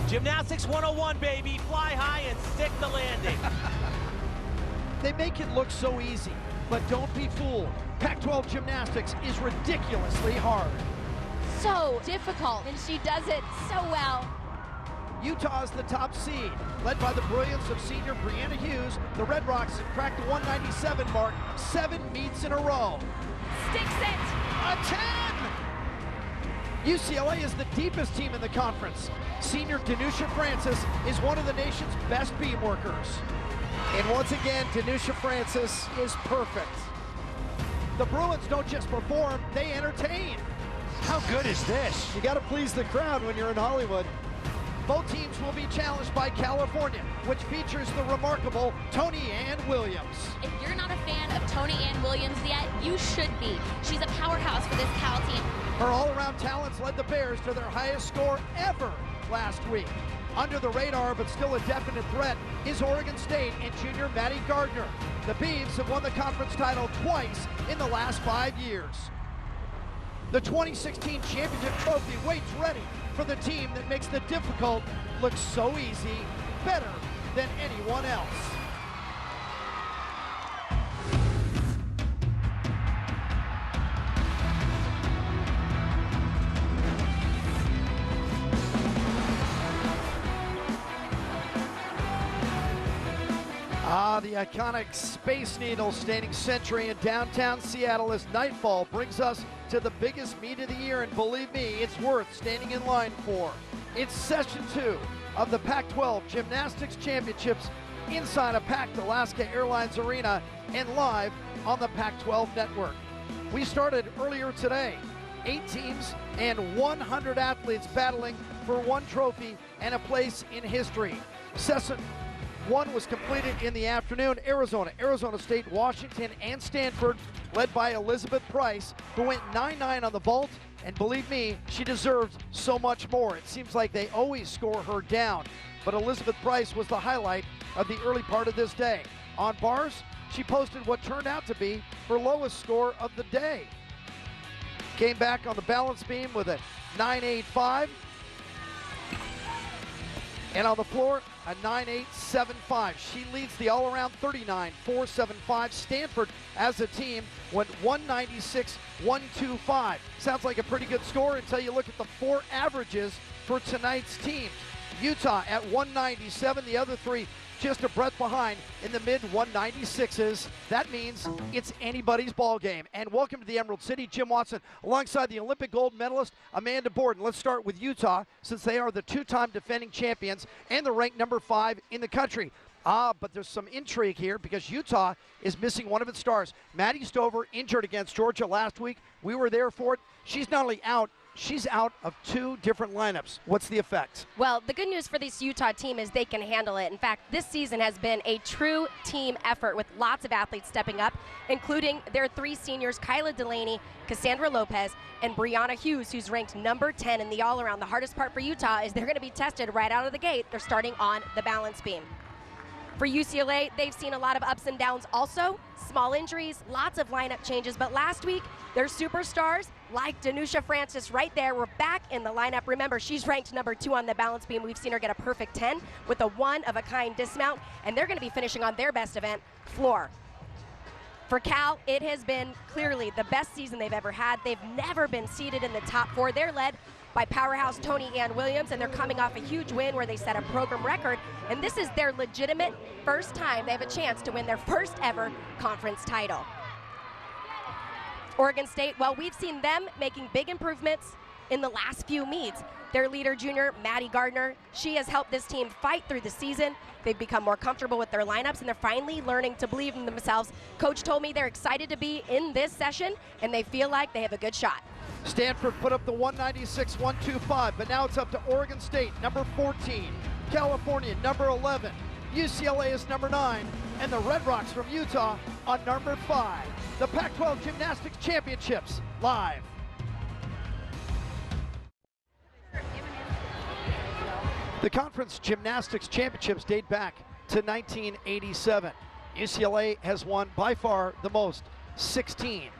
Gymnastics 101, baby. Fly high and stick the landing. They make it look so easy, but don't be fooled. Pac-12 gymnastics is ridiculously hard. So difficult, and she does it so well. Utah's the top seed. Led by the brilliance of senior Brianna Hughes, the Red Rocks have cracked the 197 mark 7 meets in a row. Sticks it! A 10! UCLA is the deepest team in the conference. Senior Danusha Francis is one of the nation's best beam workers. And once again, Danusha Francis is perfect. The Bruins don't just perform, they entertain. How good is this? You gotta please the crowd when you're in Hollywood. Both teams will be challenged by California, which features the remarkable Tony Ann Williams. If you're not a fan of Tony Ann Williams yet, you should be. She's a powerhouse for this Cal team. Her all-around talents led the Bears to their highest score ever last week. Under the radar, but still a definite threat, is Oregon State and junior Maddie Gardner. The Beavs have won the conference title twice in the last 5 years. The 2016 championship trophy waits ready for the team that makes the difficult look so easy, better than anyone else. The iconic Space Needle standing sentry in downtown Seattle as nightfall brings us to the biggest meet of the year, and believe me, it's worth standing in line for. It's session 2 of the Pac-12 Gymnastics Championships inside a packed Alaska Airlines Arena and live on the Pac-12 network. We started earlier today. 8 teams and 100 athletes battling for one trophy and a place in history. Session 1 was completed in the afternoon. Arizona State, Washington, and Stanford, led by Elizabeth Price, who went 9-9 on the vault, and believe me, she deserves so much more. It seems like they always score her down, but Elizabeth Price was the highlight of the early part of this day. On bars, she posted what turned out to be her lowest score of the day. Came back on the balance beam with a 9.85, and on the floor, a 9.875. She leads the all-around 39.475. Stanford, as a team, went 196.125. Sounds like a pretty good score until you look at the 4 averages for tonight's teams. Utah at 197, the other 3 just a breath behind in the mid-196s. That means it's anybody's ball game. And welcome to the Emerald City. Jim Watson alongside the Olympic gold medalist Amanda Borden. Let's start with Utah, since they are the 2-time defending champions and the ranked number 5 in the country. But there's some intrigue here because Utah is missing one of its stars. Maddie Stover injured against Georgia last week. We were there for it. She's not only out, she's out of 2 different lineups. What's the effect? Well, the good news for this Utah team is they can handle it. In fact, this season has been a true team effort with lots of athletes stepping up, including their 3 seniors, Kyla Delaney, Cassandra Lopez, and Brianna Hughes, who's ranked number 10 in the all-around. The hardest part for Utah is they're going to be tested right out of the gate. They're starting on the balance beam. For UCLA, they've seen a lot of ups and downs also, small injuries, lots of lineup changes, but last week, their superstars, like Danusha Francis right there, were back in the lineup. Remember, she's ranked number 2 on the balance beam. We've seen her get a perfect 10 with a one-of-a-kind dismount, and they're gonna be finishing on their best event, floor. For Cal, it has been clearly the best season they've ever had. They've never been seated in the top 4. They're led by powerhouse Tony Ann Williams, and they're coming off a huge win where they set a program record, and this is their legitimate first time they have a chance to win their first ever conference title. Oregon State, well, we've seen them making big improvements in the last few meets. Their leader, junior Maddie Gardner, she has helped this team fight through the season. They've become more comfortable with their lineups, and they're finally learning to believe in themselves. Coach told me they're excited to be in this session, and they feel like they have a good shot. Stanford put up the 196.125, but now it's up to Oregon State, number 14, California, number 11, UCLA is number 9, and the Red Rocks from Utah on number 5. The Pac-12 Gymnastics Championships, live. The Conference Gymnastics Championships date back to 1987. UCLA has won by far the most, 16.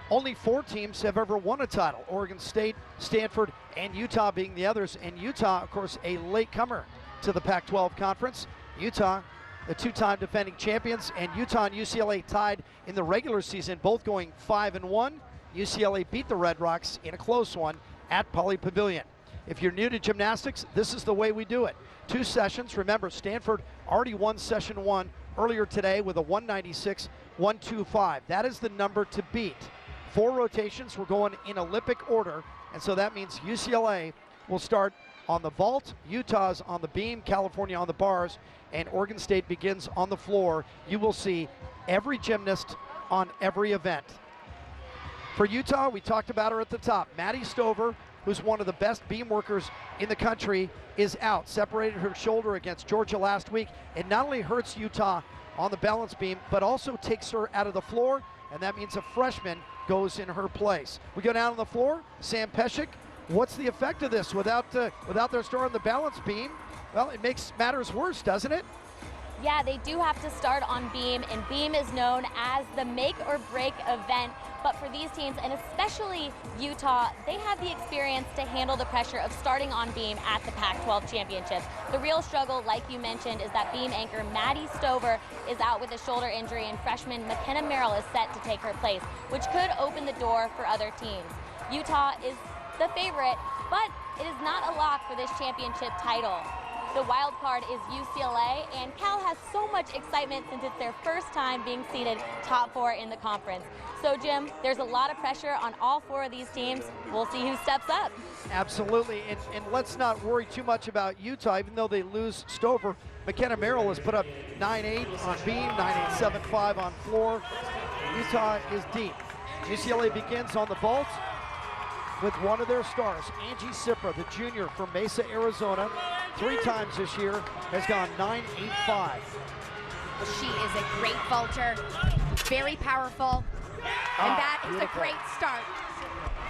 Only 4 teams have ever won a title: Oregon State, Stanford, and Utah being the others. And Utah, of course, a latecomer to the Pac-12 Conference. Utah, the two-time defending champions, and Utah and UCLA tied in the regular season, both going 5-1. UCLA beat the Red Rocks in a close one at Pauley Pavilion. If you're new to gymnastics, this is the way we do it. 2 sessions. Remember, Stanford already won session 1 earlier today with a 196-125. That is the number to beat. 4 rotations. We're going in Olympic order, and so that means UCLA will start on the vault, Utah's on the beam, California on the bars, and Oregon State begins on the floor. You will see every gymnast on every event. For Utah, we talked about her at the top. Maddie Stover, who's one of the best beam workers in the country, is out. Separated her shoulder against Georgia last week. It not only hurts Utah on the balance beam, but also takes her out of the floor, and that means a freshman goes in her place. We go down on the floor. Sam Peshek, what's the effect of this without their star on the balance beam? Well, it makes matters worse, doesn't it? Yeah, they do have to start on beam, and beam is known as the make or break event. But for these teams, and especially Utah, they have the experience to handle the pressure of starting on beam at the Pac-12 Championships. The real struggle, like you mentioned, is that beam anchor Maddie Stover is out with a shoulder injury, and freshman McKenna Merrill is set to take her place, which could open the door for other teams. Utah is the favorite, but it is not a lock for this championship title. The wild card is UCLA, and Cal has so much excitement since it's their first time being seeded top 4 in the conference. So, Jim, there's a lot of pressure on all 4 of these teams. We'll see who steps up. Absolutely, and let's not worry too much about Utah, even though they lose Stover. McKenna Merrill has put up 9.8 on beam, 9.875 on floor. Utah is deep. UCLA begins on the vault with one of their stars, Angie Sipra, the junior from Mesa, Arizona. 3 times this year, has gone 9.85. She is a great vaulter, very powerful, and that is a great start.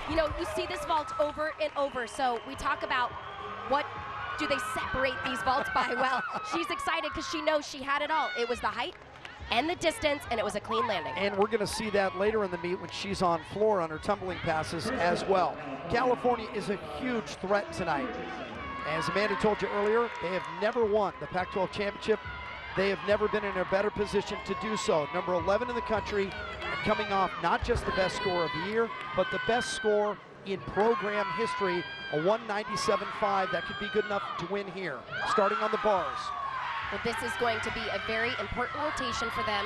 You know, you see this vault over and over, so we talk about what do they separate these vaults by? Well, she's excited because she knows she had it all. It was the height and the distance, and it was a clean landing. And we're going to see that later in the meet when she's on floor on her tumbling passes as well. California is a huge threat tonight. As Amanda told you earlier, they have never won the Pac-12 Championship. They have never been in a better position to do so. Number 11 in the country, and coming off not just the best score of the year, but the best score in program history, a 197.5. That could be good enough to win here, starting on the bars. Well, this is going to be a very important rotation for them.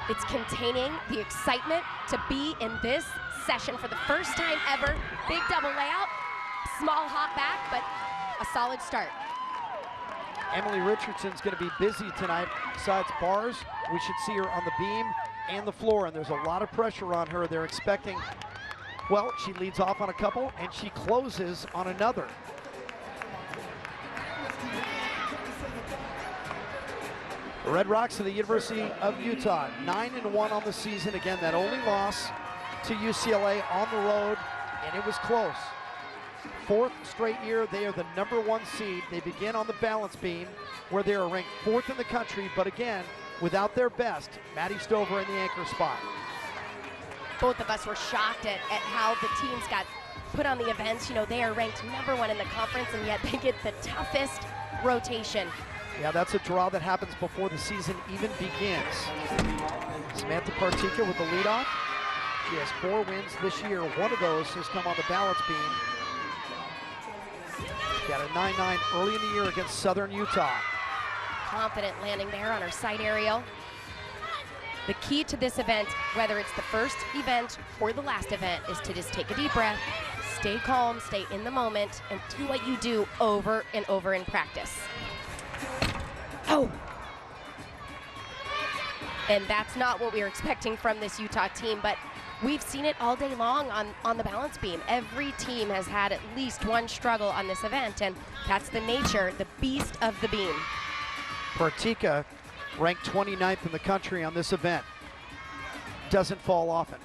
It's containing the excitement to be in this session for the first time ever. Big double layout, small hop back, but a solid start. Emily Richardson's going to be busy tonight. Besides bars, we should see her on the beam and the floor, and there's a lot of pressure on her. They're expecting, well, she leads off on a couple, and she closes on another. The Red Rocks of the University of Utah, 9-1 on the season. Again, that only loss to UCLA on the road, and it was close. 4th straight year, they are the number 1 seed. They begin on the balance beam, where they are ranked 4th in the country, but again, without their best, Maddie Stover in the anchor spot. Both of us were shocked at how the teams got put on the events. You know, they are ranked number 1 in the conference, and yet they get the toughest rotation. Yeah, that's a draw that happens before the season even begins. Samantha Partika with the leadoff. She has 4 wins this year. One of those has come on the balance beam. Got a 9.9 early in the year against Southern Utah. Confident landing there on her side aerial. The key to this event, whether it's the first event or the last event, is to just take a deep breath, stay calm, stay in the moment, and do what you do over and over in practice. Oh! And that's not what we were expecting from this Utah team, but we've seen it all day long on the balance beam. Every team has had at least one struggle on this event, and that's the nature, the beast of the beam. Partika ranked 29th in the country on this event. Doesn't fall often.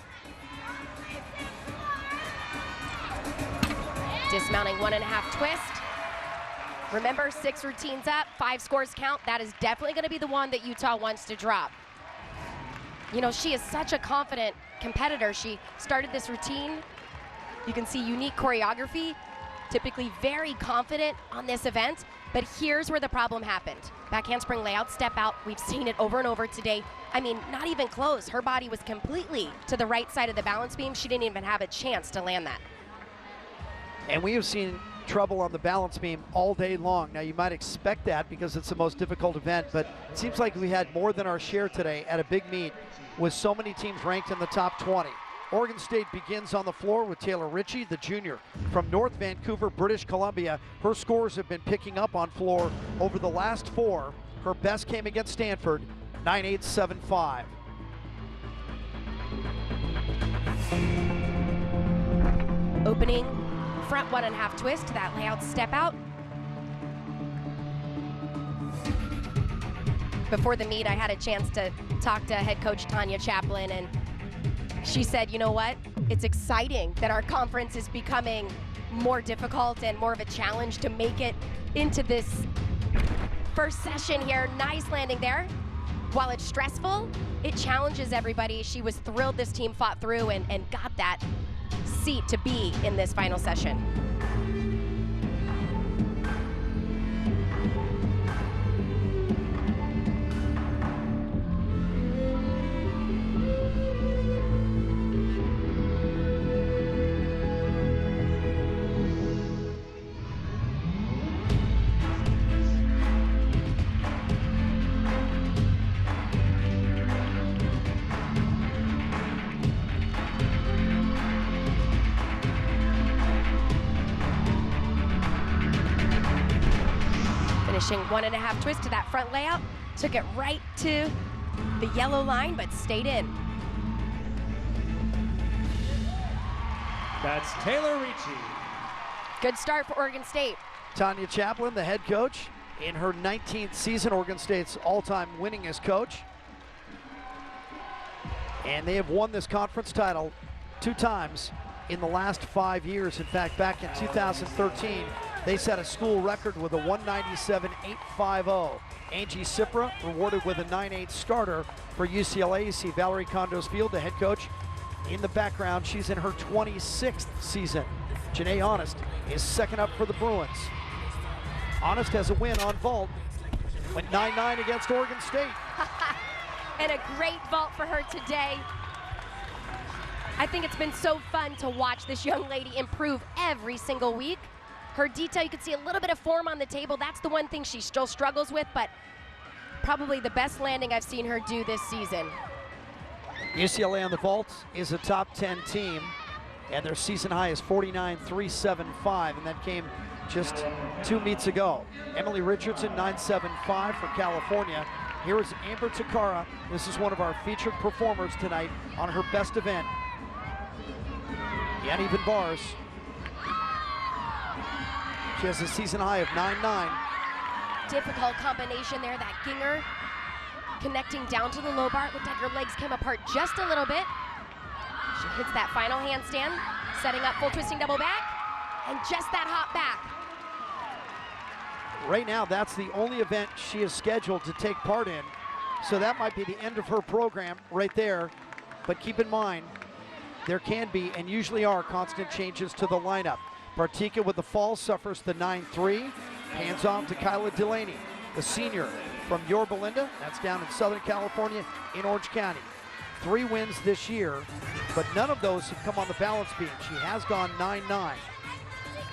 Dismounting 1.5 twist. Remember, 6 routines up, 5 scores count. That is definitely going to be the one that Utah wants to drop. You know, she is such a confident competitor. She started this routine You can see unique choreography, typically very confident on this event, but here's where the problem happened. Back handspring layout, step out. We've seen it over and over today. I mean, not even close. Her body was completely to the right side of the balance beam. She didn't even have a chance to land that. And we have seen trouble on the balance beam all day long. Now, you might expect that because it's the most difficult event, but it seems like we had more than our share today at a big meet with so many teams ranked in the top 20. Oregon State begins on the floor with Taylor Ritchie, the junior from North Vancouver, British Columbia. Her scores have been picking up on floor over the last 4. Her best came against Stanford, 9.875. Opening front 1.5 twist to that layout step out. Before the meet, I had a chance to talk to head coach Tanya Chaplin, and she said, you know what? It's exciting that our conference is becoming more difficult and more of a challenge to make it into this first session here. Nice landing there. While it's stressful, it challenges everybody. She was thrilled this team fought through and got that seat to be in this final session. Finishing 1.5 twist to that front layout, took it right to the yellow line, but stayed in. That's Taylor Ritchie. Good start for Oregon State. Tanya Chaplin, the head coach, in her 19th season, Oregon State's all-time winningest coach. And they have won this conference title 2 times in the last 5 years. In fact, back in 2013, they set a school record with a 197.850. Angie Cipra rewarded with a 9.8 starter for UCLA. You see Valerie Condos-Field, the head coach, in the background. She's in her 26th season. Janae Honest is second up for the Bruins. Honest has a win on vault. Went 9-9 against Oregon State. And a great vault for her today. I think it's been so fun to watch this young lady improve every single week. Her detail, you can see a little bit of form on the table. That's the one thing she still struggles with, but probably the best landing I've seen her do this season. UCLA on the vault is a top 10 team, and their season high is 49.375, and that came just 2 meets ago. Emily Richardson, 9.75 for California. Here is Amber Takara. This is one of our featured performers tonight on her best event. The uneven bars. She has a season high of 9.9. Difficult combination there, that Ginger connecting down to the low bar. It looked like her legs came apart just a little bit. She hits that final handstand, setting up full twisting double back, and just that hop back. Right now, that's the only event she is scheduled to take part in. So that might be the end of her program right there. But keep in mind, there can be, and usually are, constant changes to the lineup. Partika with the fall suffers the 9-3. Hands off to Kyla Delaney, the senior from Yorba Linda. That's down in Southern California in Orange County. 3 wins this year, but none of those have come on the balance beam. She has gone 9-9.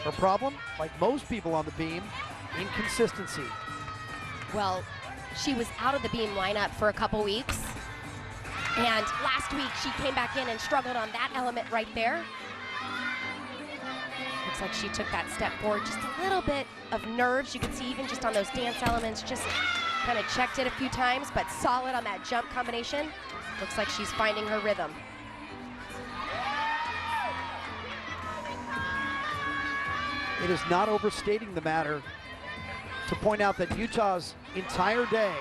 Her problem, like most people on the beam, inconsistency. Well, she was out of the beam lineup for a couple weeks. And last week she came back in and struggled on that element right there. Looks like she took that step forward, just a little bit of nerves. You can see even just on those dance elements, just kind of checked it a few times, but solid on that jump combination. Looks like she's finding her rhythm. It is not overstating the matter to point out that Utah's entire day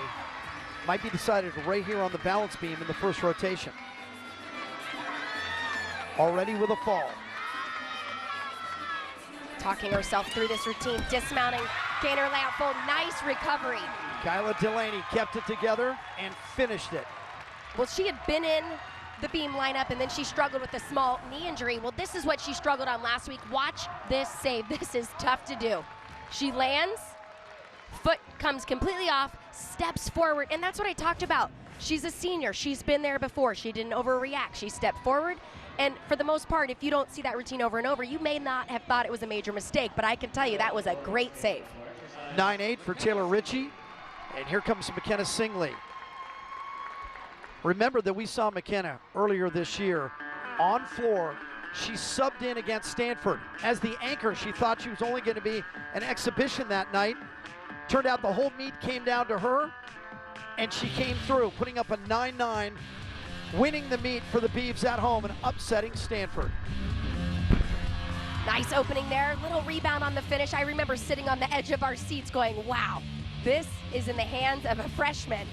might be decided right here on the balance beam in the first rotation. Already with a fall. Talking herself through this routine, dismounting, gainer layout fold, nice recovery. Kyla Delaney kept it together and finished it. Well, she had been in the beam lineup, and then she struggled with a small knee injury. Well, this is what she struggled on last week. Watch this save. This is tough to do. She lands, foot comes completely off, steps forward, and that's what I talked about. She's a senior. She's been there before. She didn't overreact. She stepped forward, and for the most part, if you don't see that routine over and over, you may not have thought it was a major mistake, but I can tell you that was a great save. 9-8 for Taylor Ritchie, and here comes McKenna Singley. Remember that we saw McKenna earlier this year on floor. She subbed in against Stanford as the anchor. She thought she was only going to be an exhibition that night. Turned out the whole meet came down to her, and she came through, putting up a 9-9, winning the meet for the Beavs at home and upsetting Stanford. Nice opening there, little rebound on the finish. I remember sitting on the edge of our seats going, wow, this is in the hands of a freshman.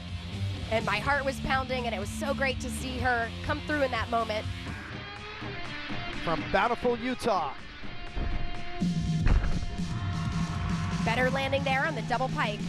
And my heart was pounding, and it was so great to see her come through in that moment. From Bountiful, Utah. Better landing there on the double pike.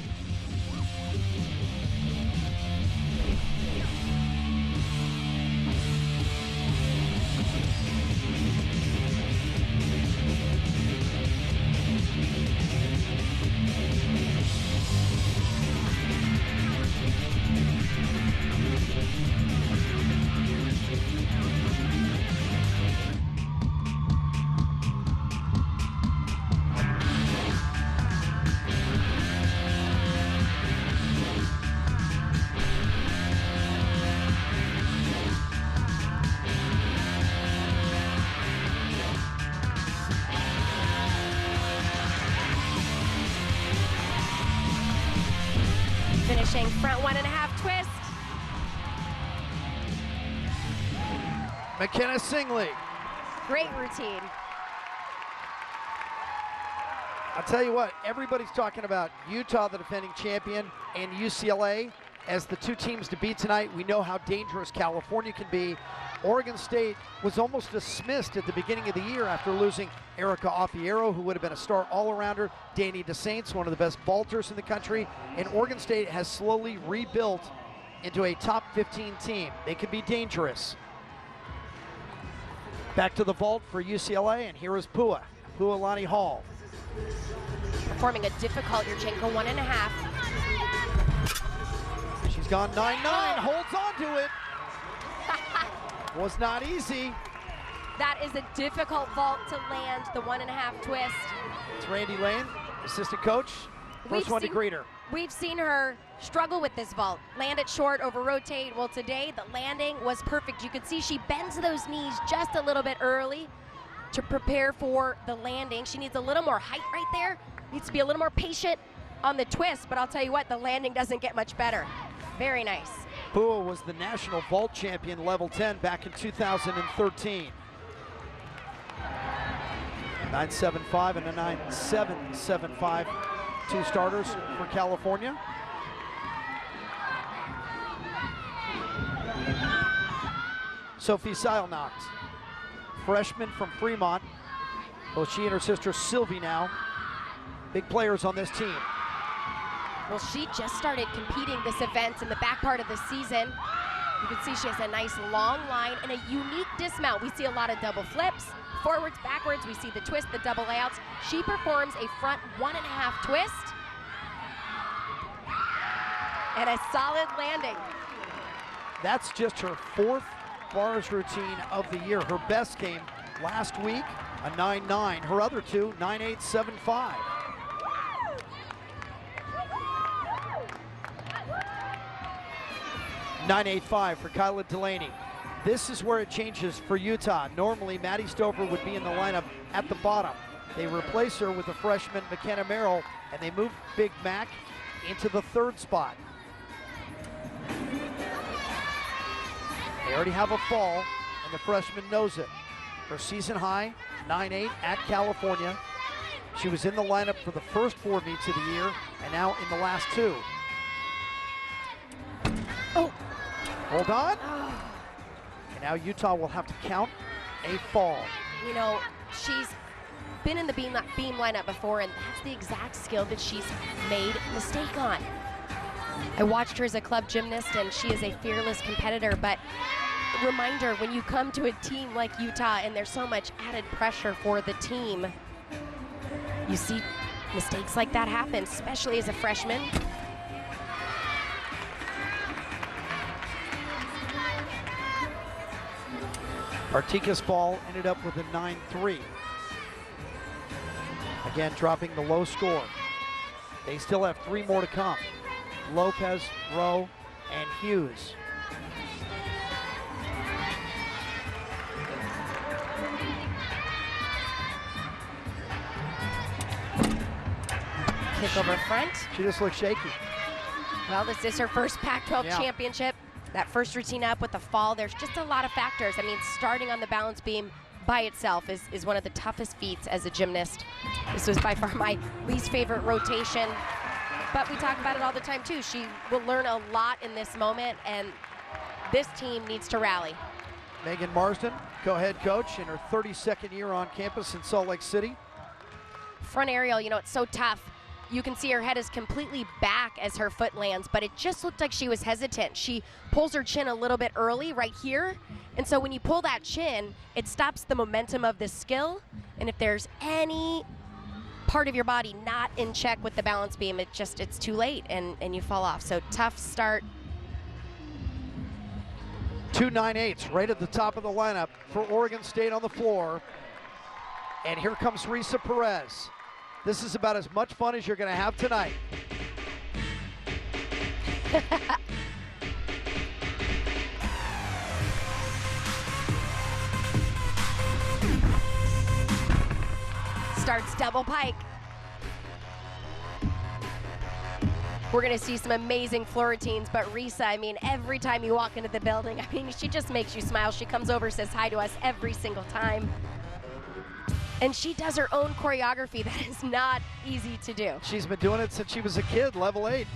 Finishing front 1.5 twist. McKenna Singley. Great routine. I'll tell you what, everybody's talking about Utah, the defending champion, and UCLA as the two teams to beat tonight. We know how dangerous California can be. Oregon State was almost dismissed at the beginning of the year after losing Erica Offiero, who would have been a star all-arounder, Danny DeSaints, one of the best vaulters in the country, and Oregon State has slowly rebuilt into a top 15 team. They can be dangerous. Back to the vault for UCLA, and here is Pualani Hall. Performing a difficult Yurchenko 1.5. She's gone 9-9, holds on to it. Was not easy. That is a difficult vault to land, the 1.5 twist. It's Randy Lane, assistant coach. First one to greet her. We've seen her struggle with this vault. Land it short, over rotate. Well, today the landing was perfect. You could see she bends those knees just a little bit early to prepare for the landing. She needs a little more height right there. Needs to be a little more patient on the twist, but I'll tell you what, the landing doesn't get much better. Very nice. Pua was the national vault champion level 10 back in 2013. 9.75 and a 9.775, two starters for California. Sophie Seilnacht, freshman from Fremont. Both she and her sister Sylvie now, big players on this team. Well, she just started competing this event in the back part of the season. You can see she has a nice long line and a unique dismount. We see a lot of double flips, forwards, backwards. We see the twist, the double layouts. She performs a front 1.5 twist and a solid landing. That's just her fourth bars routine of the year. Her best came last week, a 9.9. Her other two, 9.875. .985 for Kyla Delaney. This is where it changes for Utah. Normally, Maddie Stover would be in the lineup at the bottom. They replace her with a freshman, McKenna Merrill, and they move Big Mac into the third spot. They already have a fall, and the freshman knows it. Her season high, 9.8 at California. She was in the lineup for the first 4 meets of the year, and now in the last 2. Oh. Hold on. And now Utah will have to count a fall. You know, she's been in the beam lineup before, and that's the exact skill that she's made a mistake on. I watched her as a club gymnast, and she is a fearless competitor, but reminder when you come to a team like Utah and there's so much added pressure for the team, you see mistakes like that happen, especially as a freshman. Artika's ball ended up with a 9-3. Again, dropping the low score. They still have 3 more to come. Lopez, Rowe, and Hughes. Kick over front. She just looks shaky. Well, this is her first Pac-12 championship. That first routine up with the fall, there's just a lot of factors. I mean, starting on the balance beam by itself is one of the toughest feats as a gymnast. This was by far my least favorite rotation, but we talk about it all the time too. She will learn a lot in this moment, and this team needs to rally. Megan Marsden, co-head coach in her 32nd year on campus in Salt Lake City. Front aerial, you know, it's so tough. You can see her head is completely back as her foot lands, but it just looked like she was hesitant. She pulls her chin a little bit early right here, and so when you pull that chin, it stops the momentum of the skill, and if there's any part of your body not in check with the balance beam, it's too late, and you fall off. So tough start. 2 9/8 right at the top of the lineup for Oregon State on the floor. And here comes Risa Perez. This is about as much fun as you're going to have tonight. Starts double pike. We're going to see some amazing floor routines, but Risa, I mean, every time you walk into the building, I mean, she just makes you smile. She comes over, says hi to us every single time. And she does her own choreography. That is not easy to do. She's been doing it since she was a kid, level 8.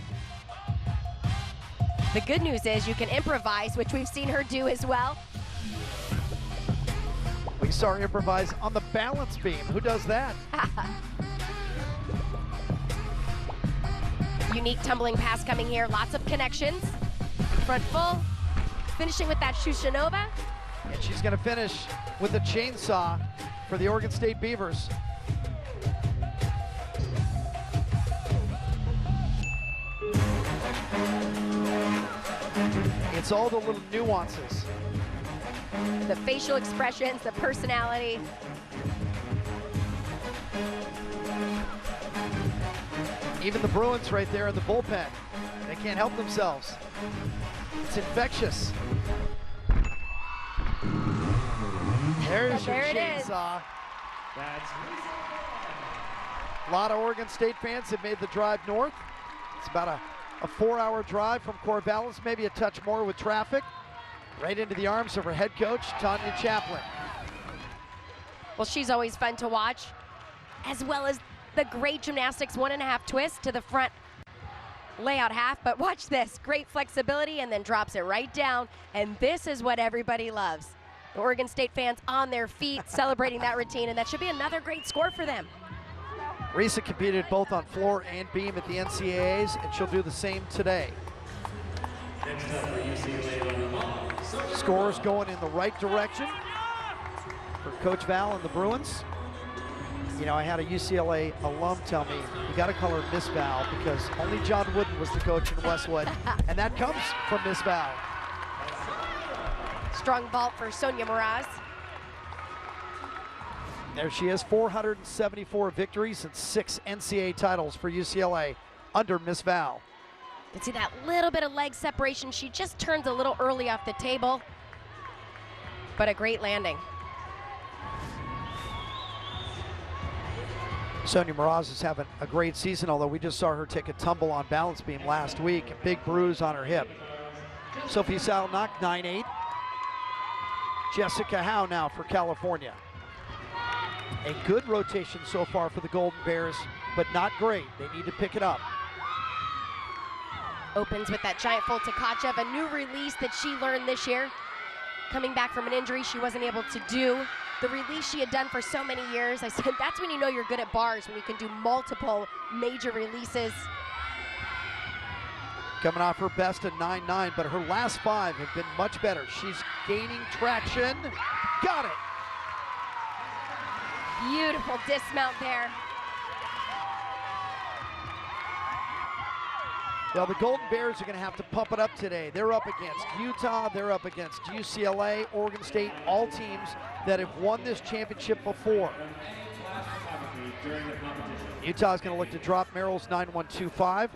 The good news is you can improvise, which we've seen her do as well. We saw her improvise on the balance beam. Who does that? Unique tumbling pass coming here. Lots of connections. Front full. Finishing with that Shushanova. And she's going to finish with a chainsaw for the Oregon State Beavers. It's all the little nuances. The facial expressions, the personality. Even the Bruins right there in the bullpen. They can't help themselves. It's infectious. There's your chainsaw. A lot of Oregon State fans have made the drive north. It's about a 4-hour drive from Corvallis, maybe a touch more with traffic. Right into the arms of her head coach, Tanya Chaplin. Well, she's always fun to watch, as well as the great gymnastics 1.5 twist to the front layout half. But watch this, great flexibility, and then drops it right down. And this is what everybody loves. The Oregon State fans on their feet celebrating that routine, and that should be another great score for them. Risa competed both on floor and beam at the NCAAs, and she'll do the same today. Scores going in the right direction for Coach Val and the Bruins. You know, I had a UCLA alum tell me, you got to call her Miss Val because only John Wooden was the coach in Westwood, and that comes from Miss Val. Strong vault for Sonia Moraz. There she is, 474 victories and 6 NCAA titles for UCLA under Miss Val. You can see that little bit of leg separation. She just turns a little early off the table, but a great landing. Sonia Moraz is having a great season, although we just saw her take a tumble on balance beam last week, a big bruise on her hip. Sophie Salnock, 9-8. Jessica Howe now for California. A good rotation so far for the Golden Bears, but not great. They need to pick it up. Opens with that giant full to Tkachev, a new release that she learned this year. Coming back from an injury she wasn't able to do. The release she had done for so many years. I said that's when you know you're good at bars, when you can do multiple major releases. Coming off her best at 9.9, but her last 5 have been much better. She's gaining traction. Got it. Beautiful dismount there. Well, the Golden Bears are going to have to pump it up today. They're up against Utah, they're up against UCLA, Oregon State, all teams that have won this championship before. Utah's going to look to drop Merrill's 9.125,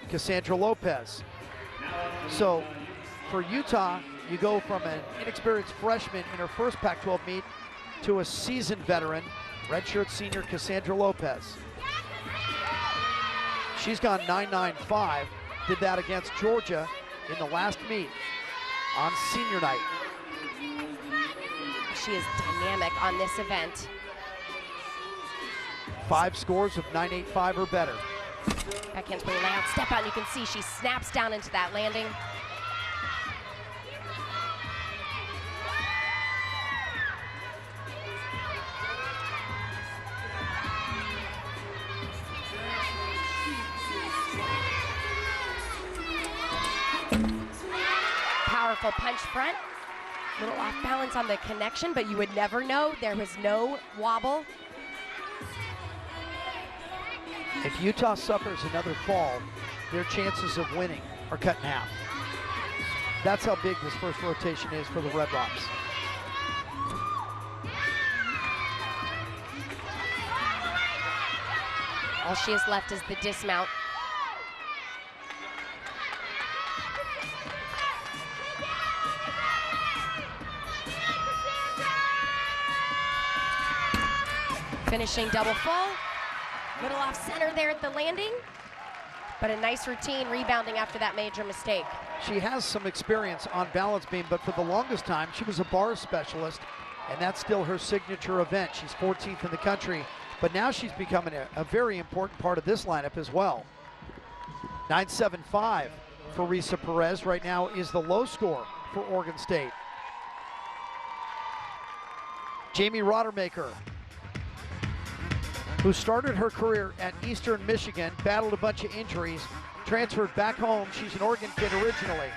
Cassandra Lopez. So for Utah, you go from an inexperienced freshman in her first Pac-12 meet to a seasoned veteran, redshirt senior Cassandra Lopez. She's gone 9.95, did that against Georgia in the last meet on senior night. She is dynamic on this event. 5 scores of 9.85 or better. Backhand swing layout, step out, and you can see she snaps down into that landing. Powerful punch front. Little off balance on the connection, but you would never know. There was no wobble. If Utah suffers another fall, their chances of winning are cut in half. That's how big this first rotation is for the Red Rocks. All she has left is the dismount. Finishing double full. Little off center there at the landing, but a nice routine rebounding after that major mistake. She has some experience on balance beam, but for the longest time, she was a bar specialist, and that's still her signature event. She's 14th in the country, but now she's becoming a very important part of this lineup as well. 9.75 for Risa Perez right now is the low score for Oregon State. Jamie Roddermaker, who started her career at Eastern Michigan, battled a bunch of injuries, transferred back home. She's an Oregon kid originally.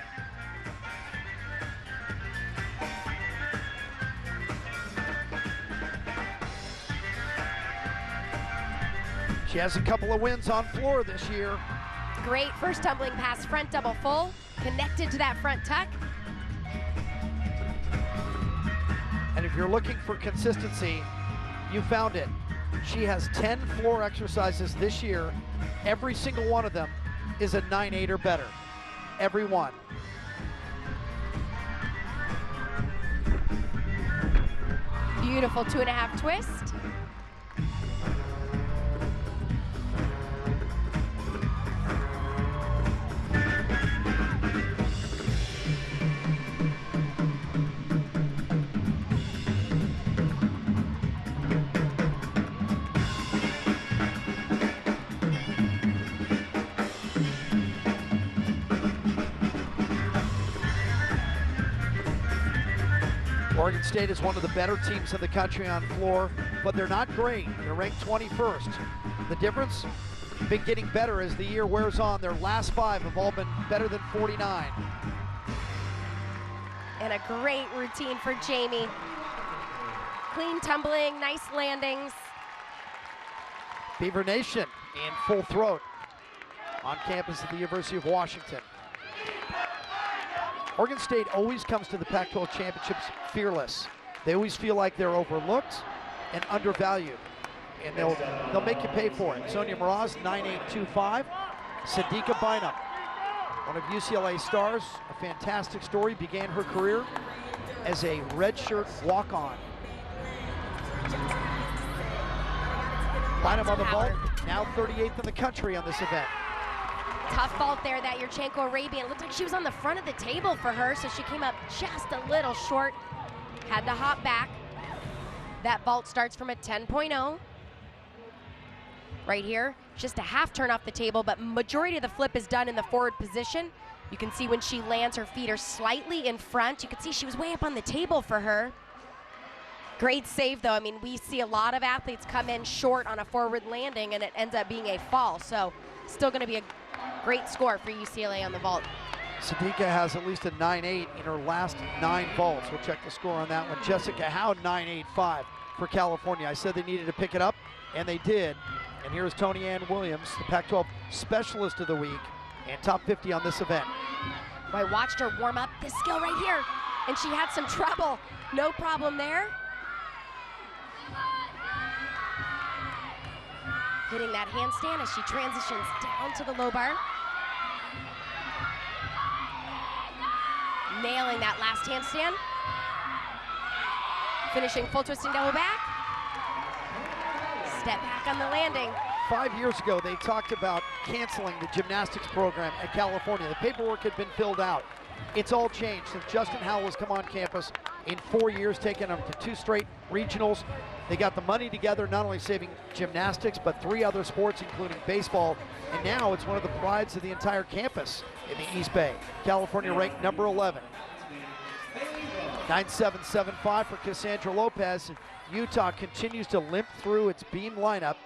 She has a couple of wins on floor this year. Great first tumbling pass, front double full, connected to that front tuck. And if you're looking for consistency, you found it. She has 10 floor exercises this year. Every single one of them is a 9.8 or better. Every one. Beautiful 2.5 twist. Oregon State is one of the better teams in the country on floor, but they're not great. They're ranked 21st. The difference? Been getting better as the year wears on. Their last 5 have all been better than 49. And a great routine for Jamie. Clean tumbling, nice landings. Beaver Nation in full throat on campus at the University of Washington. Oregon State always comes to the Pac-12 Championships fearless. They always feel like they're overlooked and undervalued, and they'll make you pay for it. Sonia Mraz, 9.825. Sadiqa Bynum, one of UCLA's stars, a fantastic story, began her career as a redshirt walk-on. Bynum on the vault, now 38th in the country on this event. Tough vault there, that Yurchenko Arabian. Looked like she was on the front of the table for her, so she came up just a little short. Had to hop back. That vault starts from a 10.0. Right here, just a half turn off the table, but majority of the flip is done in the forward position. You can see when she lands, her feet are slightly in front. You can see she was way up on the table for her. Great save though. I mean, we see a lot of athletes come in short on a forward landing and it ends up being a fall. So still gonna be a Great score for UCLA on the vault. Sadiqa has at least a 9.8 in her last 9 vaults. We'll check the score on that one. Jessica Howe, 9.85 for California. I said they needed to pick it up, and they did. And here's Tony Ann Williams, the Pac-12 Specialist of the Week, and top 50 on this event. I watched her warm up this skill right here, and she had some trouble. No problem there. Hitting that handstand as she transitions down to the low bar. Nailing that last handstand. Finishing full twisting double back. Step back on the landing. 5 years ago, they talked about canceling the gymnastics program at California. The paperwork had been filled out. It's all changed since Justin Howell has come on campus in 4 years, taking them to 2 straight regionals. They got the money together, not only saving gymnastics, but 3 other sports, including baseball. And now it's one of the prides of the entire campus in the East Bay. California ranked number 11. 9.775 for Cassandra Lopez. Utah continues to limp through its beam lineup.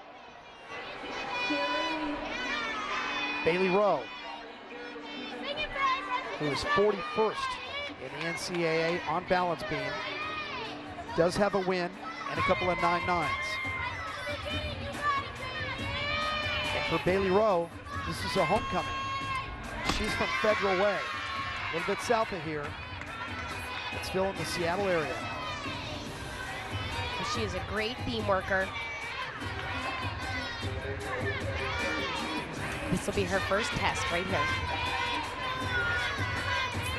Bailey Rowe, who is 41st in the NCAA on balance beam, does have a win and a couple of 9.9s. And for Bailey Rowe, this is a homecoming. She's from Federal Way, a little bit south of here. It's still in the Seattle area. She is a great beam worker. This will be her first test right here.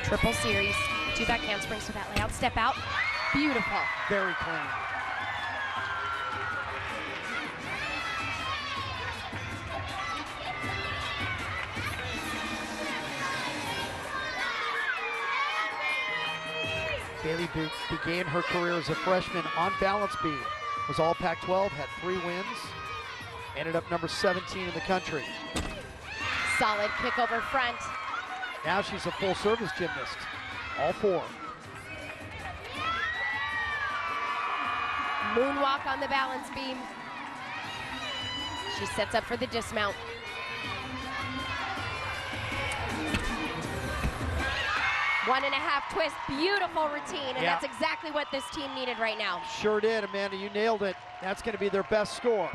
Triple series, 2 back handsprings to that layout, step out. Beautiful. Very clean. Bailey began her career as a freshman on balance beam. Was all Pac-12, had 3 wins. Ended up number 17 in the country. Solid kick over front. Now she's a full service gymnast, all 4. Moonwalk on the balance beam. She sets up for the dismount. One and a half twist, beautiful routine, and that's exactly what this team needed right now. Sure did, Amanda, you nailed it. That's gonna be their best score.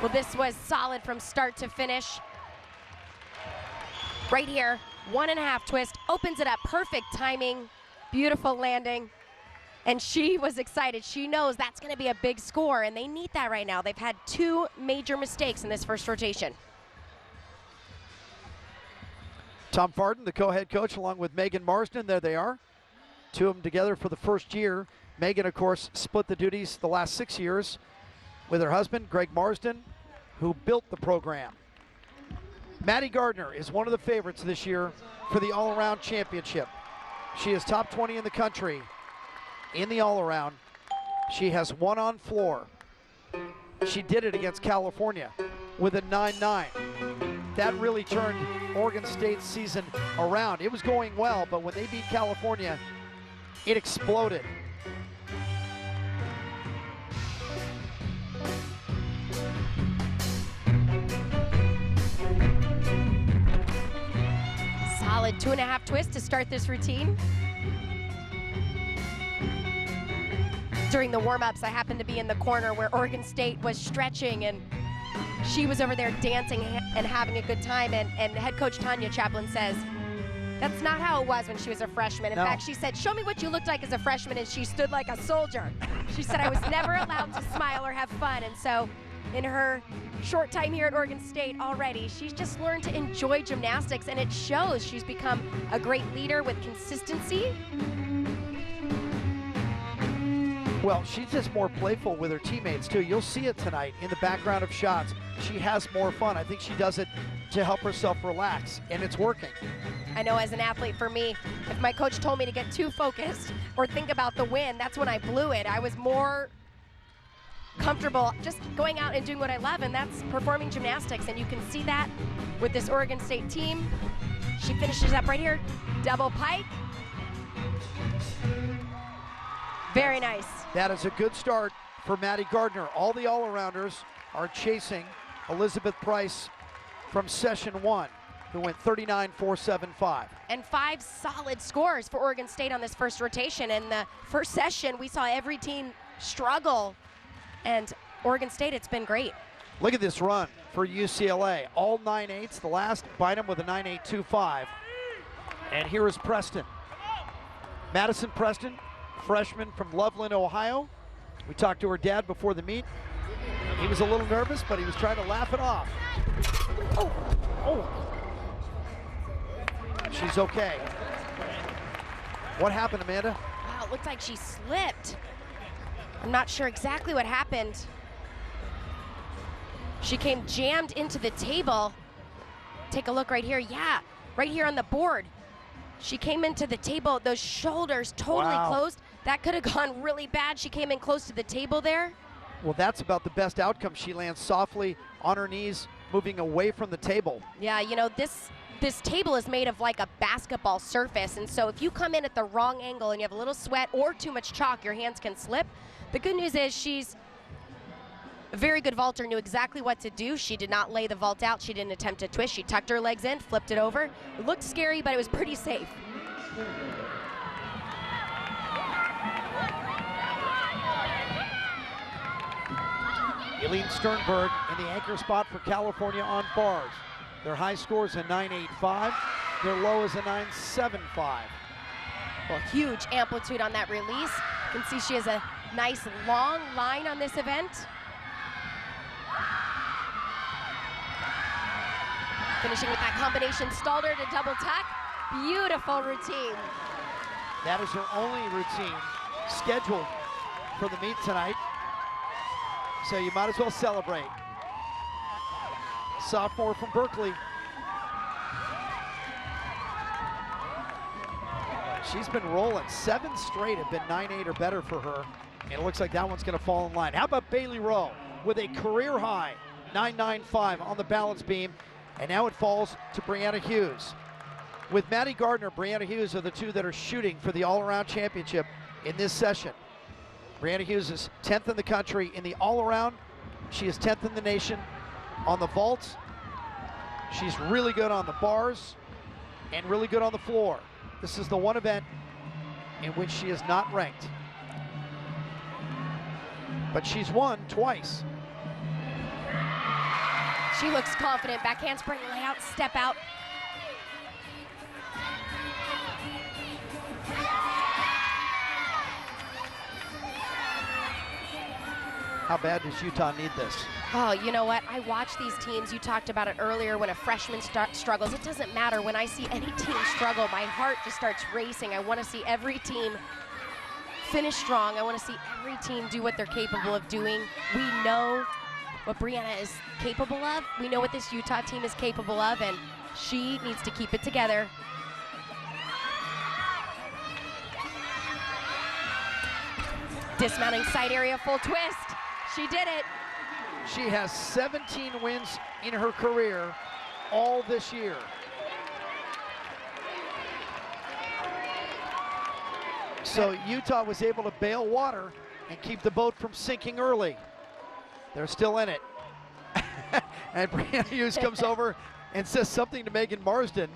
Well, this was solid from start to finish. Right here, 1.5 twist, opens it up, perfect timing, beautiful landing. And she was excited. She knows that's gonna be a big score, and they need that right now. They've had 2 major mistakes in this first rotation. Tom Farden, the co-head coach, along with Megan Marsden, there they are. 2 of them together for the first year. Megan, of course, split the duties the last 6 years with her husband, Greg Marsden, who built the program. Maddie Gardner is one of the favorites this year for the all-around championship. She is top 20 in the country in the all-around. She has won on floor. She did it against California with a 9.9. That really turned Oregon State's season around. It was going well, but when they beat California, it exploded. Solid 2.5 twist to start this routine. During the warm-ups, I happened to be in the corner where Oregon State was stretching, and she was over there dancing and having a good time, and head coach Tanya Chaplin says, that's not how it was when she was a freshman. In fact, she said, show me what you looked like as a freshman, and she stood like a soldier. She said, I was never allowed to smile or have fun, and so in her short time here at Oregon State already, she's just learned to enjoy gymnastics, and it shows. She's become a great leader with consistency. Well, she's just more playful with her teammates, too. You'll see it tonight in the background of shots. She has more fun. I think she does it to help herself relax, and it's working. I know as an athlete, for me, if my coach told me to get too focused or think about the win, that's when I blew it. I was more comfortable just going out and doing what I love, and that's performing gymnastics, and you can see that with this Oregon State team. She finishes up right here, double pike. Very nice. That is a good start for Maddie Gardner. All the all-arounders are chasing Elizabeth Price from session 1, who went 39.475. And 5 solid scores for Oregon State on this first rotation. In the first session, we saw every team struggle. And Oregon State, it's been great. Look at this run for UCLA. All 9.8s. The last Bynum with a 9.825. And here is Preston. Madison Preston, freshman from Loveland, Ohio. We talked to her dad before the meet. He was a little nervous, but he was trying to laugh it off. Oh. She's okay. What happened, Amanda? Wow, it looked like she slipped. I'm not sure exactly what happened. She came jammed into the table. Take a look right here. Yeah, right here on the board. She came into the table, those shoulders totally closed. That could have gone really bad. She came in close to the table there. Well, that's about the best outcome. She lands softly on her knees, moving away from the table. Yeah, you know, this table is made of like a basketball surface, and so if you come in at the wrong angle and you have a little sweat or too much chalk, your hands can slip. The good news is she's a very good vaulter, knew exactly what to do. She did not lay the vault out. She didn't attempt to twist. She tucked her legs in, flipped it over. It looked scary, but it was pretty safe. Eileen Sternberg in the anchor spot for California on bars. Their high score is a 9.85. Their low is a 9.75. Well, huge amplitude on that release. You can see she has a nice long line on this event. Finishing with that combination stalder to double tuck. Beautiful routine. That is her only routine scheduled for the meet tonight. So you might as well celebrate. Sophomore from Berkeley. She's been rolling. 7 straight have been 9.8 or better for her. And it looks like that one's gonna fall in line. How about Bailey Rowe with a career high 9.95 on the balance beam. And now it falls to Brianna Hughes. With Maddie Gardner, Brianna Hughes are the two that are shooting for the all-around championship in this session. Brianna Hughes is 10th in the country in the all-around. She is 10th in the nation on the vault. She's really good on the bars and really good on the floor. This is the one event in which she is not ranked. But she's won twice. She looks confident. Backhand spring layout, step out. How bad does Utah need this? Oh, you know what? I watch these teams. You talked about it earlier when a freshman struggles. It doesn't matter. When I see any team struggle, my heart just starts racing. I want to see every team finish strong. I want to see every team do what they're capable of doing. We know what Brianna is capable of. We know what this Utah team is capable of, and she needs to keep it together. Dismounting side area full twist. She did it. She has 17 wins in her career all this year. So Utah was able to bail water and keep the boat from sinking early. They're still in it. And Brianna Hughes comes over and says something to Megan Marsden.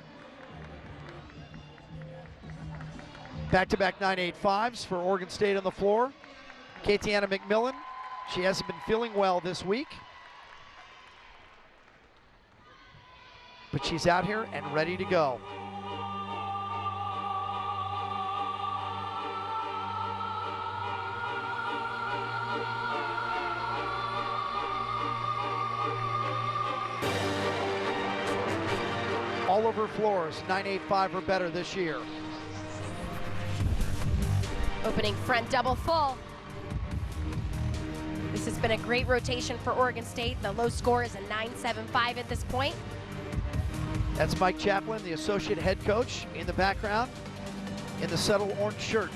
Back-to-back 9.85s for Oregon State on the floor. Katiana McMillan, she hasn't been feeling well this week. But she's out here and ready to go. All of her floors, 9.85 or better this year. Opening front double full. This has been a great rotation for Oregon State. The low score is a 9.75 at this point. That's Mike Chaplin, the associate head coach, in the background in the subtle orange shirt.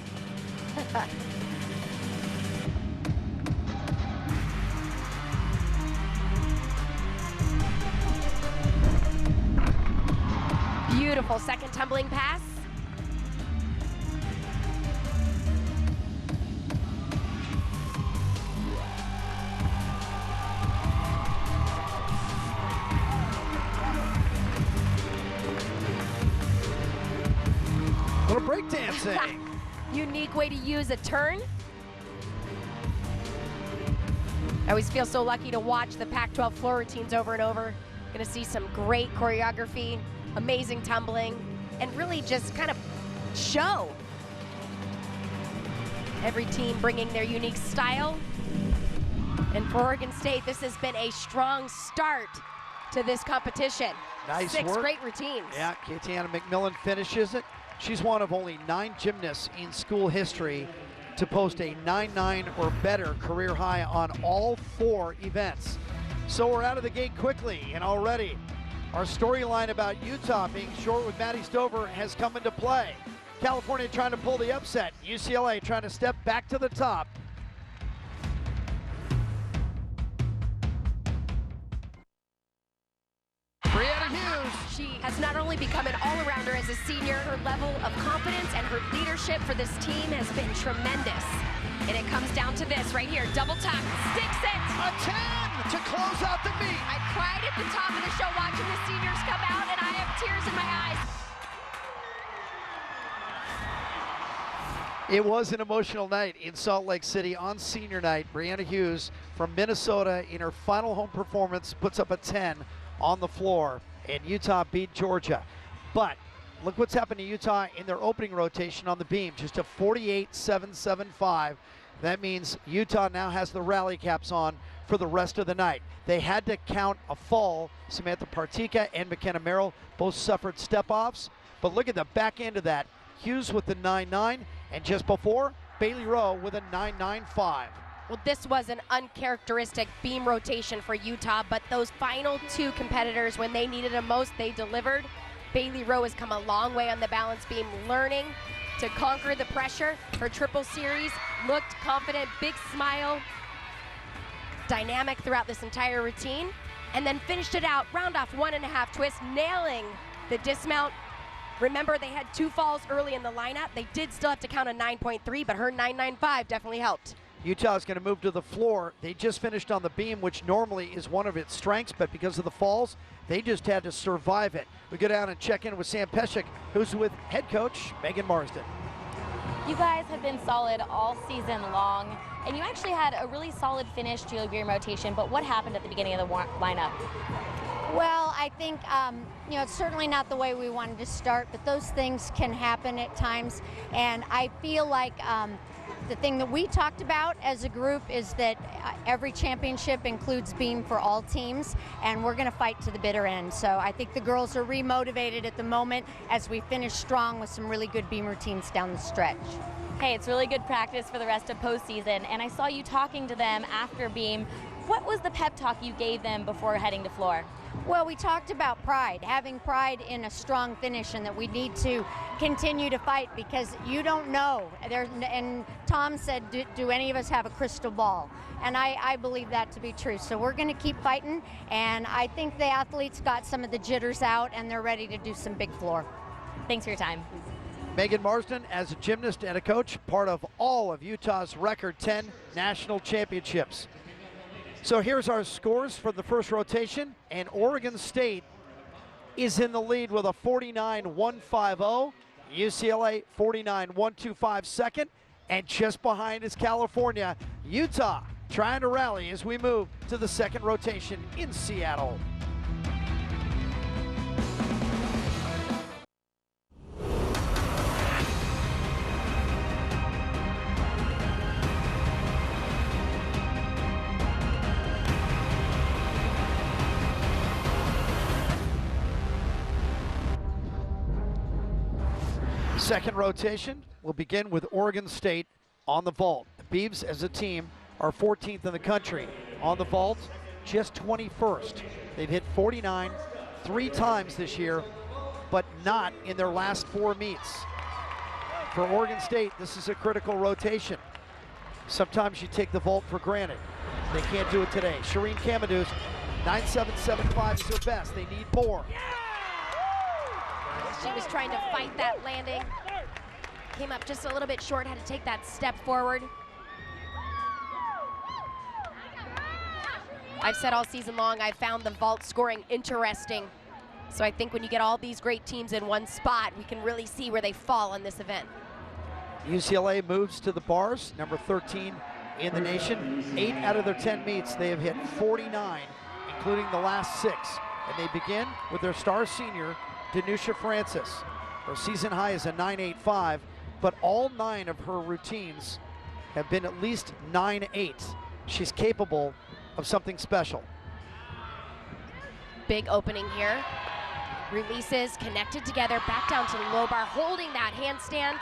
Beautiful second tumbling pass. breakdancing. Unique way to use a turn. I always feel so lucky to watch the Pac-12 floor routines over and over. Gonna see some great choreography, amazing tumbling, and really just kind of show. Every team bringing their unique style. And for Oregon State, this has been a strong start to this competition. Nice 6 work. great routines. Yeah, Katiana McMillan finishes it. She's one of only 9 gymnasts in school history to post a 9.9 or better career high on all 4 events. So we're out of the gate quickly, and already our storyline about Utah being short with Maddie Stover has come into play. California trying to pull the upset. UCLA trying to step back to the top. Brianna Hughes. She has not only become an all-arounder as a senior, her level of confidence and her leadership for this team has been tremendous. And it comes down to this right here, double tuck, sticks it. A 10 to close out the meet. I cried at the top of the show watching the seniors come out, and I have tears in my eyes. It was an emotional night in Salt Lake City on senior night. Brianna Hughes from Minnesota in her final home performance puts up a 10 on the floor, and Utah beat Georgia. But look what's happened to Utah in their opening rotation on the beam, just a 48-7-7-5. That means Utah now has the rally caps on for the rest of the night. They had to count a fall. Samantha Partika and McKenna Merrill both suffered step-offs, but look at the back end of that. Hughes with the 9.9, and just before, Bailey Rowe with a 9.95. Well, this was an uncharacteristic beam rotation for Utah, but those final 2 competitors, when they needed them most, they delivered. Bailey Rowe has come a long way on the balance beam, learning to conquer the pressure. Her triple series looked confident, big smile, dynamic throughout this entire routine, and then finished it out, round off 1.5 twist, nailing the dismount. Remember, they had 2 falls early in the lineup. They did still have to count a 9.3, but her 9.95 definitely helped. Utah's going to move to the floor. They just finished on the beam, which normally is one of its strengths, but because of the falls, they just had to survive it. We go down and check in with Sam Peshek, who's with head coach Megan Marsden. You guys have been solid all season long, and you actually had a really solid finish to your beam rotation, but what happened at the beginning of the lineup? Well, I think, it's certainly not the way we wanted to start, but those things can happen at times, and I feel like the thing that we talked about as a group is that every championship includes beam for all teams, and we're going to fight to the bitter end. So I think the girls are remotivated at the moment as we finish strong with some really good beam routines down the stretch. Hey, it's really good practice for the rest of postseason, and I saw you talking to them after beam. What was the pep talk you gave them before heading to floor? Well, we talked about pride, having pride in a strong finish, and that we need to continue to fight because you don't know. And Tom said, do any of us have a crystal ball? And I believe that to be true. So we're going to keep fighting, and I think the athletes got some of the jitters out, and they're ready to do some big floor. Thanks for your time. Megan Marsden, as a gymnast and a coach, part of all of Utah's record 10 national championships. So here's our scores for the first rotation, and Oregon State is in the lead with a 49-150, UCLA 49-125 second, and just behind is California. Utah trying to rally as we move to the second rotation in Seattle. Second rotation will begin with Oregon State on the vault. The Beavs as a team are 14th in the country. On the vault, just 21st. They've hit 49 3 times this year, but not in their last 4 meets. For Oregon State, this is a critical rotation. Sometimes you take the vault for granted. They can't do it today. Shireen Kamadou's 9.775 is her best. They need more. She was trying to fight that landing. Came up just a little bit short, had to take that step forward. I've said all season long, I've found the vault scoring interesting. So I think when you get all these great teams in one spot, we can really see where they fall in this event. UCLA moves to the bars, number 13 in the nation. 8 out of their 10 meets, they have hit 49, including the last 6. And they begin with their star senior, Danusha Francis. Her season high is a 9.85, but all 9 of her routines have been at least 9.8. She's capable of something special. Big opening here. Releases, connected together, back down to the low bar, holding that handstand.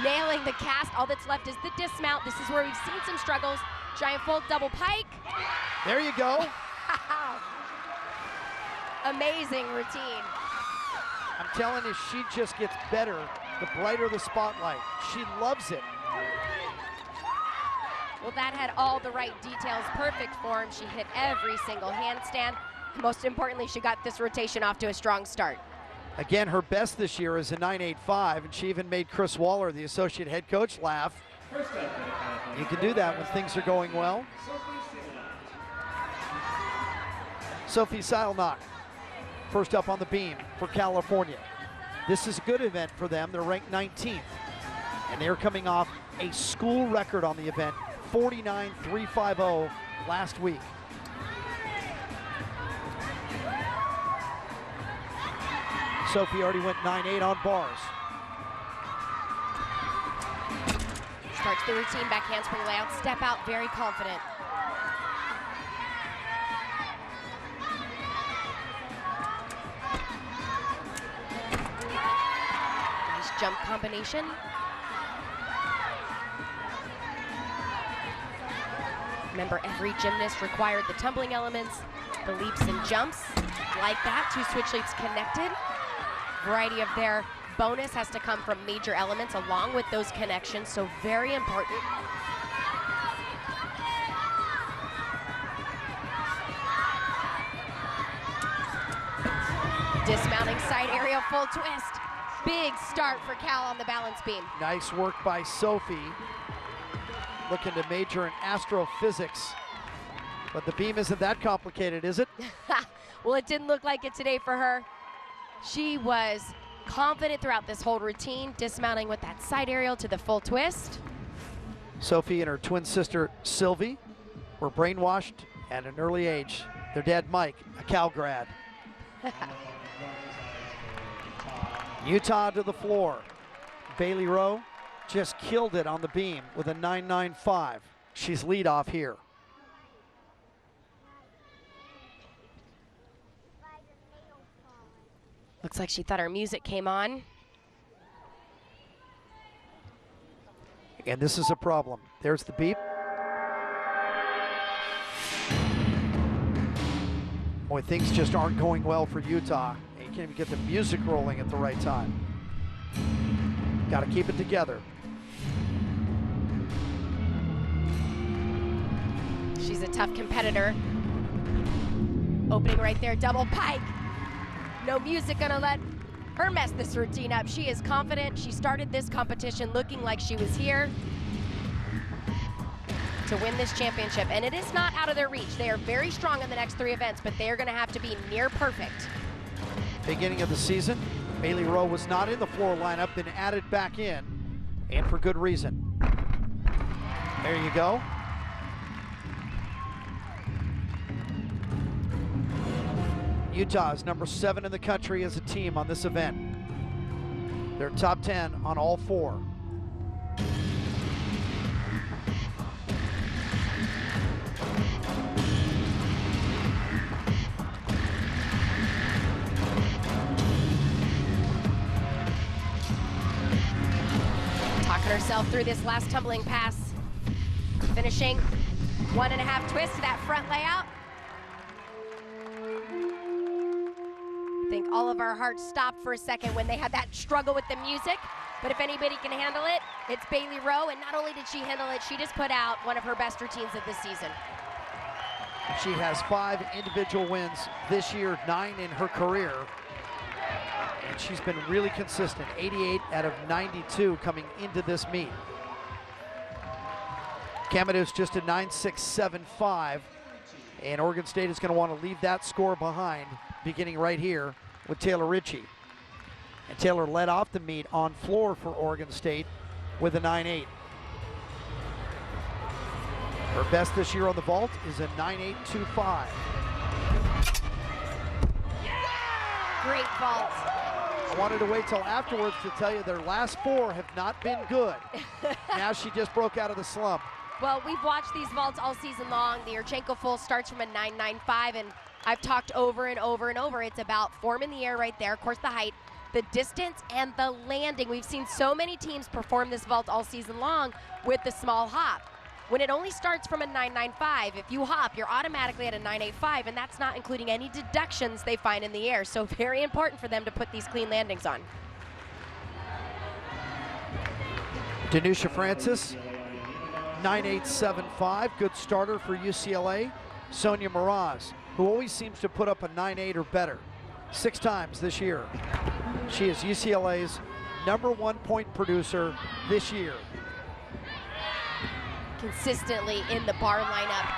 Nailing the cast. All that's left is the dismount. This is where we've seen some struggles. Giant fold, double pike. There you go. Amazing routine. I'm telling you, she just gets better the brighter the spotlight. She loves it. Well, that had all the right details, perfect form. She hit every single handstand. Most importantly, she got this rotation off to a strong start. Again, her best this year is a 9.85, and she even made Chris Waller, the associate head coach, laugh. You can do that when things are going well. Sophie Seilnock, first up on the beam for California. This is a good event for them. They're ranked 19th, and they're coming off a school record on the event, 49.350 last week. Sophie already went 9.8 on bars. Starts the routine, back handspring layout, step out, very confident. Nice jump combination. Remember, every gymnast required the tumbling elements, the leaps and jumps, like that, 2 switch leaps connected. Variety of their bonus has to come from major elements along with those connections, so very important. Dismounting side aerial full twist. Big start for Cal on the balance beam. Nice work by Sophie. Looking to major in astrophysics. But the beam isn't that complicated, is it? Well, it didn't look like it today for her. She was confident throughout this whole routine, dismounting with that side aerial to the full twist. Sophie and her twin sister, Sylvie, were brainwashed at an early age. Their dad, Mike, a Cal grad. Utah to the floor. Bailey Rowe just killed it on the beam with a 9.95. She's lead off here. Looks like she thought her music came on. And this is a problem. There's the beep. Boy, things just aren't going well for Utah. You can't even get the music rolling at the right time. Got to keep it together. She's a tough competitor. Opening right there, double pike. No music gonna let her mess this routine up. She is confident. She started this competition looking like she was here to win this championship, and it is not out of their reach. They are very strong in the next 3 events, but they are gonna have to be near perfect. Beginning of the season, Bailey Rowe was not in the floor lineup, been added back in, and for good reason. There you go. Utah is number 7 in the country as a team on this event. They're top 10 on all 4. Talking herself through this last tumbling pass. Finishing 1.5 twists to that front layout. I think all of our hearts stopped for a second when they had that struggle with the music. But if anybody can handle it, it's Bailey Rowe. And not only did she handle it, she just put out one of her best routines of this season. She has 5 individual wins this year, 9 in her career. And she's been really consistent, 88 out of 92 coming into this meet. Camadu's just a 9.675, And Oregon State is going to want to leave that score behind, beginning right here with Taylor Ritchie. And Taylor led off the meet on floor for Oregon State with a 9.8. Her best this year on the vault is a 9.825. Great vault. I wanted to wait till afterwards to tell you their last 4 have not been good. Now she just broke out of the slump. Well, we've watched these vaults all season long. The Yurchenko full starts from a 9.95, and I've talked over and over and over. It's about form in the air right there, of course the height, the distance, and the landing. We've seen so many teams perform this vault all season long with the small hop. When it only starts from a 9.95, if you hop, you're automatically at a 9.85, and that's not including any deductions they find in the air. So very important for them to put these clean landings on. Danusha Francis, 9.875, good starter for UCLA. Sonia Mraz, who always seems to put up a 9.8 or better, 6 times this year. She is UCLA's #1 point producer this year. Consistently in the bar lineup.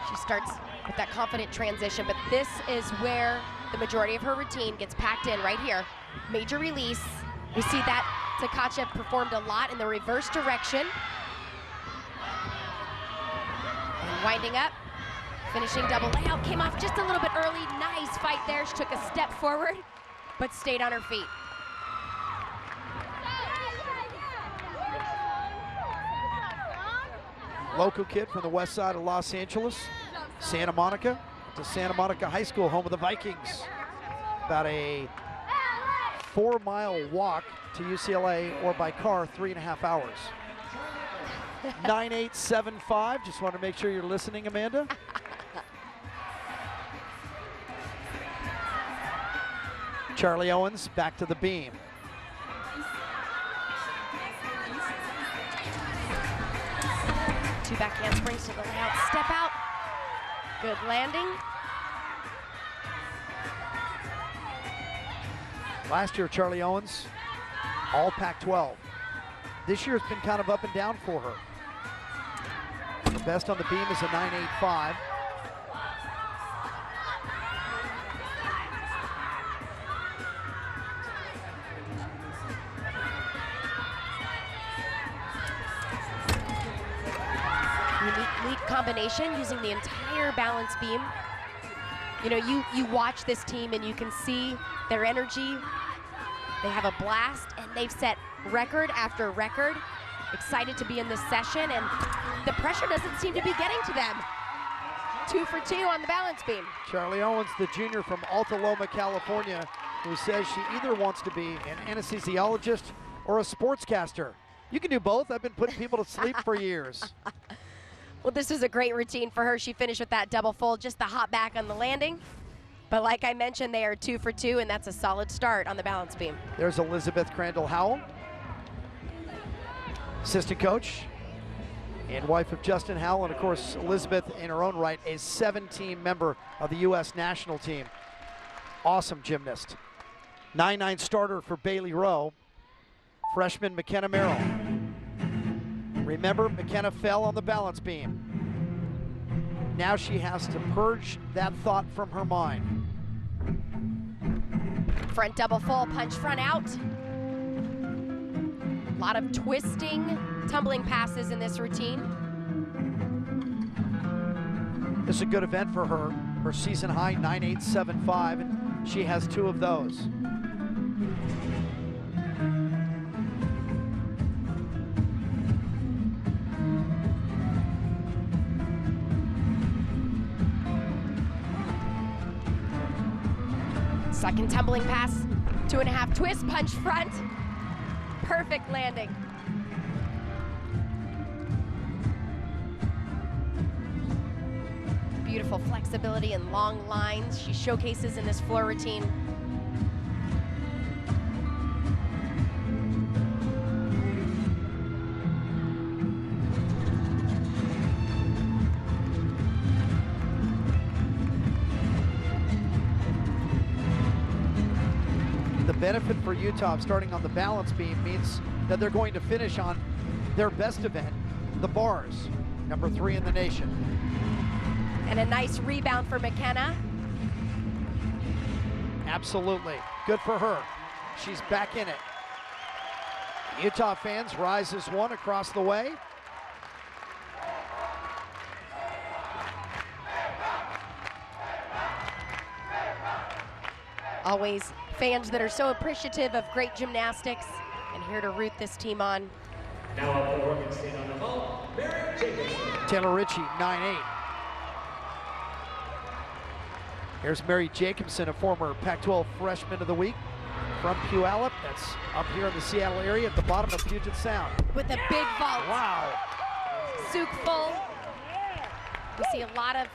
She starts with that confident transition, but this is where the majority of her routine gets packed in right here. Major release. We see that Tkachev performed a lot in the reverse direction. And winding up, finishing double layout, came off just a little bit early. Nice fight there. She took a step forward, but stayed on her feet. Local kid from the west side of Los Angeles, Santa Monica, to Santa Monica High School, home of the Vikings. About a 4-mile walk to UCLA, or by car, 3.5 hours. 9.875, just want to make sure you're listening, Amanda. Charlie Owens back to the beam. Two back handsprings to the layout, step out. Good landing. Last year, Charlie Owens, all Pac-12. This year it's been kind of up and down for her. Her best on the beam is a 9.85. Unique combination using the entire balance beam. You know, you watch this team and you can see their energy. They have a blast and they've set record after record. Excited to be in this session, and the pressure doesn't seem to be getting to them. 2 for 2 on the balance beam. Charlie Owens, the junior from Alta Loma, California, who says she either wants to be an anesthesiologist or a sportscaster. You can do both. I've been putting people to sleep for years. Well, this is a great routine for her. She finished with that double full, just the hop back on the landing. But like I mentioned, they are 2 for 2, and that's a solid start on the balance beam. There's Elizabeth Crandall Howell, assistant coach and wife of Justin Howell, and of course Elizabeth in her own right, a 7-team member of the U.S. national team. Awesome gymnast. 9.9 starter for Bailey Rowe. Freshman McKenna Merrill. Remember, McKenna fell on the balance beam. Now she has to purge that thought from her mind. Front double full, punch front out. A lot of twisting, tumbling passes in this routine. This is a good event for her. Her season high, 9.875, and she has 2 of those. Second tumbling pass, 2.5 twist, punch front. Perfect landing. Beautiful flexibility and long lines she showcases in this floor routine. The benefit for Utah of starting on the balance beam means that they're going to finish on their best event, the bars, #3 in the nation. And a nice rebound for McKenna. Absolutely. Good for her. She's back in it. Utah fans rise as one across the way. Always fans that are so appreciative of great gymnastics and here to root this team on. Now up for Oregon State on the vault, Mary Jacobson. Taylor Ritchie, 9'8". Here's Mary Jacobson, a former Pac-12 Freshman of the Week from Puyallup. That's up here in the Seattle area at the bottom of Puget Sound. With a big vault. Wow. Suk full. We see a lot of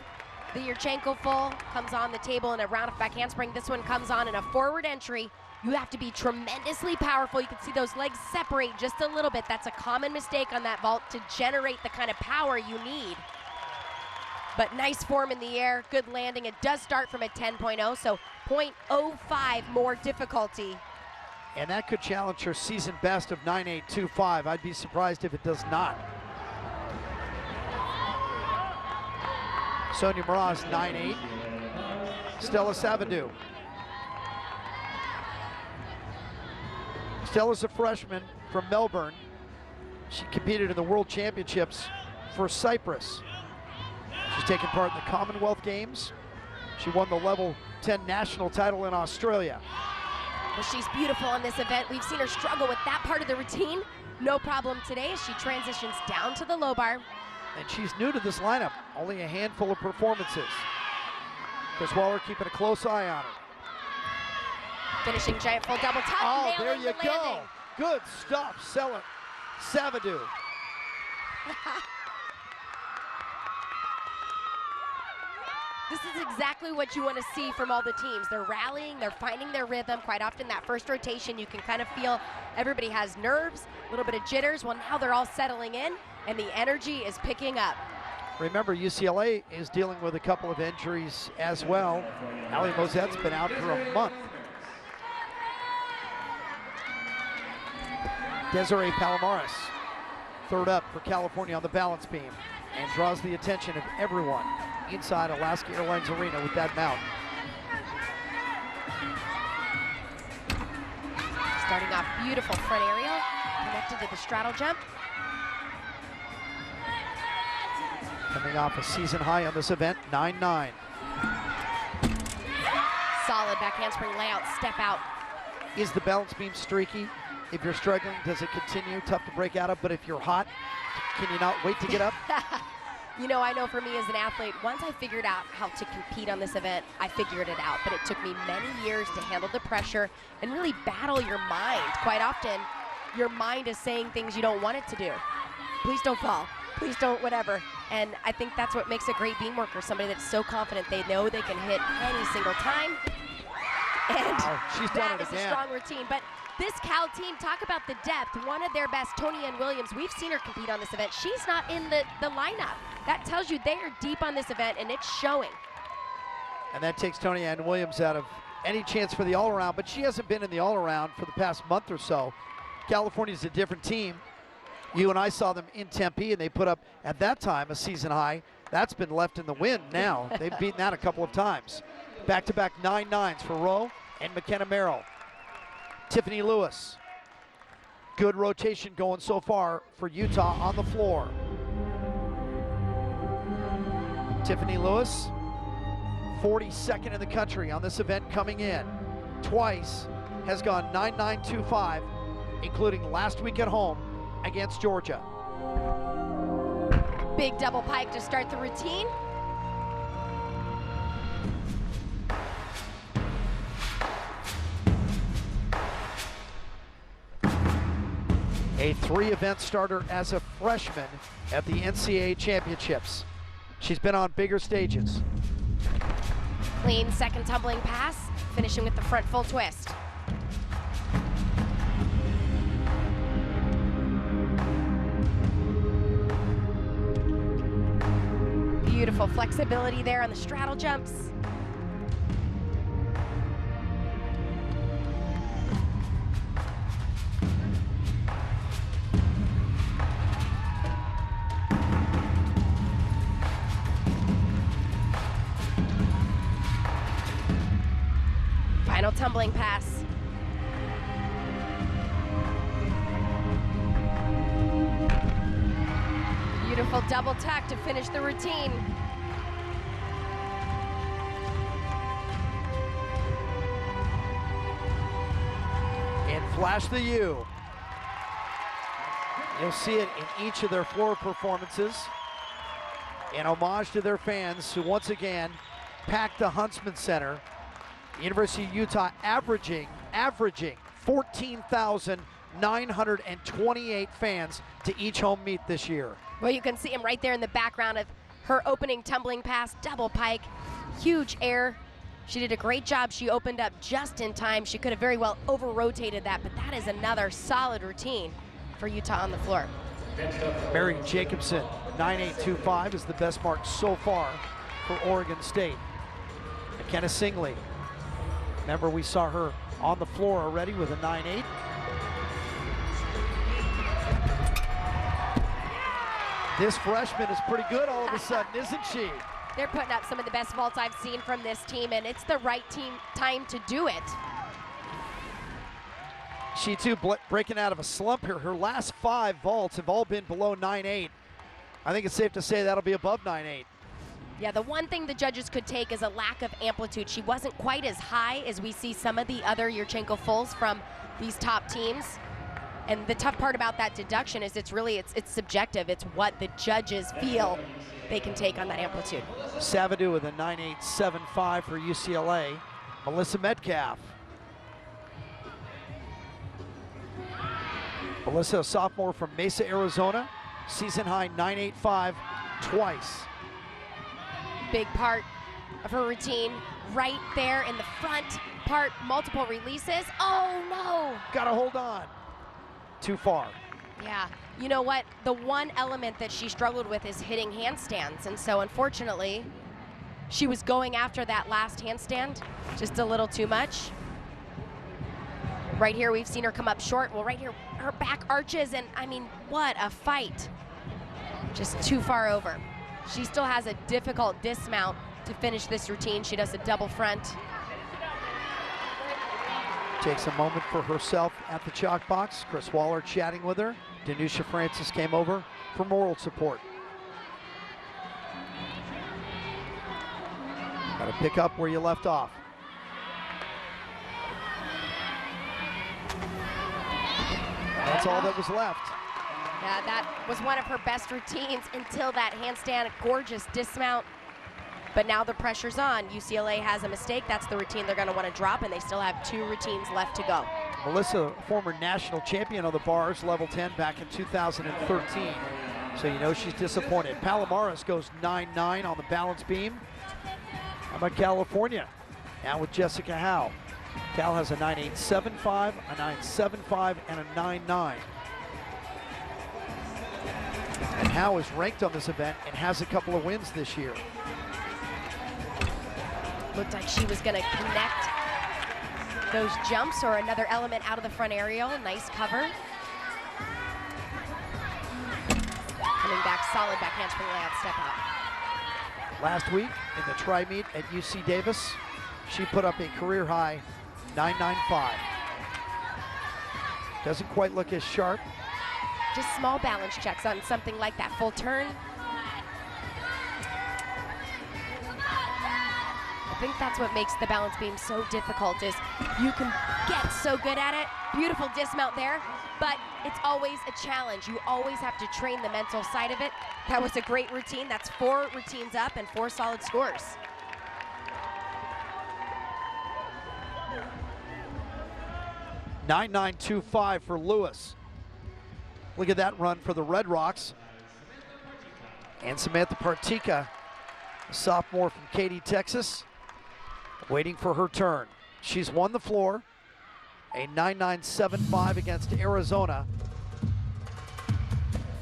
the Yurchenko full comes on the table in a round of back handspring. This one comes on in a forward entry. You have to be tremendously powerful. You can see those legs separate just a little bit. That's a common mistake on that vault to generate the kind of power you need. But nice form in the air, good landing. It does start from a 10.0, so 0.05 more difficulty. And that could challenge her season best of 9.825. I'd be surprised if it does not. Sonia Mraz, 9'8". Stella Savadou. Stella's a freshman from Melbourne. She competed in the World Championships for Cyprus. She's taken part in the Commonwealth Games. She won the level 10 national title in Australia. Well, she's beautiful in this event. We've seen her struggle with that part of the routine. No problem today as she transitions down to the low bar. And she's new to this lineup, only a handful of performances. Chris Waller keeping a close eye on her. Finishing giant full double top. Oh, there nailing you the go. landing. Good stuff, Savadou. This is exactly what you want to see from all the teams. They're rallying, they're finding their rhythm. Quite often that first rotation, you can kind of feel everybody has nerves, a little bit of jitters. Well, now they're all settling in and the energy is picking up. Remember, UCLA is dealing with a couple of injuries as well. Ali Mozette's been out for a month. Desiree Palomares, third up for California on the balance beam, and draws the attention of everyone inside Alaska Airlines Arena with that mount. Starting off beautiful front aerial, connected to the straddle jump. Coming off a season high on this event, 9'9". Solid back handspring layout, step out. Is the balance beam streaky? If you're struggling, does it continue? Tough to break out of, but if you're hot, can you not wait to get up? You know, I know for me as an athlete, once I figured out how to compete on this event, I figured it out. But it took me many years to handle the pressure and really battle your mind. Quite often, your mind is saying things you don't want it to do. Please don't fall. Please don't whatever. And I think that's what makes a great beam worker, somebody that's so confident they know they can hit any single time. And she's done that it is again. a strong routine. But this Cal team, talk about the depth. One of their best, Tony Ann Williams, we've seen her compete on this event. She's not in the lineup. That tells you they are deep on this event, and it's showing. And that takes Tony Ann Williams out of any chance for the all-around, but she hasn't been in the all-around for the past month or so. California's a different team. You and I saw them in Tempe, and they put up, at that time, a season high. That's been left in the wind now. They've beaten that a couple of times. Back-to-back 9.9s for Rowe and McKenna Merrill. Tiffany Lewis. Good rotation going so far for Utah on the floor. Tiffany Lewis, 42nd in the country on this event coming in. Twice has gone 9.925, including last week at home against Georgia. Big double pike to start the routine. A 3-event starter as a freshman at the NCAA Championships. She's been on bigger stages. Clean second tumbling pass, finishing with the front full twist. Beautiful flexibility there on the straddle jumps. Final tumbling pass. Beautiful double tuck to finish the routine. And flash the U. You'll see it in each of their floor performances. In homage to their fans who once again packed the Huntsman Center. The University of Utah averaging 14,928 fans to each home meet this year. Well, you can see him right there in the background of her opening tumbling pass, double pike, huge air. She did a great job. She opened up just in time. She could have very well over-rotated that, but that is another solid routine for Utah on the floor. Mary Jacobson, 9.825 is the best mark so far for Oregon State. McKenna Singley, remember we saw her on the floor already with a 9.8. This freshman is pretty good all of a sudden, isn't she? They're putting up some of the best vaults I've seen from this team, and it's the right time to do it. She too breaking out of a slump here. Her last 5 vaults have all been below 9.8. I think it's safe to say that'll be above 9.8. Yeah, the one thing the judges could take is a lack of amplitude. She wasn't quite as high as we see some of the other Yurchenko fulls from these top teams. And the tough part about that deduction is it's subjective. It's what the judges feel they can take on that amplitude. Savadu with a 9.875 for UCLA. Melissa Metcalf. Melissa, a sophomore from Mesa, Arizona. Season high 9.85 twice. Big part of her routine right there in the front part, multiple releases. Oh no! Gotta hold on. Too far. Yeah, you know what? The one element that she struggled with is hitting handstands, and so unfortunately, she was going after that last handstand just a little too much. Right here, we've seen her come up short. Well, right here, her back arches, and I mean, what a fight. Just too far over. She still has a difficult dismount to finish this routine. She does a double front. Takes a moment for herself at the chalk box. Chris Waller chatting with her. Danusha Francis came over for moral support. Got to pick up where you left off. That's all that was left. Yeah, that was one of her best routines until that handstand, gorgeous dismount. But now the pressure's on. UCLA has a mistake. That's the routine they're going to want to drop, and they still have 2 routines left to go. Melissa, former national champion on the bars, level 10 back in 2013. So you know she's disappointed. Palomares goes 9.9 on the balance beam. How about California? Now with Jessica Howe. Cal has a 9.875, a 9.75, and a 9.9. And Howe is ranked on this event and has a couple of wins this year. Looked like she was going to connect those jumps or another element out of the front aerial. Nice cover. Coming back, solid back handspring layout, step out. Last week in the tri-meet at UC Davis, she put up a career high 9.95. Doesn't quite look as sharp. Just small balance checks on something like that full turn. I think that's what makes the balance beam so difficult is you can get so good at it. Beautiful dismount there, but it's always a challenge. You always have to train the mental side of it. That was a great routine. That's 4 routines up and 4 solid scores. $9.925 for Lewis. Look at that run for the Red Rocks. And Samantha Partika, a sophomore from Katy, Texas, waiting for her turn. She's won the floor, a 9.975 against Arizona.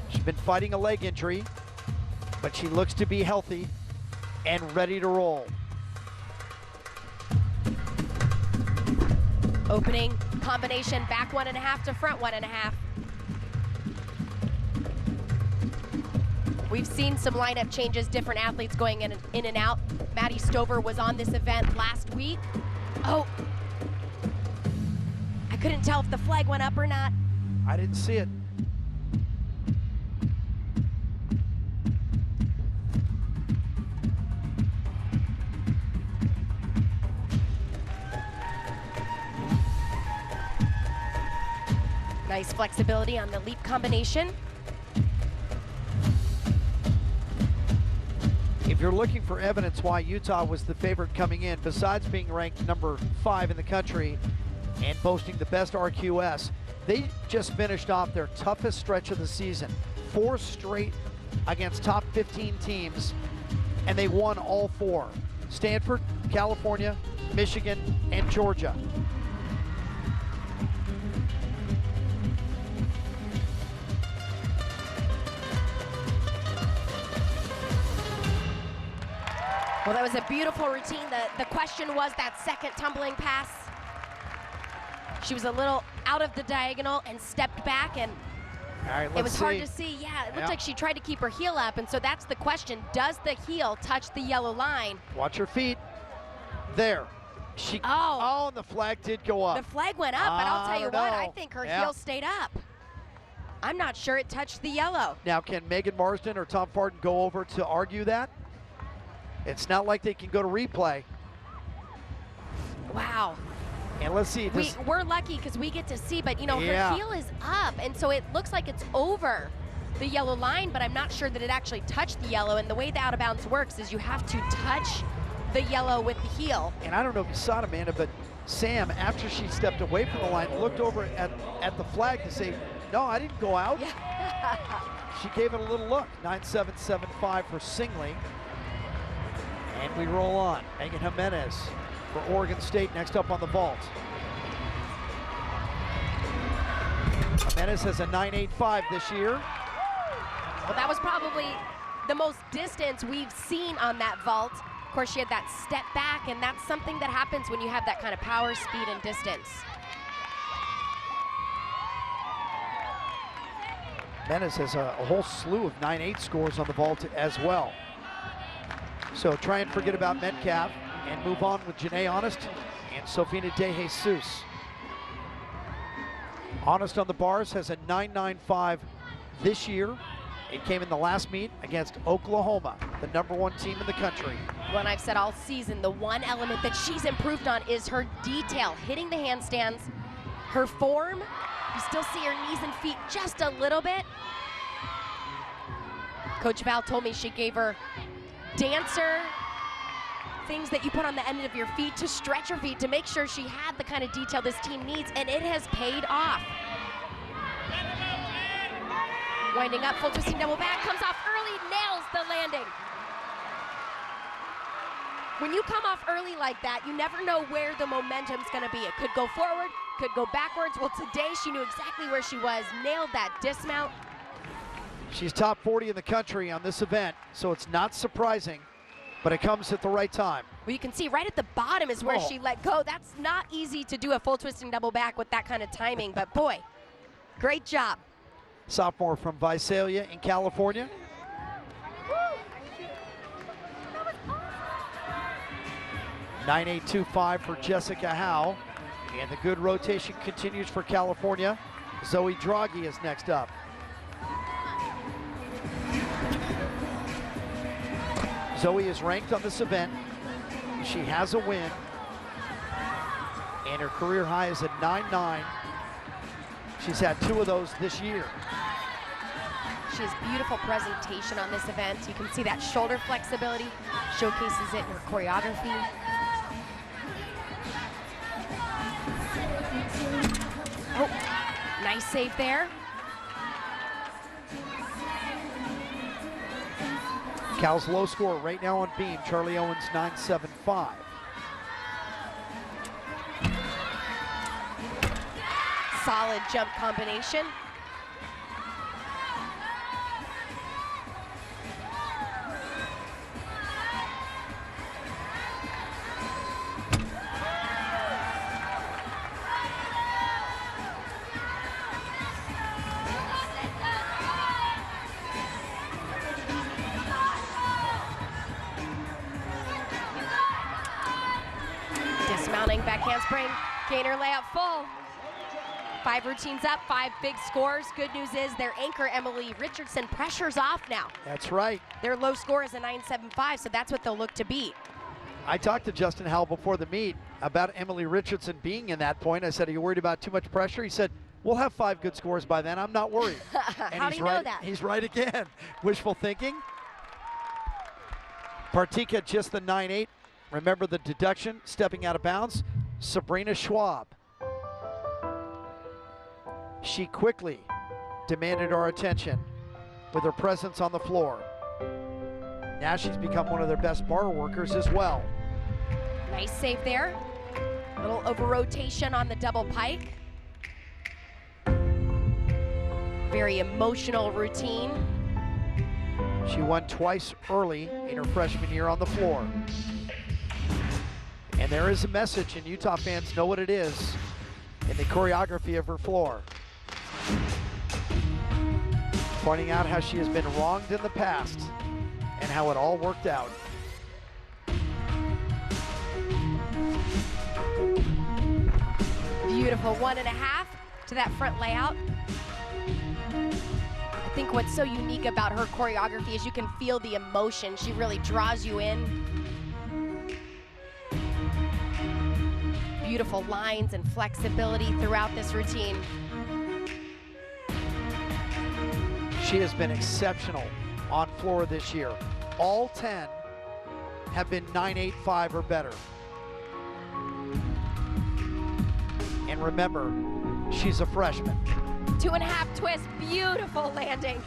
She's been fighting a leg injury, but she looks to be healthy and ready to roll. Opening combination, back 1.5 to front 1.5. We've seen some lineup changes, different athletes going in and out. Maddie Stover was on this event last week. Oh, Couldn't tell if the flag went up or not. I didn't see it. Nice flexibility on the leap combination. If you're looking for evidence why Utah was the favorite coming in, besides being ranked number 5 in the country and boasting the best RQS, they just finished off their toughest stretch of the season. 4 straight against top 15 teams, and they won all 4. Stanford, California, Michigan, and Georgia. Well, that was a beautiful routine. The question was that second tumbling pass. She was a little out of the diagonal and stepped back, and All right, it was hard to see. Yeah, it looked like she tried to keep her heel up, and so that's the question. Does the heel touch the yellow line? Watch her feet. There. Oh, and the flag did go up. The flag went up, but I'll tell you what, I know. think her heel stayed up. I'm not sure it touched the yellow. Now, can Megan Marsden or Tom Farden go over to argue that? It's not like they can go to replay. Wow. And let's see. We're lucky because we get to see, but you know, her heel is up, and so it looks like it's over the yellow line, but I'm not sure that it actually touched the yellow. And the way the out of bounds works is you have to touch the yellow with the heel. And I don't know if you saw it, Amanda, but Sam, after she stepped away from the line, looked over at the flag to say, no, I didn't go out. Yeah. She gave it a little look. 9.775 for Singley. And we roll on. Megan Jimenez for Oregon State next up on the vault. Jimenez has a 9.85 this year. Well, that was probably the most distance we've seen on that vault. Of course, she had that step back, and that's something that happens when you have that kind of power, speed, and distance. Jimenez has a whole slew of 9.8 scores on the vault as well. So try and forget about Metcalf and move on with Janae Honest and Sofina De Jesus. Honest on the bars has a 9.95 this year. It came in the last meet against Oklahoma, the #1 team in the country. Well, and I've said all season, the one element that she's improved on is her detail, hitting the handstands, her form. You still see her knees and feet just a little bit. Coach Val told me she gave her dancer things that you put on the end of your feet to stretch her feet to make sure she had the kind of detail this team needs, and it has paid off. Winding up, full twisting double back, comes off early, nails the landing. When you come off early like that, you never know where the momentum's gonna be. It could go forward, could go backwards. Well, today she knew exactly where she was, nailed that dismount. She's top 40 in the country on this event, so it's not surprising, but it comes at the right time. Well, you can see right at the bottom is where she let go. That's not easy to do a full twisting double back with that kind of timing, but boy, great job. Sophomore from Visalia in California. Woo! 9.825 for Jessica Howe. And the good rotation continues for California. Zoe Draghi is next up. Zoe is ranked on this event. She has a win. And her career high is at 9.9. She's had 2 of those this year. She has beautiful presentation on this event. You can see that shoulder flexibility, showcases it in her choreography. Oh, nice save there. Cal's low score right now on beam, Charlie Owens 9.75. Solid jump combination. Dismounting back handspring, gainer layup full. 5 routines up, 5 big scores. Good news is their anchor, Emily Richardson, pressure's off now. That's right. Their low score is a 9.75, so that's what they'll look to beat. I talked to Justin Howell before the meet about Emily Richardson being in that point. I said, are you worried about too much pressure? He said, we'll have 5 good scores by then. I'm not worried. And How do you know that? He's right again. Wishful thinking. Partika just the 9.8. Remember the deduction, stepping out of bounds. Sabrina Schwab. She quickly demanded our attention with her presence on the floor. Now she's become one of their best bar workers as well. Nice save there. Little over rotation on the double pike. Very emotional routine. She won twice early in her freshman year on the floor. And there is a message, and Utah fans know what it is in the choreography of her floor. Pointing out how she has been wronged in the past and how it all worked out. Beautiful 1.5 to that front layout. I think what's so unique about her choreography is you can feel the emotion. She really draws you in. Beautiful lines and flexibility throughout this routine. She has been exceptional on floor this year. All 10 have been 9.85 or better. And remember, she's a freshman. 2.5 twist, beautiful landing.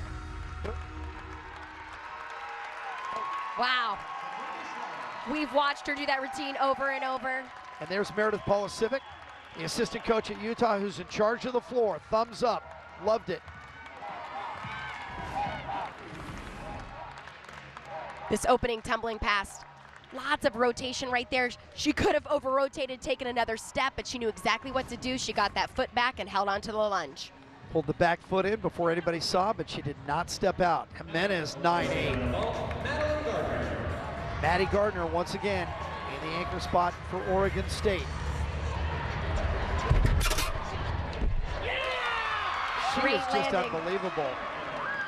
Wow. We've watched her do that routine over and over. And there's Meredith Polisivic, the assistant coach at Utah, who's in charge of the floor. Thumbs up, loved it. This opening tumbling pass, lots of rotation right there. She could have over-rotated, taken another step, but she knew exactly what to do. She got that foot back and held on to the lunge. Pulled the back foot in before anybody saw, but she did not step out. Jimenez 9.8. Maddie Gardner once again in the anchor spot for Oregon State. She Great was just landing. unbelievable.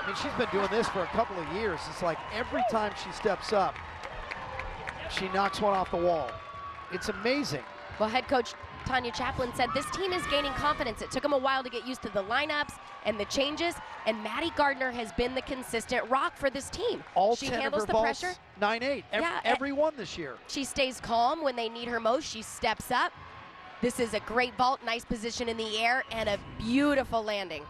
I mean, she's been doing this for a couple of years. It's like every time she steps up, she knocks one off the wall. It's amazing. Well, head coach Tanya Chaplin said this team is gaining confidence. It took them a while to get used to the lineups and the changes, and Maddie Gardner has been the consistent rock for this team. All she 10 handles of her the vaults, pressure. 9.8. Every one this year. She stays calm when they need her most. She steps up. This is a great vault, nice position in the air, and a beautiful landing.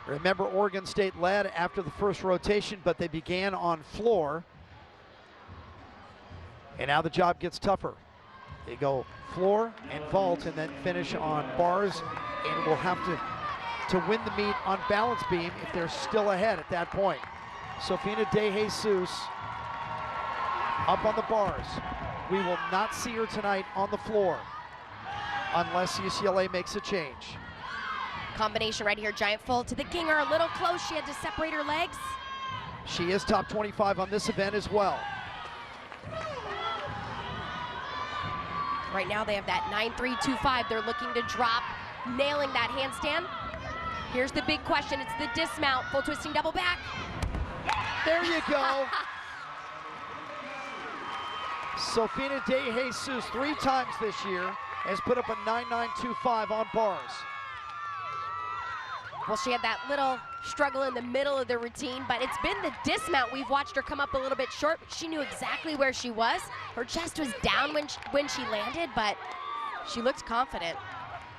Remember, Oregon State led after the first rotation, but they began on floor. And now the job gets tougher. They go floor and vault and then finish on bars, and will have to win the meet on balance beam if they're still ahead at that point. Sofina De Jesus up on the bars. We will not see her tonight on the floor unless UCLA makes a change. Combination right here, giant full to the Ginger, a little close. She had to separate her legs. She is top 25 on this event as well. Right now they have that 9.325. They're looking to drop, nailing that handstand. Here's the big question. It's the dismount, full twisting double back. There you go. Sofina De Jesus 3 times this year has put up a 9.925 on bars. Well, she had that little struggle in the middle of the routine, but it's been the dismount. We've watched her come up a little bit short, but she knew exactly where she was. Her chest was down when she landed, but she looked confident.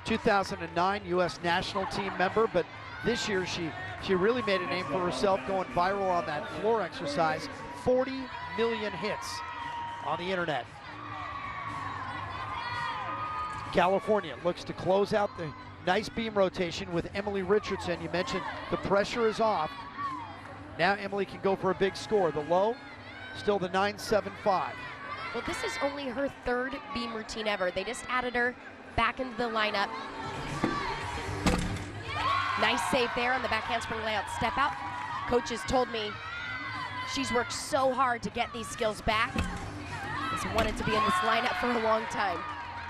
2009 U.S. national team member, but this year she really made a name for herself going viral on that floor exercise. 40 million hits on the internet. California looks to close out the nice beam rotation with Emily Richardson. You mentioned the pressure is off. Now Emily can go for a big score. The low, still the 9.75. Well, this is only her 3rd beam routine ever. They just added her back into the lineup. Nice save there on the back handspring layout step out. Coaches told me she's worked so hard to get these skills back. She's wanted to be in this lineup for a long time.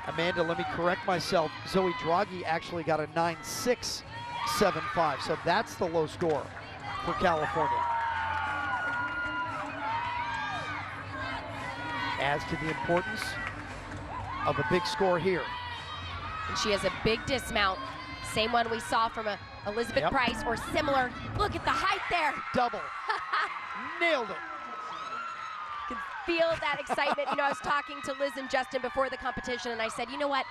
Amanda, let me correct myself. Zoe Draghi actually got a 9.675, so that's the low score for California. Adds to the importance of a big score here. And she has a big dismount. Same one we saw from Elizabeth Price or similar. Look at the height there. Double. Nailed it. Can feel that excitement. You know, I was talking to Liz and Justin before the competition, and I said, you know what?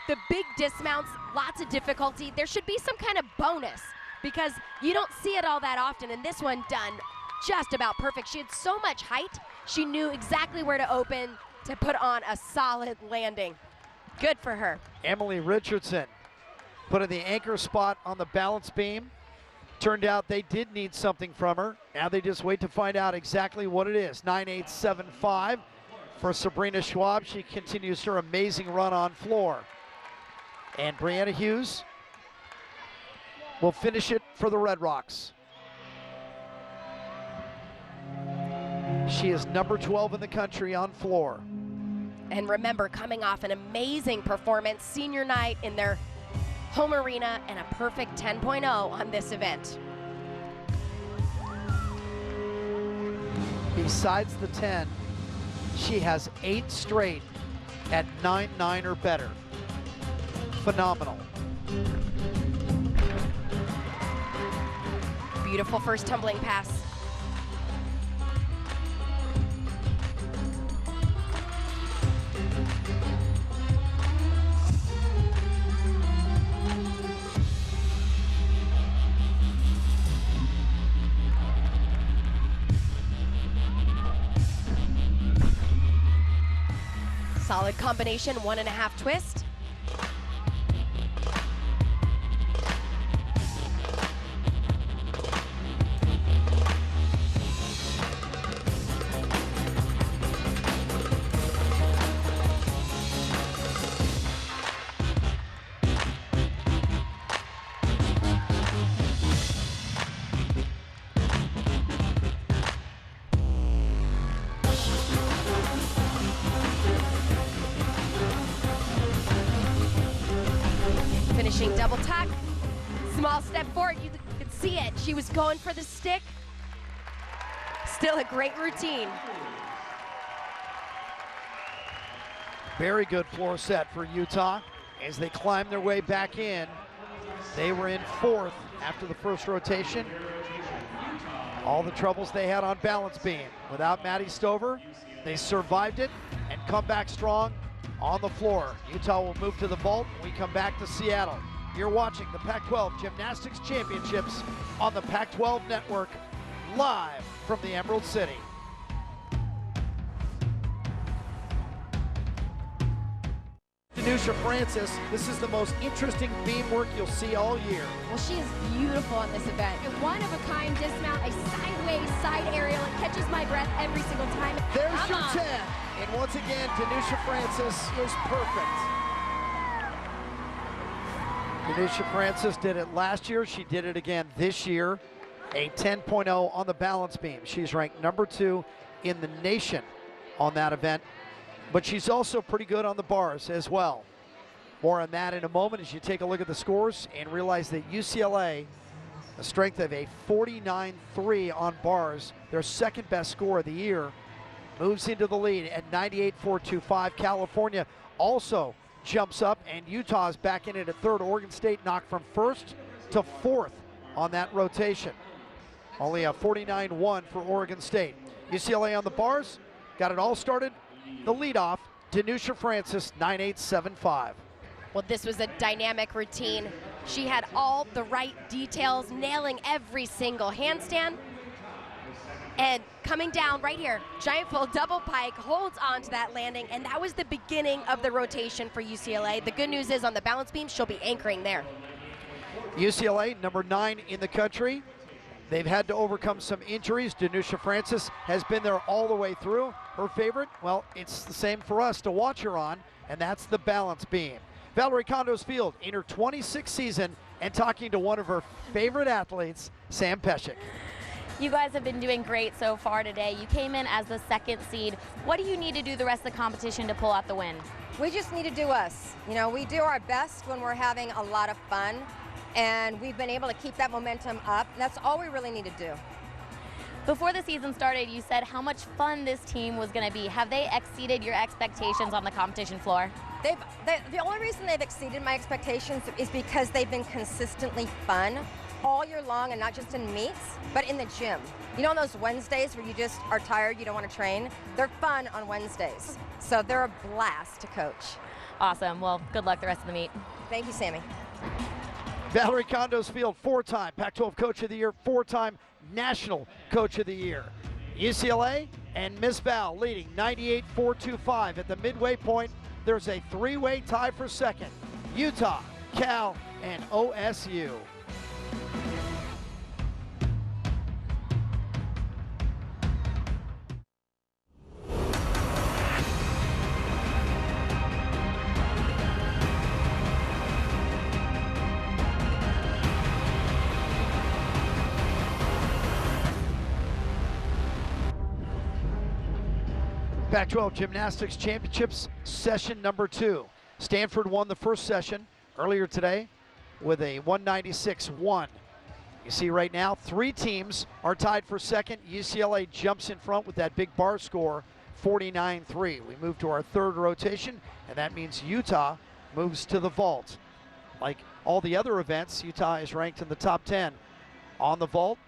The big dismounts, lots of difficulty. There should be some kind of bonus because you don't see it all that often, and this one done just about perfect. She had so much height, she knew exactly where to open to put on a solid landing. Good for her. Emily Richardson put in the anchor spot on the balance beam. Turned out they did need something from her. Now they just wait to find out exactly what it is. 9.875 for Sabrina Schwab. She continues her amazing run on floor. And Brianna Hughes will finish it for the Red Rocks. She is number 12 in the country on floor. And remember, coming off an amazing performance, senior night in their home arena, and a perfect 10.0 on this event. Besides the 10, she has 8 straight at 9.9 or better. Phenomenal. Beautiful first tumbling pass. Solid combination, 1.5 twist. Finishing double tuck, small step forward, you could see it. She was going for the stick. Still a great routine. Very good floor set for Utah as they climb their way back in. They were in 4th after the first rotation. All the troubles they had on balance beam. Without Maddie Stover, they survived it and come back strong on the floor. Utah will move to the vault when we come back to Seattle. You're watching the Pac-12 Gymnastics Championships on the Pac-12 Network, live from the Emerald City. Danusha Francis, this is the most interesting beam work you'll see all year. Well, she is beautiful on this event. A one-of-a-kind dismount, a sideways side aerial. It catches my breath every single time. There's your 10. And once again, Danusha Francis is perfect. Danusha Francis did it last year. She did it again this year. A 10.0 on the balance beam. She's ranked number 2 in the nation on that event. But she's also pretty good on the bars as well. More on that in a moment as you take a look at the scores and realize that UCLA, a strength of a 49.3 on bars, their second best score of the year, moves into the lead at 98.425. California also jumps up, and Utah's back in it at 3rd. Oregon State knocked from 1st to 4th on that rotation. Only a 49.1 for Oregon State. UCLA on the bars, got it all started. The leadoff, Danusha Francis, 9.875. Well, this was a dynamic routine. She had all the right details, nailing every single handstand. And coming down right here, giant full double pike, holds on to that landing, and that was the beginning of the rotation for UCLA. The good news is on the balance beam, she'll be anchoring there. UCLA, number 9 in the country. They've had to overcome some injuries. Danusha Francis has been there all the way through. Her favorite, well, it's the same for us to watch her on, and that's the balance beam. Valerie Condos Field in her 26th season and talking to one of her favorite athletes, Sam Pesek. You guys have been doing great so far today. You came in as the 2nd seed. What do you need to do the rest of the competition to pull out the win? We just need to do us. You know, we do our best when we're having a lot of fun, and we've been able to keep that momentum up. That's all we really need to do. Before the season started, you said how much fun this team was going to be. Have they exceeded your expectations on the competition floor? The only reason they've exceeded my expectations is because they've been consistently fun all year long, and not just in meets, but in the gym. You know, on those Wednesdays where you just are tired, you don't want to train? They're fun on Wednesdays. So they're a blast to coach. Awesome. Well, good luck the rest of the meet. Thank you, Sammy. Valerie Condos Field, 4-time Pac-12 Coach of the Year, 4-time National Coach of the Year. UCLA and Miss Val leading 98-425. At the midway point, there's a 3-way tie for second. Utah, Cal, and OSU. Pac-12 Gymnastics Championships session number 2. Stanford won the first session earlier today with a 196-1. You see right now 3 teams are tied for second. UCLA jumps in front with that big bar score, 49-3. We move to our 3rd rotation, and that means Utah moves to the vault. Like all the other events, Utah is ranked in the top 10. On the vault,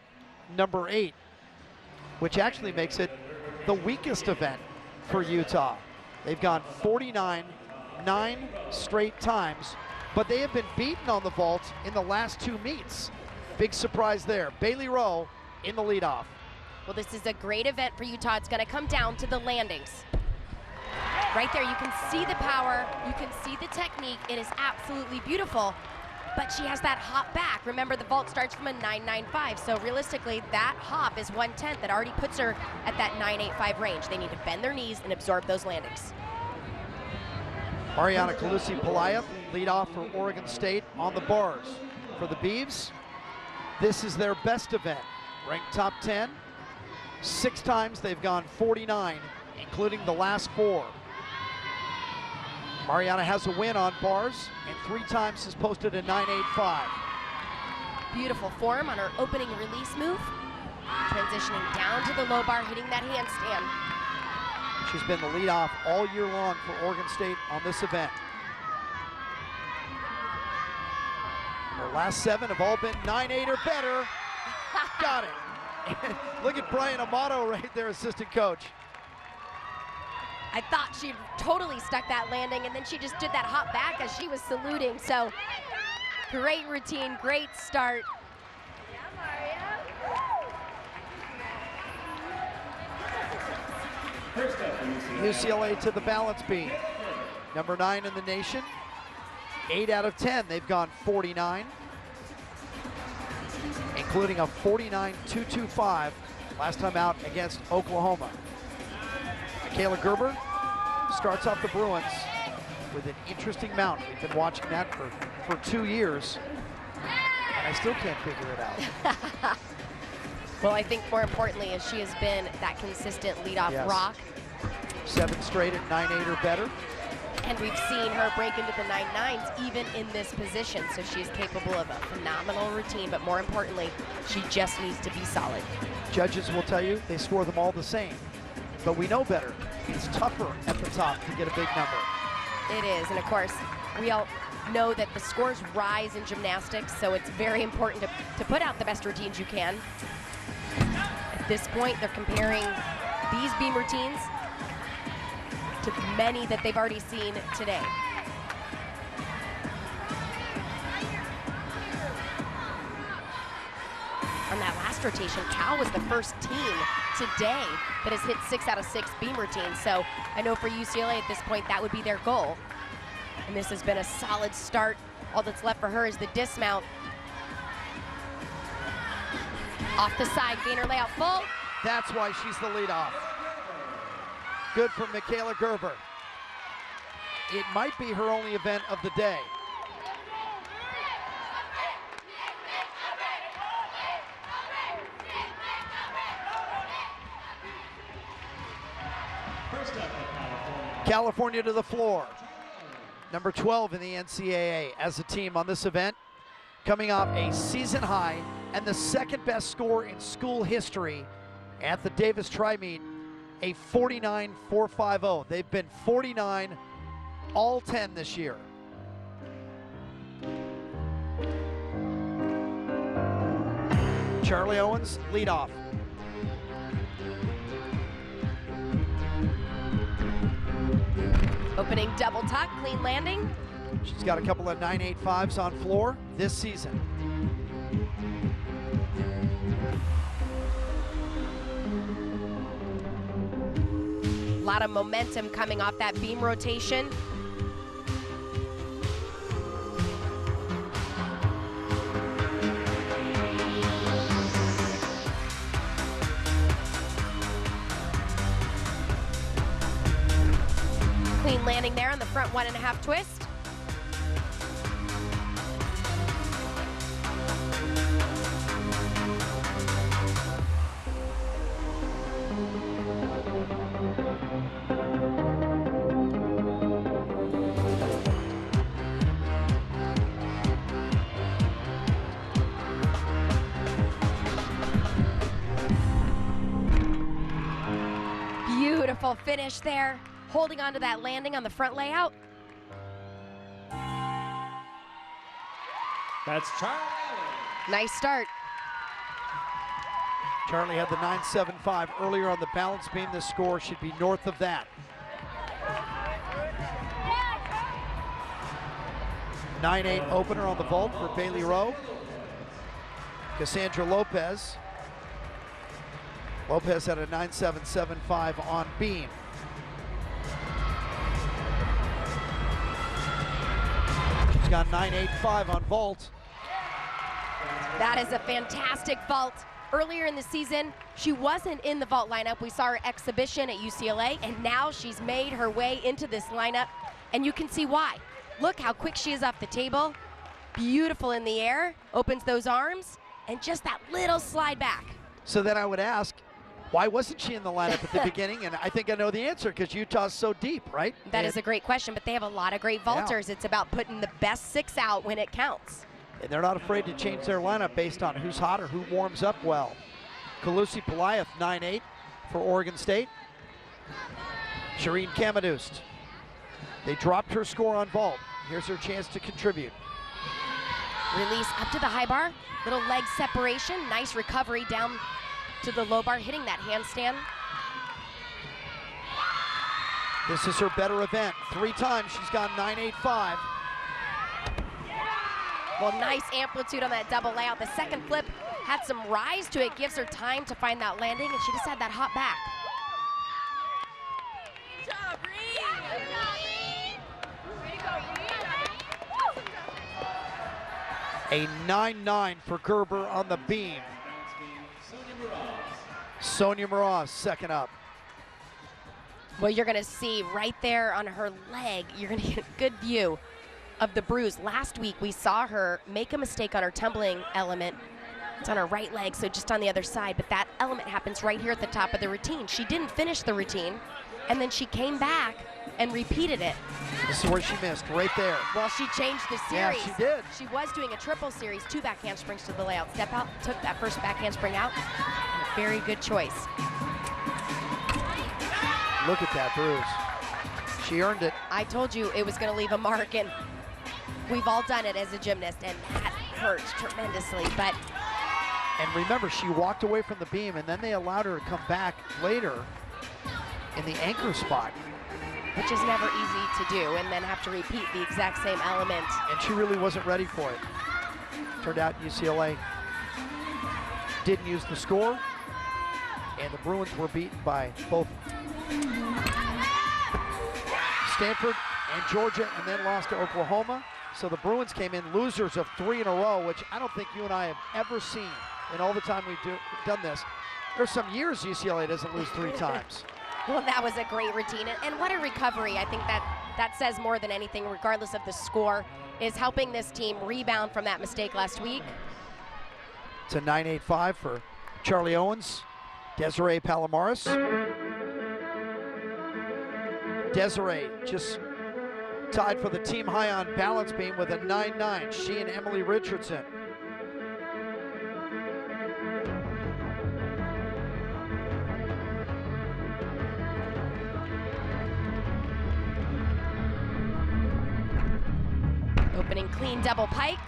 number 8, which actually makes it the weakest event for Utah. They've gone 49 9 straight times, but they have been beaten on the vault in the last 2 meets. Big surprise there. Bailey Rowe in the leadoff. Well, this is a great event for Utah. It's going to come down to the landings. Right there, you can see the power, you can see the technique. It is absolutely beautiful, but she has that hop back. Remember, the vault starts from a 9.95, so realistically, that hop is 1/10. That already puts her at that 9.85 range. They need to bend their knees and absorb those landings. Mariana Calusi-Pelayo, lead off for Oregon State on the bars. For the Beavs, this is their best event. Ranked top 10, 6 times they've gone 49, including the last 4. Mariana has a win on bars and 3 times has posted a 9.85. Beautiful form on her opening release move. Transitioning down to the low bar, hitting that handstand. She's been the leadoff all year long for Oregon State on this event. Her last 7 have all been 9.8 or better. Got it. Look at Brian Amato right there, assistant coach. I thought she totally stuck that landing, and then she just did that hop back as she was saluting. So great routine, great start. UCLA to the balance beam. Number 9 in the nation. 8 out of 10, they've gone 49, including a 49-225 last time out against Oklahoma. Michaela Gerber starts off the Bruins with an interesting mount. We've been watching that for 2 years, and I still can't figure it out. Well, I think more importantly is she has been that consistent leadoff rock. 7 straight at 9.8 or better. And we've seen her break into the 9.9s even in this position. So she is capable of a phenomenal routine, but more importantly, she just needs to be solid. Judges will tell you they score them all the same, but we know better. It's tougher at the top to get a big number. It is, and of course, we all know that the scores rise in gymnastics, so it's very important to put out the best routines you can. At this point, they're comparing these beam routines to many that they've already seen today. On that last rotation, Cal was the first team today that has hit 6 out of 6 beam routines. So I know for UCLA at this point, that would be their goal. And this has been a solid start. All that's left for her is the dismount. Off the side, gainer layout full. That's why she's the leadoff. Good for Michaela Gerber. It might be her only event of the day. California to the floor. Number 12 in the NCAA as a team on this event, coming off a season high and the second best score in school history at the Davis Tri-Meet, a 49-450. They've been 49 all 10 this year. Charlie Owens, lead off. Opening double tuck, clean landing. She's got a couple of 9.85s on floor this season. A lot of momentum coming off that beam rotation. Clean landing there on the front 1.5 twist. Beautiful finish there. Holding on to that landing on the front layout. That's Charlie. Nice start. Charlie had the 9.75 earlier on the balance beam. The score should be north of that. 9.8 opener on the vault for Bailey Rowe. Cassandra Lopez. Lopez had a 9.775 on beam. She's got 9.85 on vault. That is a fantastic vault. Earlier in the season, she wasn't in the vault lineup. We saw her exhibition at UCLA, and now she's made her way into this lineup, and you can see why. Look how quick she is off the table. Beautiful in the air, opens those arms, and just that little slide back. So then I would ask, why wasn't she in the lineup at the beginning? And I think I know the answer, because Utah's so deep, right? That is a great question, but they have a lot of great vaulters. Yeah. It's about putting the best 6 out when it counts. And they're not afraid to change their lineup based on who's hot or who warms up well. Kalusi Pelayath, 9.8 for Oregon State. Shireen Kamadust. They dropped her score on vault. Here's her chance to contribute. Release up to the high bar, little leg separation, nice recovery down to the low bar, hitting that handstand. This is her better event. 3 times she's gone 9.85. Well, nice amplitude on that double layout. The second flip had some rise to it, gives her time to find that landing, and she just had that hop back. A 9.9 for Gerber on the beam. Sonia Mraz, second up. Well, you're gonna see right there on her leg, you're gonna get a good view of the bruise. Last week, we saw her make a mistake on her tumbling element. It's on her right leg, so just on the other side, but that element happens right here at the top of the routine. She didn't finish the routine, and then she came back and repeated it. This is where she missed, right there. Well, she changed the series. Yeah, she did. She was doing a triple series, 2 back handsprings to the layout. Step out, took that first back handspring out. A very good choice. Look at that bruise. She earned it. I told you it was going to leave a mark, and we've all done it as a gymnast, and that hurts tremendously. But and remember, she walked away from the beam, and then they allowed her to come back later in the anchor spot, which is never easy to do, and then have to repeat the exact same element. And she really wasn't ready for it. Turned out UCLA didn't use the score, and the Bruins were beaten by both Stanford and Georgia, and then lost to Oklahoma. So the Bruins came in losers of 3 in a row, which I don't think you and I have ever seen in all the time we've done this. There's some years UCLA doesn't lose 3 times. Well, that was a great routine, and what a recovery. I think that says more than anything, regardless of the score, is helping this team rebound from that mistake last week. It's a 9.85 for Charlie Owens, Desiree Palomares. Desiree just tied for the team high on balance beam with a 9.9. She and Emily Richardson. Opening clean double pike.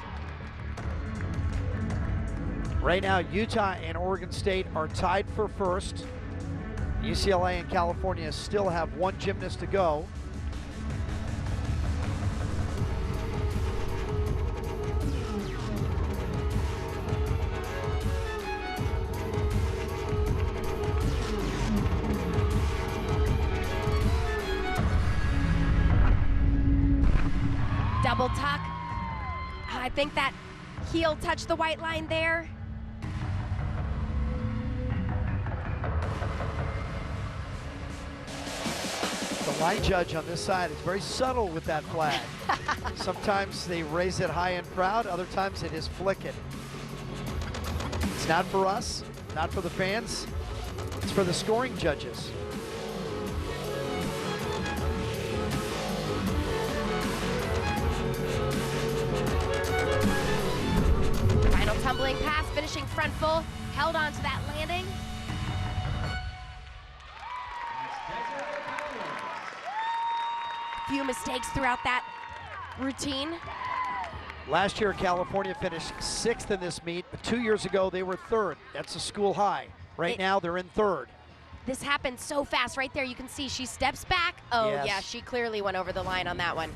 Right now, Utah and Oregon State are tied for first. UCLA and California still have one gymnast to go. Double tuck. I think that heel touched the white line there. The line judge on this side is very subtle with that flag. Sometimes they raise it high and proud, other times it is flick it. It's not for us, not for the fans, it's for the scoring judges. Final tumbling pass, finishing front full, held on to that landing. Few mistakes throughout that routine. Last year, California finished 6th in this meet, but 2 years ago they were 3rd. That's a school high. Right now they're in 3rd. This happened so fast right there. You can see she steps back. Oh Yes. yeah, she clearly went over the line on that one.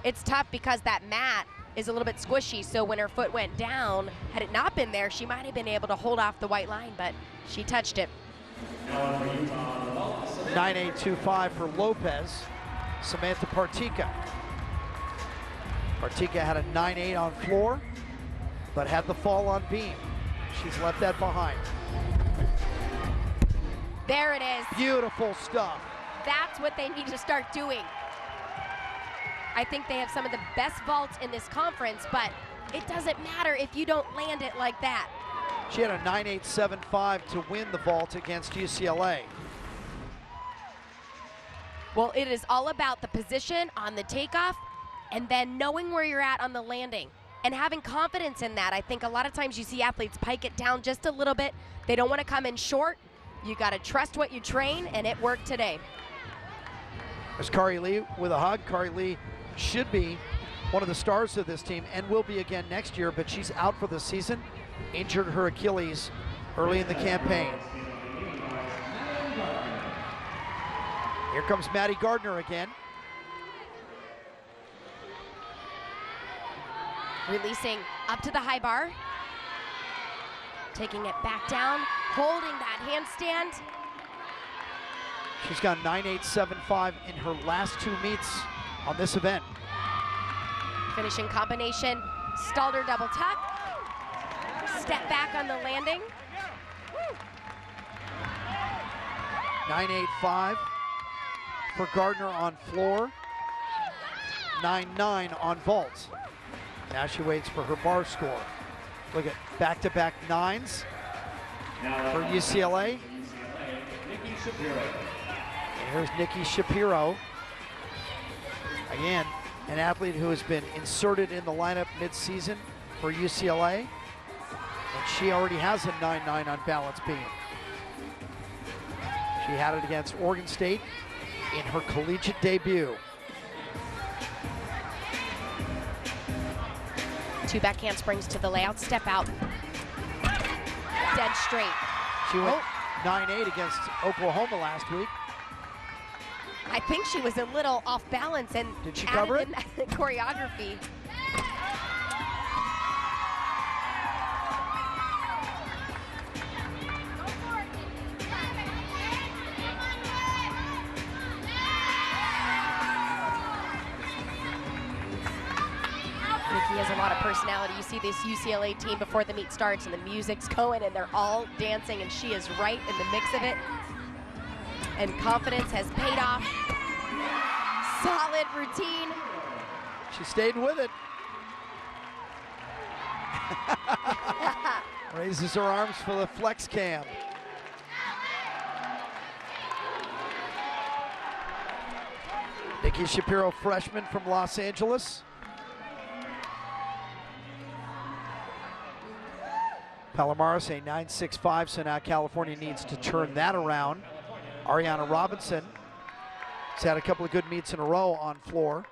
It's tough because that mat is a little bit squishy, so when her foot went down, had it not been there, she might have been able to hold off the white line, but she touched it. 9.825 for Lopez. Samantha Partika. Partika had a 9.8 on floor, but had the fall on beam. She's left that behind. There it is. Beautiful stuff. That's what they need to start doing. I think they have some of the best vaults in this conference, but it doesn't matter if you don't land it like that. She had a 9.875 to win the vault against UCLA. Well, it is all about the position on the takeoff and then knowing where you're at on the landing and having confidence in that. I think a lot of times you see athletes pike it down just a little bit. They don't want to come in short. You got to trust what you train, and it worked today. There's Kari Lee with a hug. Kari Lee should be one of the stars of this team and will be again next year, but she's out for the season. Injured her Achilles early in the campaign. Here comes Maddie Gardner again. Releasing up to the high bar. Taking it back down, holding that handstand. She's got 9.875 in her last 2 meets on this event. Finishing combination, stalled her double tuck. Step back on the landing. 9.85 for Gardner on floor. 9.9 on vault. Now she waits for her bar score. Look at back-to-back 9s for UCLA. And here's Nikki Shapiro. Again, an athlete who has been inserted in the lineup mid-season for UCLA. And she already has a 9.9 on balance beam. She had it against Oregon State in her collegiate debut. 2 back handsprings to the layout, step out. Dead straight. She went 9.8 against Oklahoma last week. I think she was a little off balance and did she cover it? In choreography. Nikki has a lot of personality. You see this UCLA team before the meet starts and the music's going and they're all dancing and she is right in the mix of it. And confidence has paid off. Solid routine. She stayed with it. Raises her arms for the flex cam. Nikki Shapiro, freshman from Los Angeles. Palomares, a 9.65, so now California needs to turn that around. Ariana Robinson has had a couple of good meets in a row on floor.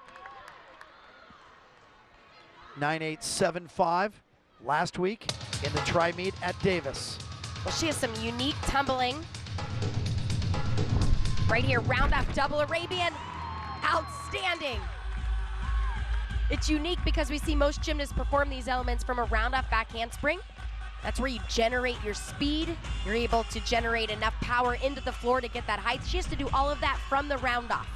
9.875 last week in the tri-meet at Davis. Well, she has some unique tumbling. Right here, round off double Arabian. Outstanding. It's unique because we see most gymnasts perform these elements from a round off back handspring. That's where you generate your speed. You're able to generate enough power into the floor to get that height. She has to do all of that from the round off.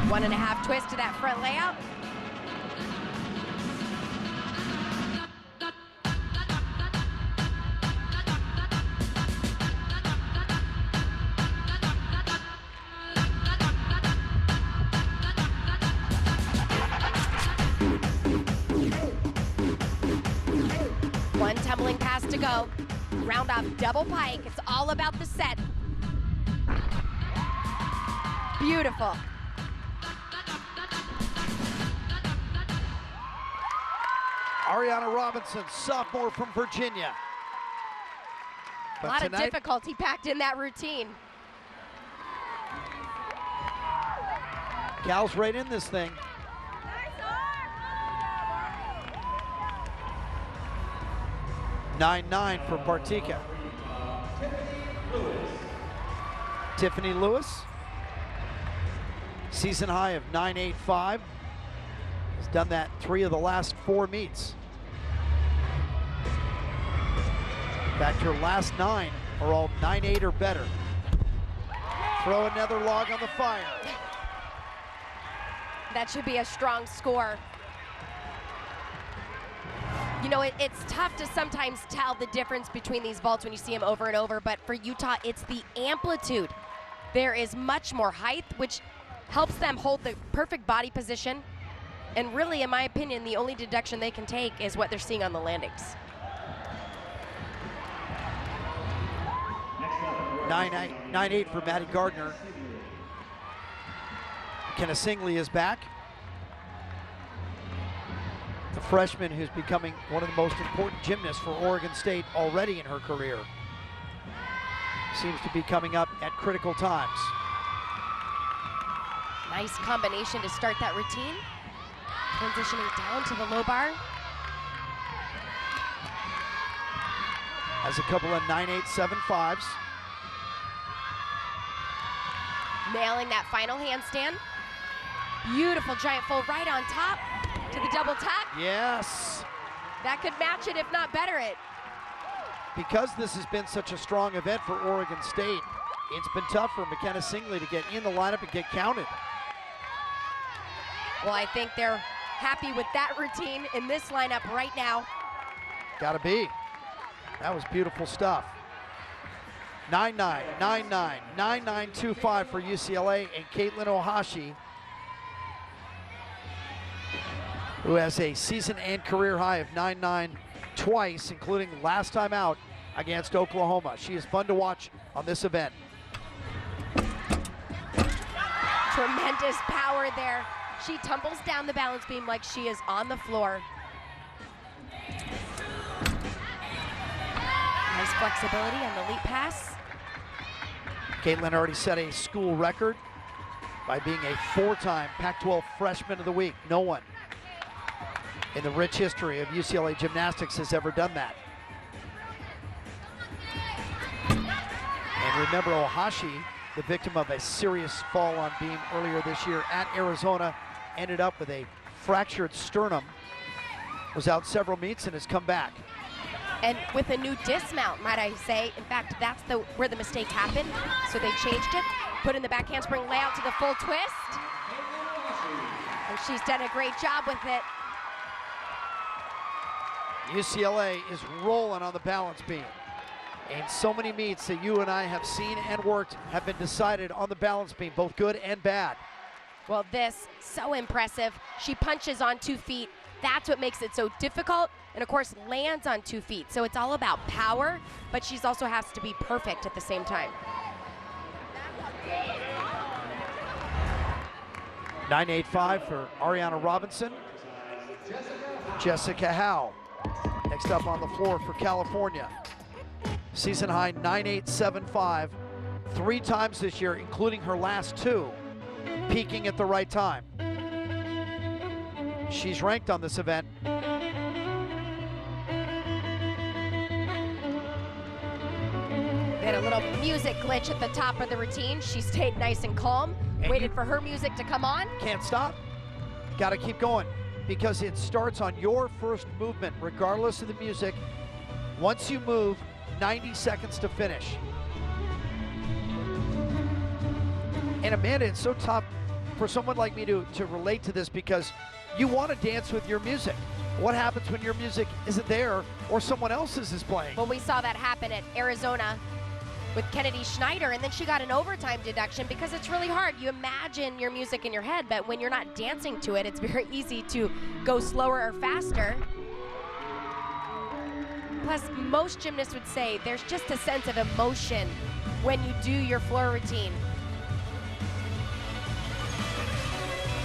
One and a half twist to that front layout. One tumbling pass to go. Round off double pike. It's all about the set. Beautiful. Ariana Robinson, sophomore from Virginia. A lot of difficulty packed in that routine. Cal's right in this thing. 9.9 for Partika. Tiffany Lewis, season high of 9.85. Has done that 3 of the last 4 meets. In fact, her last 9 are all 9.8 or better. Throw another log on the fire. That should be a strong score. You know, it's tough to sometimes tell the difference between these vaults when you see them over and over, but for Utah, it's the amplitude. There is much more height, which helps them hold the perfect body position. And really, in my opinion, the only deduction they can take is what they're seeing on the landings. 9.8 for Maddie Gardner. Kenna Singley is back. The freshman who's becoming one of the most important gymnasts for Oregon State already in her career. Seems to be coming up at critical times. Nice combination to start that routine. Transitioning down to the low bar. Has a couple of 9.875s. Nailing that final handstand. Beautiful giant fold right on top to the double tuck. Yes. That could match it, if not better it. Because this has been such a strong event for Oregon State, it's been tough for McKenna Singley to get in the lineup and get counted. Well, I think they're happy with that routine in this lineup right now. Gotta be. That was beautiful stuff. 9.9, 9.9, 9.925 for UCLA and Caitlin Ohashi, who has a season and career high of 9.9 twice, including last time out against Oklahoma. She is fun to watch on this event. Tremendous power there. She tumbles down the balance beam like she is on the floor. Nice flexibility on the leap pass. Caitlin already set a school record by being a 4-time Pac-12 Freshman of the Week. No one in the rich history of UCLA gymnastics has ever done that. And remember, Ohashi, the victim of a serious fall on beam earlier this year at Arizona, ended up with a fractured sternum, was out several meets and has come back. And with a new dismount, might I say. In fact, that's where the mistake happened. So they changed it, put in the back handspring layout to the full twist. And she's done a great job with it. UCLA is rolling on the balance beam. And so many meets that you and I have seen and worked have been decided on the balance beam, both good and bad. Well, this, so impressive. She punches on 2 feet. That's what makes it so difficult. And of course, lands on 2 feet. So it's all about power, but she also has to be perfect at the same time. 9.85 for Ariana Robinson. Jessica Howe next up on the floor for California. Season high 9.875, 3 times this year, including her last 2, peaking at the right time. She's ranked on this event. We had a little music glitch at the top of the routine. She stayed nice and calm, and waited for her music to come on. Can't stop. Got to keep going because it starts on your first movement, regardless of the music. Once you move, 90 seconds to finish. And Amanda, it's so tough for someone like me to relate to this because you want to dance with your music. What happens when your music isn't there or someone else's is playing? Well, we saw that happen at Arizona with Kennedy Schneider, and then she got an overtime deduction because it's really hard. You imagine your music in your head, but when you're not dancing to it, it's very easy to go slower or faster. Plus, most gymnasts would say there's just a sense of emotion when you do your floor routine.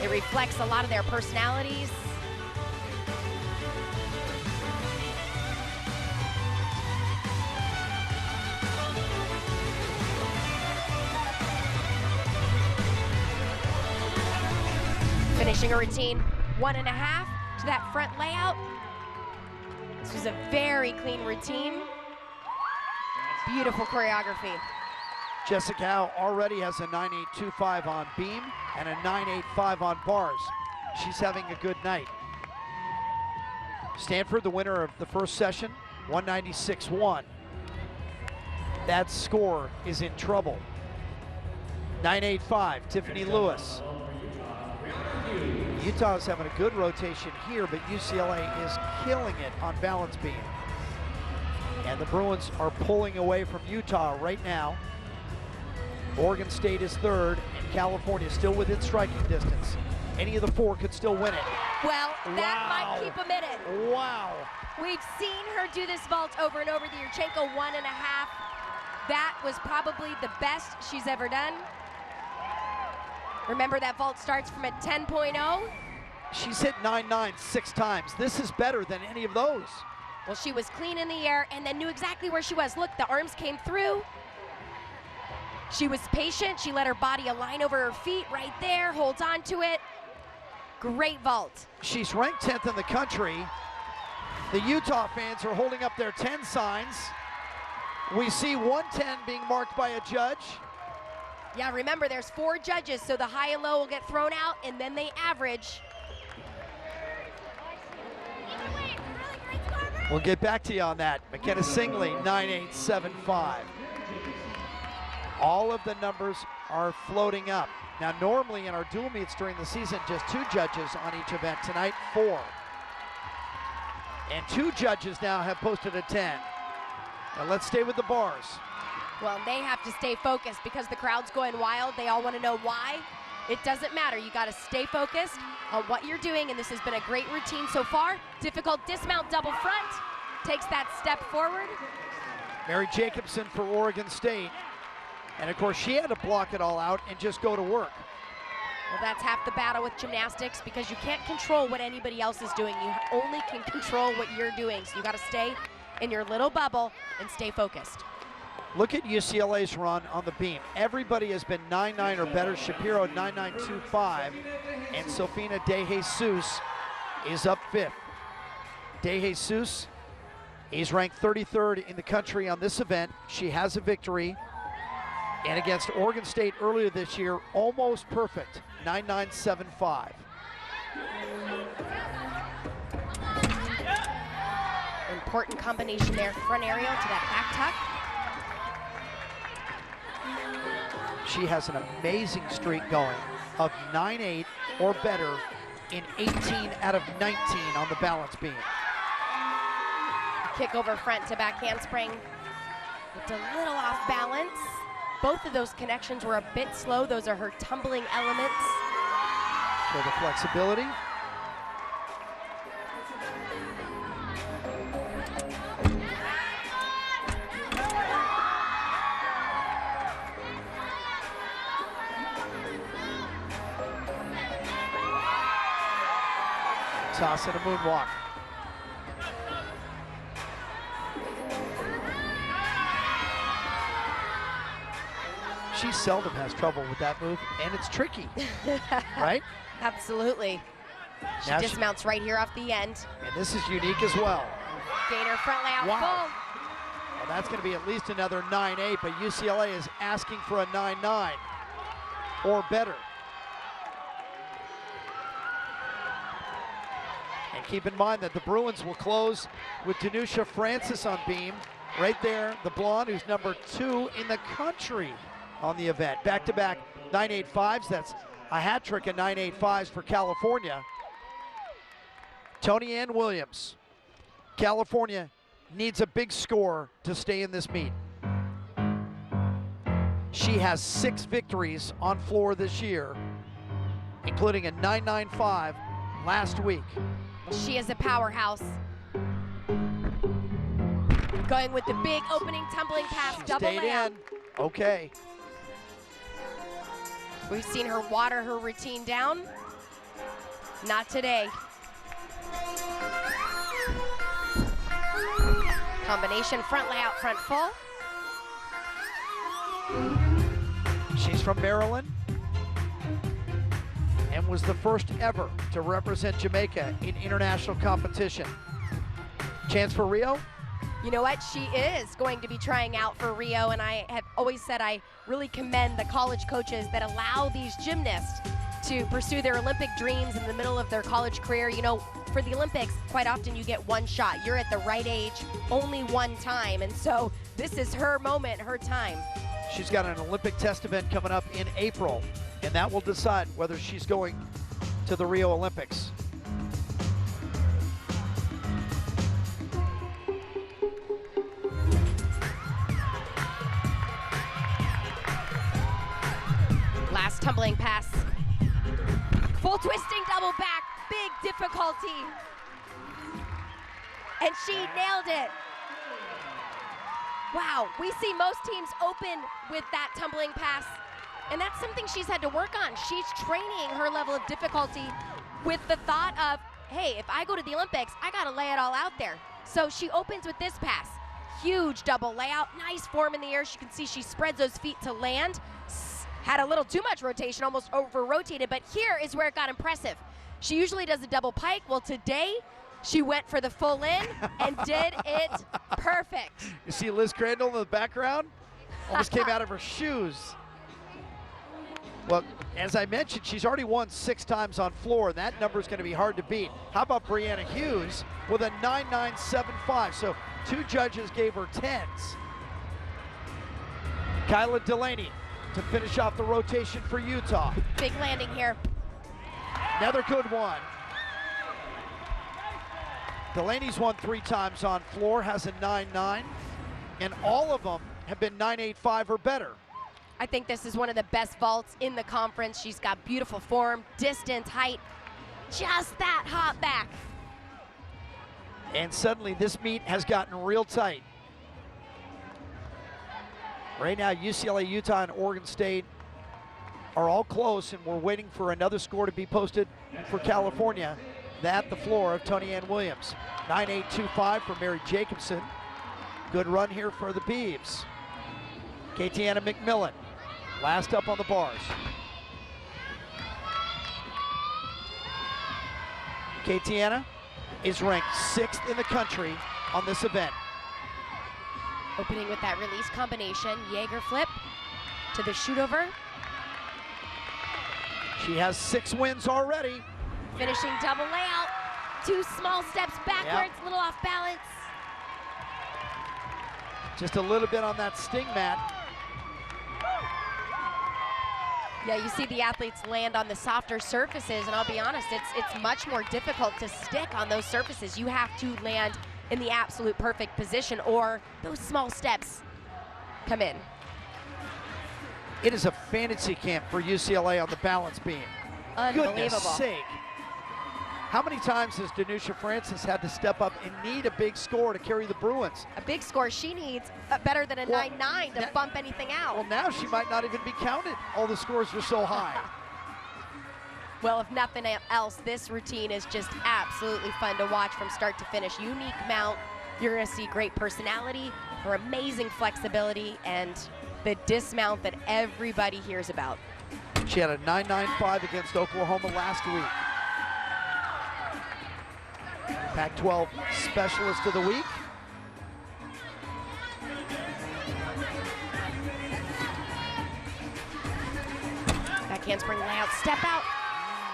It reflects a lot of their personalities. Finishing a routine 1.5 to that front layout. This was a very clean routine. Beautiful choreography. Jessica Howe already has a 9.825 on beam and a 9.85 on bars. She's having a good night. Stanford, the winner of the first session, 196.1. That score is in trouble. 9.85, Tiffany Lewis. Utah is having a good rotation here, but UCLA is killing it on balance beam. And the Bruins are pulling away from Utah right now. Oregon State is third, and California still within striking distance. Any of the 4 could still win it. Well, that might keep them in it. Wow. We've seen her do this vault over and over. The Yurchenko 1.5. That was probably the best she's ever done. Remember, that vault starts from a 10.0. She's hit 9.9 6 times. This is better than any of those. Well, she was clean in the air and then knew exactly where she was. Look, the arms came through. She was patient. She let her body align over her feet right there, holds on to it. Great vault. She's ranked 10th in the country. The Utah fans are holding up their 10 signs. We see 110 being marked by a judge. Yeah, remember, there's 4 judges, so the high and low will get thrown out, and then they average. We'll get back to you on that. McKenna Singley, 9.875. All of the numbers are floating up. Now, normally in our dual meets during the season, just 2 judges on each event. Tonight, 4. And 2 judges now have posted a 10. Now let's stay with the bars. Well, they have to stay focused because the crowd's going wild. They all want to know why. It doesn't matter. You got to stay focused on what you're doing, and this has been a great routine so far. Difficult dismount double front. Takes that step forward. Mary Jacobson for Oregon State. And of course, she had to block it all out and just go to work. Well, that's half the battle with gymnastics because you can't control what anybody else is doing. You only can control what you're doing. So you got to stay in your little bubble and stay focused. Look at UCLA's run on the beam. Everybody has been 9.9 or better. Shapiro 9.925, and Sofina De Jesus is up 5th. De Jesus is ranked 33rd in the country on this event. She has a victory, and against Oregon State earlier this year, almost perfect, 9.975. Important combination there, front aerial to that back tuck. She has an amazing streak going of 9.8 or better in 18 out of 19 on the balance beam. Kick over front to back handspring. It's a little off balance. Both of those connections were a bit slow. Those are her tumbling elements. For the flexibility. Toss and a moonwalk. She seldom has trouble with that move, and it's tricky, right? Absolutely. She dismounts right here off the end. And this is unique as well. Gainer front layout Wow. full. Well, that's going to be at least another 9-8, but UCLA is asking for a 9-9 or better. And keep in mind that the Bruins will close with Danusha Francis on beam. Right there, the blonde, who's number 2 in the country on the event. Back-to-back 9.85s. That's a hat trick of 9.85s for California. Tony Ann Williams. California needs a big score to stay in this meet. She has 6 victories on floor this year, including a 9.95 last week. She is a powerhouse. Going with the big opening tumbling pass, She double stayed layout. in. Okay. We've seen her water her routine down. Not today. Combination front layout, front full. She's from Maryland and was the first ever to represent Jamaica in international competition. Chance for Rio? You know what? She is going to be trying out for Rio, and I have always said I really commend the college coaches that allow these gymnasts to pursue their Olympic dreams in the middle of their college career. You know, for the Olympics, quite often you get one shot. You're at the right age only one time, and so this is her moment, her time. She's got an Olympic test event coming up in April, and that will decide whether she's going to the Rio Olympics. Last tumbling pass. Full twisting double back, big difficulty. And she nailed it. Wow, we see most teams open with that tumbling pass, and that's something she's had to work on. She's training her level of difficulty with the thought of, hey, if I go to the Olympics, I gotta lay it all out there. So she opens with this pass. Huge double layout, nice form in the air. You can see she spreads those feet to land. Had a little too much rotation, almost over-rotated, but here is where it got impressive. She usually does a double pike. Well, today, she went for the full in and did it perfect. You see Liz Crandall in the background? Almost came out of her shoes. Well, as I mentioned, she's already won 6 times on floor, and that number is going to be hard to beat. How about Brianna Hughes with a 9.975? So 2 judges gave her 10s. Kyla Delaney to finish off the rotation for Utah. Big landing here. Another good one. Delaney's won 3 times on floor, has a 9.9, and all of them have been 9.85 or better. I think this is one of the best vaults in the conference. She's got beautiful form, distance, height, just that hop back. And suddenly this meet has gotten real tight. Right now, UCLA, Utah, and Oregon State are all close, and we're waiting for another score to be posted for California. That the floor of Tony Ann Williams. 9.825 for Mary Jacobson. Good run here for the Beavs. Katiana McMillan, last up on the bars. Katiana is ranked 6th in the country on this event. Opening with that release combination, Jaeger flip to the shoot over. She has 6 wins already. Finishing double layout, 2 small steps backwards, little off balance. Just a little bit on that sting mat. Yeah, you see the athletes land on the softer surfaces, and I'll be honest, it's much more difficult to stick on those surfaces. You have to land in the absolute perfect position, or those small steps come in. It is a fantasy camp for UCLA on the balance beam. Unbelievable. Goodness sake. How many times has Danusha Francis had to step up and need a big score to carry the Bruins? A big score she needs, better than a 9-9 to bump anything out. Well, now she might not even be counted. All the scores are so high. Well, if nothing else, this routine is just absolutely fun to watch from start to finish. Unique mount. You're going to see great personality, her amazing flexibility, and the dismount that everybody hears about. She had a 9.95 against Oklahoma last week. Pac-12 Specialist of the Week. Backhand spring layout, step out.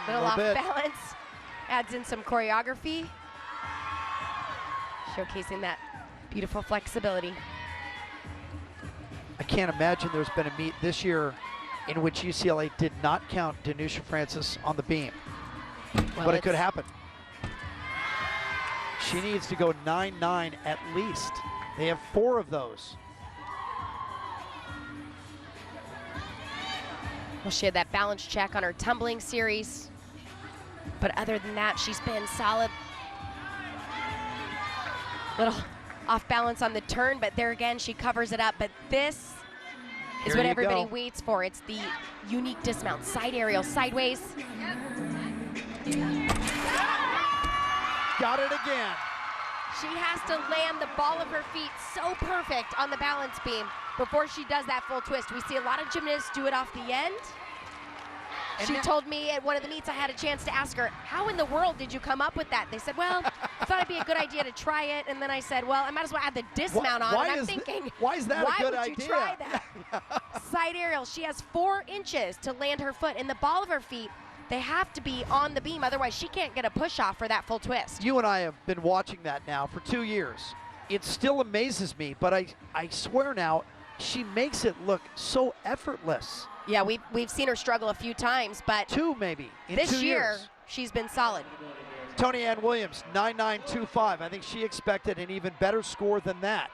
Little off balance. Adds in some choreography. Showcasing that beautiful flexibility. I can't imagine there's been a meet this year in which UCLA did not count Danusha Francis on the beam. Well, but it could happen. She needs to go 9-9 at least. They have 4 of those. Well, she had that balance check on her tumbling series. But other than that, she's been solid. Little off balance on the turn, but there again, she covers it up. But this is what everybody waits for. It's the unique dismount, side aerial, sideways. Got it again. She has to land the ball of her feet so perfect on the balance beam before she does that full twist. We see a lot of gymnasts do it off the end. And she told me at one of the meets, I had a chance to ask her, how in the world did you come up with that? They said, well, I thought it'd be a good idea to try it. And then I said, well, I might as well add the dismount on. And I'm thinking, why is that a good idea? Why would you try that? Side aerial, she has 4 inches to land her foot, and the ball of her feet, they have to be on the beam, otherwise she can't get a push off for that full twist. You and I have been watching that now for 2 years. It still amazes me, but I swear now, she makes it look so effortless. Yeah, we've seen her struggle a few times, but 2 maybe in this 2 year, years. She's been solid. Tony Ann Williams, 9.925. I think she expected an even better score than that.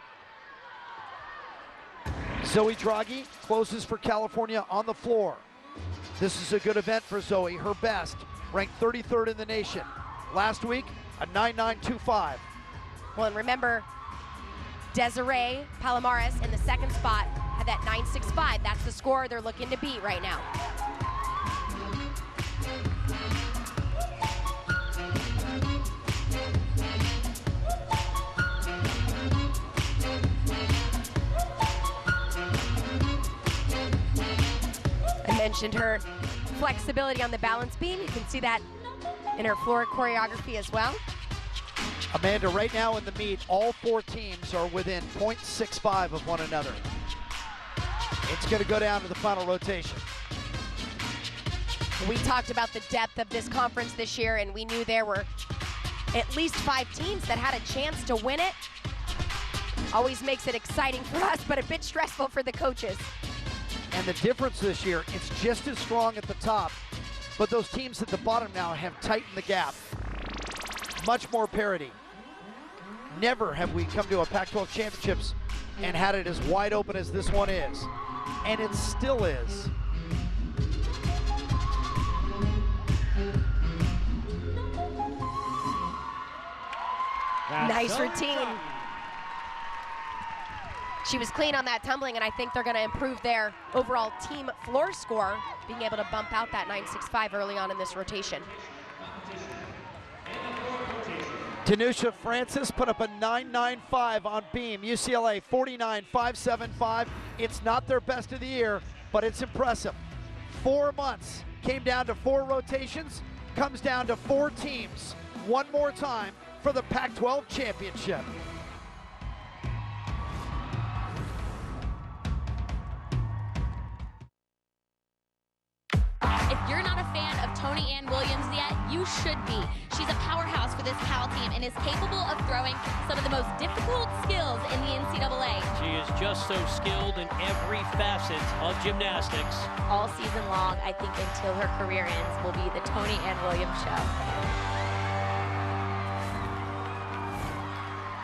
Zoe Draghi closes for California on the floor. This is a good event for Zoe, her best, ranked 33rd in the nation. Last week, a 9.925. Well, and remember, Desiree Palomares in the second spot had that 9.65. That's the score they're looking to beat right now. I mentioned her flexibility on the balance beam. You can see that in her floor choreography as well. Amanda, right now in the meet, all 4 teams are within 0.65 of one another. It's going to go down to the final rotation. We talked about the depth of this conference this year, and we knew there were at least 5 teams that had a chance to win it. Always makes it exciting for us, but a bit stressful for the coaches. And the difference this year, it's just as strong at the top, but those teams at the bottom now have tightened the gap. Much more parity. Never have we come to a Pac-12 Championships and had it as wide open as this one is. And it still is. Nice routine. She was clean on that tumbling, and I think they're going to improve their overall team floor score, being able to bump out that 9.65 early on in this rotation. Danusha Francis put up a 9.95 on beam. UCLA 49.575. It's not their best of the year, but it's impressive. 4 months, came down to 4 rotations, comes down to 4 teams. One more time for the Pac-12 Championship. If you're not a fan of Tony Ann Williams yet, you should be. She's a powerhouse for this Cal team and is capable of throwing some of the most difficult skills in the NCAA. She is just so skilled in every facet of gymnastics. All season long, I think until her career ends, will be the Tony Ann Williams show.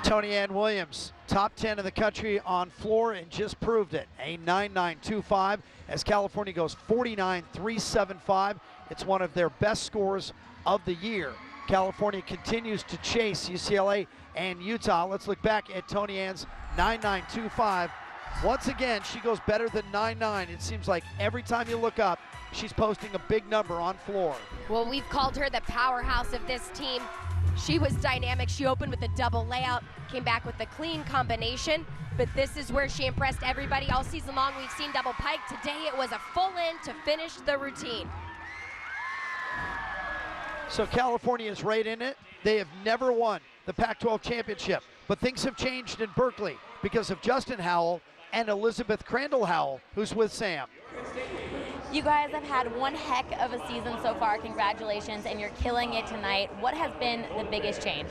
Tony Ann Williams, top 10 in the country on floor and just proved it. A 9.925 as California goes 49.375. It's one of their best scores of the year. California continues to chase UCLA and Utah. Let's look back at Tony Ann's 9.925. Once again, she goes better than 9.9. It seems like every time you look up, she's posting a big number on floor. Well, we've called her the powerhouse of this team. She was dynamic. She opened with a double layout, came back with a clean combination, but this is where she impressed everybody all season long. We've seen double pike. Today it was a full in to finish the routine. So California is right in it. They have never won the Pac-12 Championship, but things have changed in Berkeley because of Justin Howell and Elizabeth Crandall Howell, who's with Sam. You guys have had one heck of a season so far. Congratulations, and you're killing it tonight. What has been the biggest change?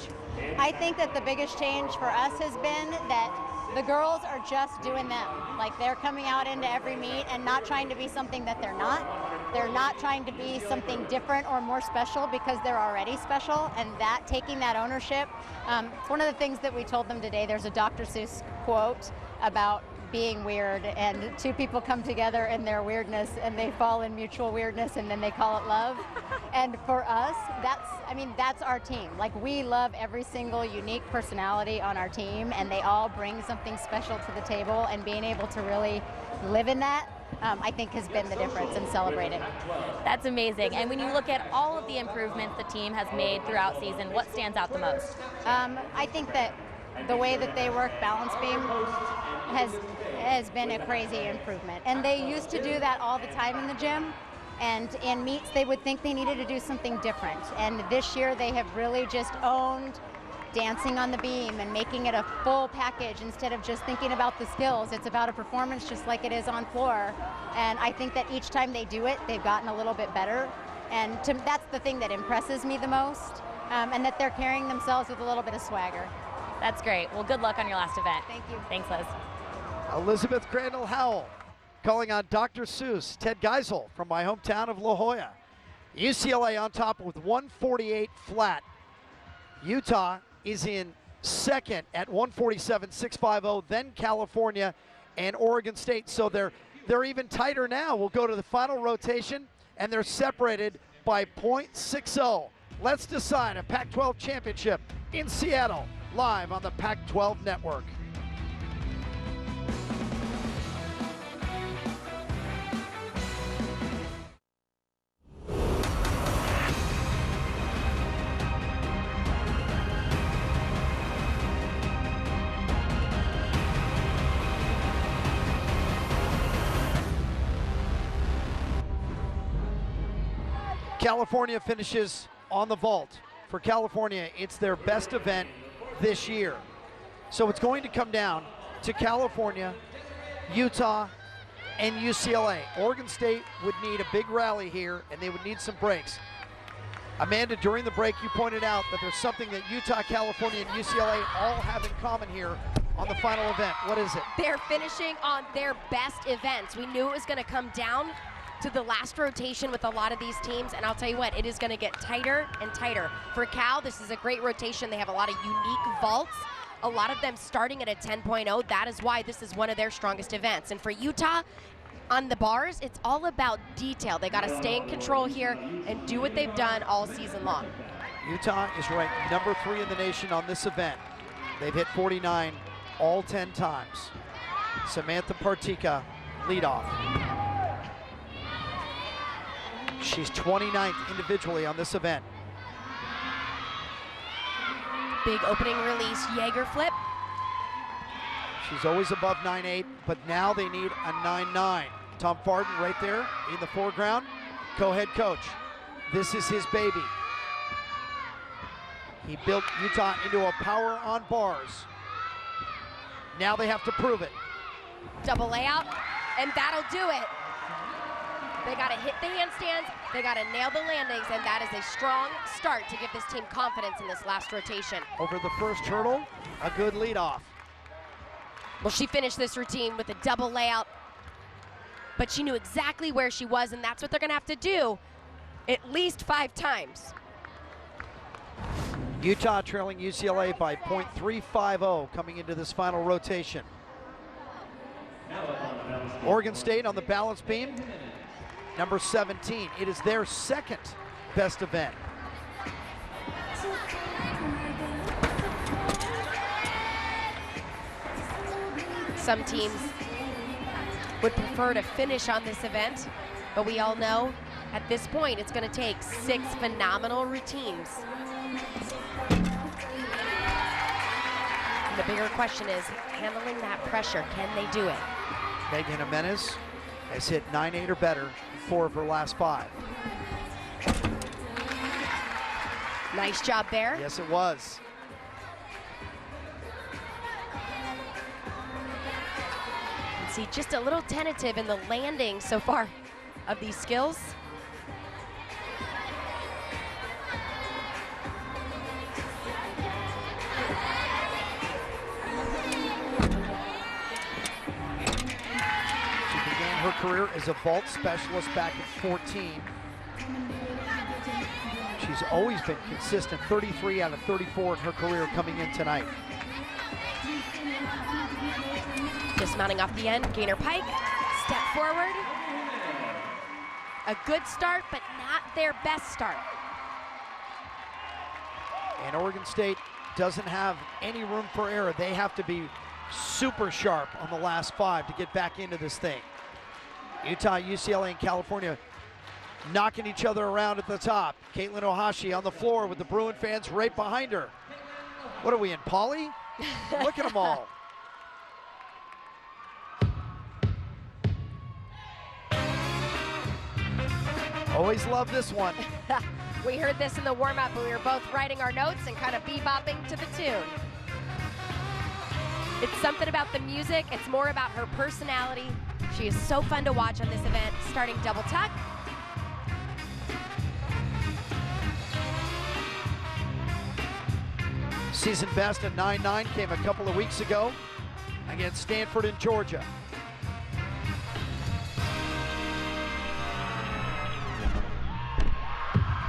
I think that the biggest change for us has been that the girls are just doing them. Like, they're coming out into every meet and not trying to be something that they're not. They're not trying to be something different or more special because they're already special, and that taking that ownership. It's one of the things that we told them today. There's a Dr. Seuss quote about being weird, and two people come together in their weirdness and they fall in mutual weirdness, and then they call it love. And for us, that's our team. Like, we love every single unique personality on our team, and they all bring something special to the table, and being able to really live in that, I think, has been the difference in celebrating. That's amazing. And when you look at all of the improvements the team has made throughout season, what stands out the most? I think that the way that they work balance beam has been a crazy improvement. And they used to do that all the time in the gym, and in meets they would think they needed to do something different. And this year they have really just owned dancing on the beam and making it a full package instead of just thinking about the skills. It's about a performance just like it is on floor. And I think that each time they do it, they've gotten a little bit better. And that's the thing that impresses me the most, and that they're carrying themselves with a little bit of swagger. That's great. Well, good luck on your last event. Thank you. Thanks, Liz. Elizabeth Crandall Howell calling on Dr. Seuss, Ted Geisel from my hometown of La Jolla. UCLA on top with 148 flat. Utah is in second at 147.650, then California and Oregon State. So they're even tighter now. We'll go to the final rotation, and they're separated by .60. Let's decide a Pac-12 championship in Seattle, live on the Pac-12 Network. California finishes on the vault. For California, it's their best event this year. So it's going to come down to California, Utah, and UCLA. Oregon State would need a big rally here, and they would need some breaks. Amanda, during the break, you pointed out that there's something that Utah, California, and UCLA all have in common here on the final event. What is it? They're finishing on their best events. We knew it was going to come down to the last rotation with a lot of these teams, and I'll tell you what, it is going to get tighter and tighter. For Cal, this is a great rotation. They have a lot of unique vaults, a lot of them starting at a 10.0. That is why this is one of their strongest events. And for Utah, on the bars, it's all about detail. They got to stay in control here and do what they've done all season long. Utah is ranked number 3 in the nation on this event. They've hit 49 all 10 times. Samantha Partika, leadoff. She's 29th individually on this event. Big opening release, Jaeger flip. She's always above 9.8, but now they need a 9.9. Tom Farden right there in the foreground, co-head coach. This is his baby. He built Utah into a power on bars. Now they have to prove it. Double layout, and that'll do it. They got to hit the handstands, they got to nail the landings, and that is a strong start to give this team confidence in this last rotation. Over the first hurdle, a good leadoff. Well, she finished this routine with a double layout, but she knew exactly where she was, and that's what they're going to have to do at least 5 times. Utah trailing UCLA by .350 coming into this final rotation. Oregon State on the balance beam, number 17. It is their second best event. Some teams would prefer to finish on this event, but we all know at this point it's going to take 6 phenomenal routines. And the bigger question is handling that pressure. Can they do it? Megan Jimenez has hit 9-8 or better in 4 of her last 5. Nice job there. Yes, it was. See, just a little tentative in the landing so far of these skills. She began her career as a vault specialist back in 14. She's always been consistent, 33 out of 34 in her career coming in tonight. Dismounting off the end, gainer pike, step forward. A good start, but not their best start. And Oregon State doesn't have any room for error. They have to be super sharp on the last 5 to get back into this thing. Utah, UCLA, and California knocking each other around at the top. Caitlin Ohashi on the floor with the Bruin fans right behind her. What are we in, Pauley? Look at them all. Always love this one. We heard this in the warm-up, but we were both writing our notes and kind of bebopping to the tune. It's something about the music. It's more about her personality. She is so fun to watch on this event. Starting double tuck. Season best at 9-9 came a couple of weeks ago against Stanford and Georgia.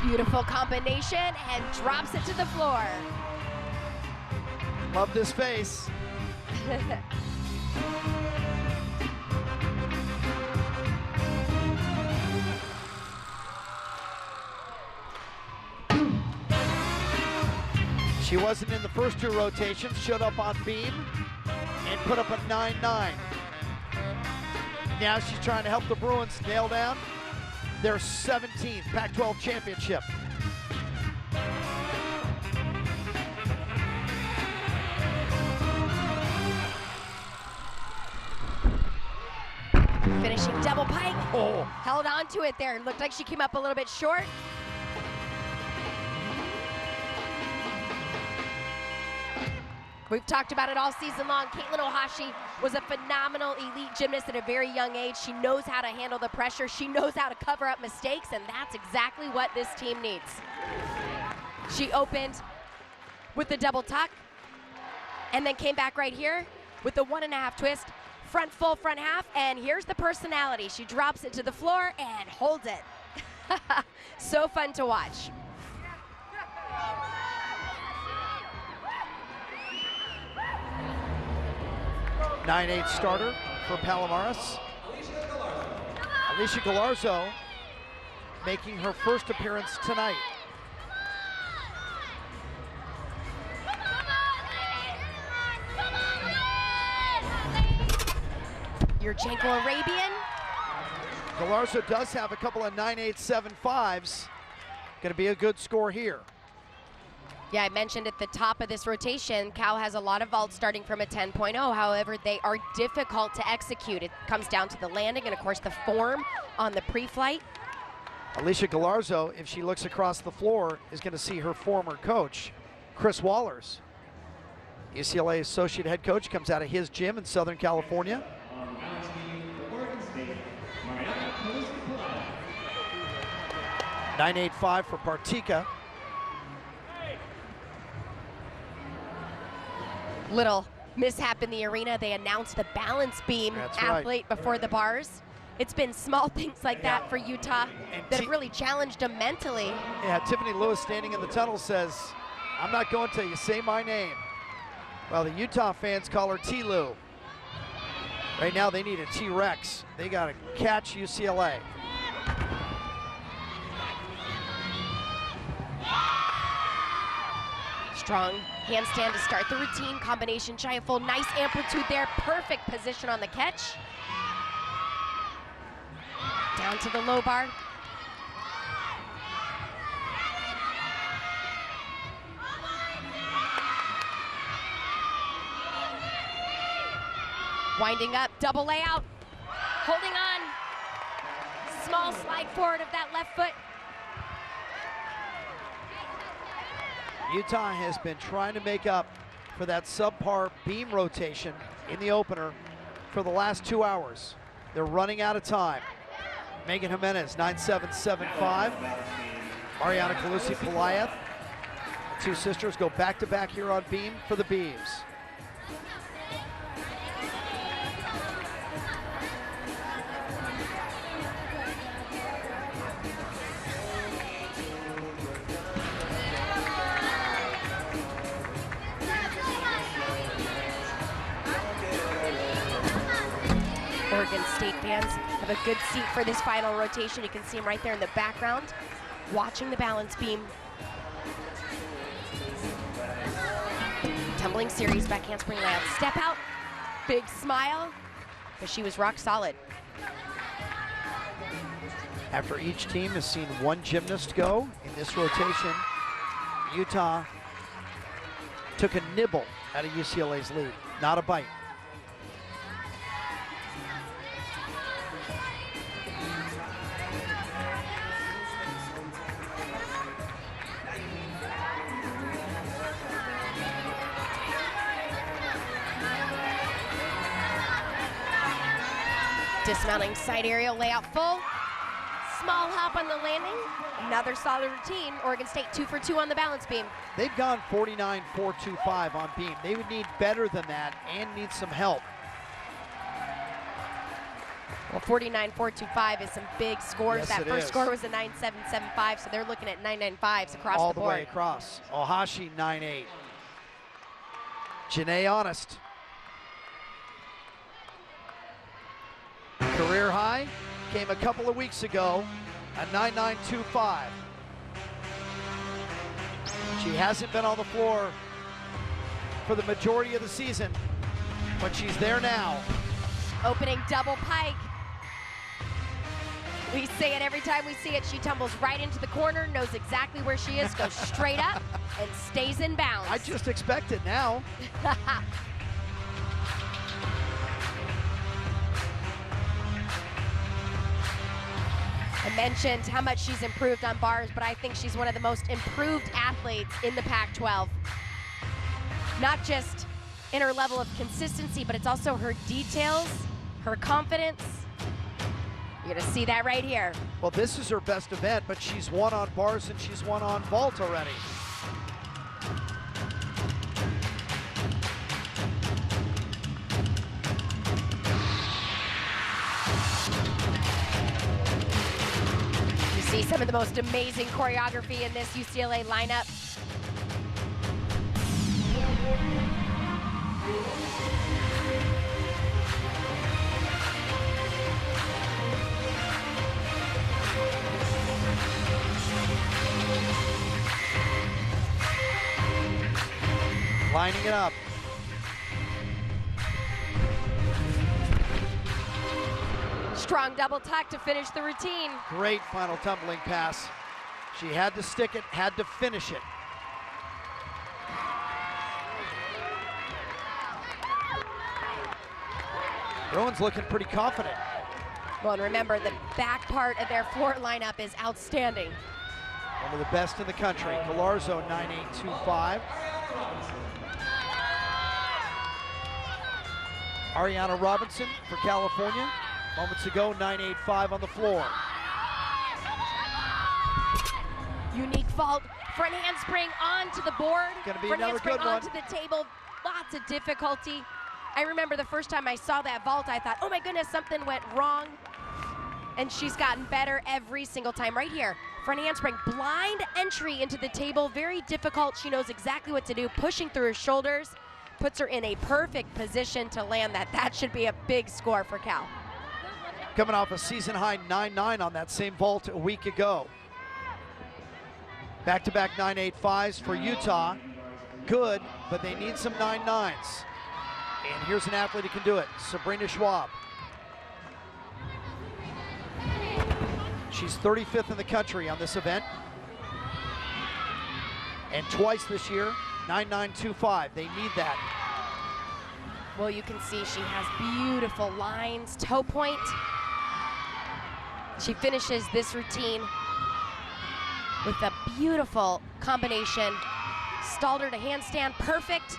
Beautiful combination and drops it to the floor. Love this face. She wasn't in the first 2 rotations, showed up on beam and put up a 9-9. Now she's trying to help the Bruins nail down their 17th Pac-12 Championship. Finishing double pike. Oh. Held on to it there. Looked like she came up a little bit short. We've talked about it all season long. Caitlin Ohashi was a phenomenal elite gymnast at a very young age. She knows how to handle the pressure. She knows how to cover up mistakes, and that's exactly what this team needs. She opened with the double tuck and then came back right here with the 1.5 twist, front full front half, and here's the personality. She drops it to the floor and holds it. So fun to watch. .98 starter for Palomares. Alicia Galarzo making her first appearance tonight. Your Janko Arabian. Galarzo does have a couple of 9.875s. Going to be a good score here. Yeah, I mentioned at the top of this rotation, Cal has a lot of vaults starting from a 10.0. However, they are difficult to execute. It comes down to the landing and, of course, the form on the pre-flight. Alicia Galarzo, if she looks across the floor, is going to see her former coach, Chris Wallers. UCLA associate head coach, comes out of his gym in Southern California. .985 for Partika. Little mishap in the arena. They announced the balance beam athlete before the bars. It's been small things like that for Utah that have really challenged them mentally. Yeah, Tiffany Lewis standing in the tunnel says, I'm not going till you say my name. Well, the Utah fans call her T-Lou. Right now they need a T-Rex. They got to catch UCLA. Strong handstand to start the routine. Combination giant fold. Nice amplitude there. Perfect position on the catch. Down to the low bar. Winding up, double layout. Holding on. Small slide forward of that left foot. Utah has been trying to make up for that subpar beam rotation in the opener for the last 2 hours. They're running out of time. Megan Jimenez, 9.775. Ariana Calusi-Pelayev. The two sisters go back-to-back here on beam for the Beavs. Oregon State fans have a good seat for this final rotation. You can see them right there in the background, watching the balance beam. Tumbling series, back handspring layout. Step out, big smile, but she was rock solid. After each team has seen one gymnast go in this rotation, Utah took a nibble out of UCLA's lead, not a bite. Dismounting side aerial layout full. Small hop on the landing. Another solid routine. Oregon State 2 for 2 on the balance beam. They've gone 49.425 on beam. They would need better than that and need some help. Well, 49.425 is some big scores. Yes, that it first is. score was a 9.775, so they're looking at 9.95s across All the the board. way across. Ohashi, 9.8. Janae Honest. Career high came a couple of weeks ago at 9.925. She hasn't been on the floor for the majority of the season, but she's there now. Opening double pike. We say it every time we see it. She tumbles right into the corner, knows exactly where she is, goes straight up, and stays in bounds. I just expect it now. I mentioned how much she's improved on bars, but I think she's one of the most improved athletes in the Pac-12. Not just in her level of consistency, but it's also her details, her confidence. You're gonna see that right here. Well, this is her best event, but she's won on bars and she's won on vault already. You see some of the most amazing choreography in this UCLA lineup. Lining it up. Strong double tuck to finish the routine. Great final tumbling pass. She had to stick it, had to finish it. Rowan's looking pretty confident. Well, and remember, the back part of their floor lineup is outstanding. One of the best in the country. Galarzo, 9.825. Ariana Robinson for California. Moments ago, 9.85 on the floor. Unique vault, front handspring onto the board. Gonna be front another handspring good one. onto the table, lots of difficulty. I remember the first time I saw that vault, I thought, oh my goodness, something went wrong. And she's gotten better every single time. Right here, front handspring, blind entry into the table, very difficult. She knows exactly what to do, pushing through her shoulders, puts her in a perfect position to land that. That should be a big score for Cal. Coming off a season high 9-9 on that same vault a week ago. Back-to-back 9.85s for Utah. Good, but they need some 9.9s. And here's an athlete who can do it, Sabrina Schwab. She's 35th in the country on this event. And twice this year, 9.925. They need that. Well, you can see she has beautiful lines, toe point. She finishes this routine with a beautiful combination. Stalder to handstand, perfect.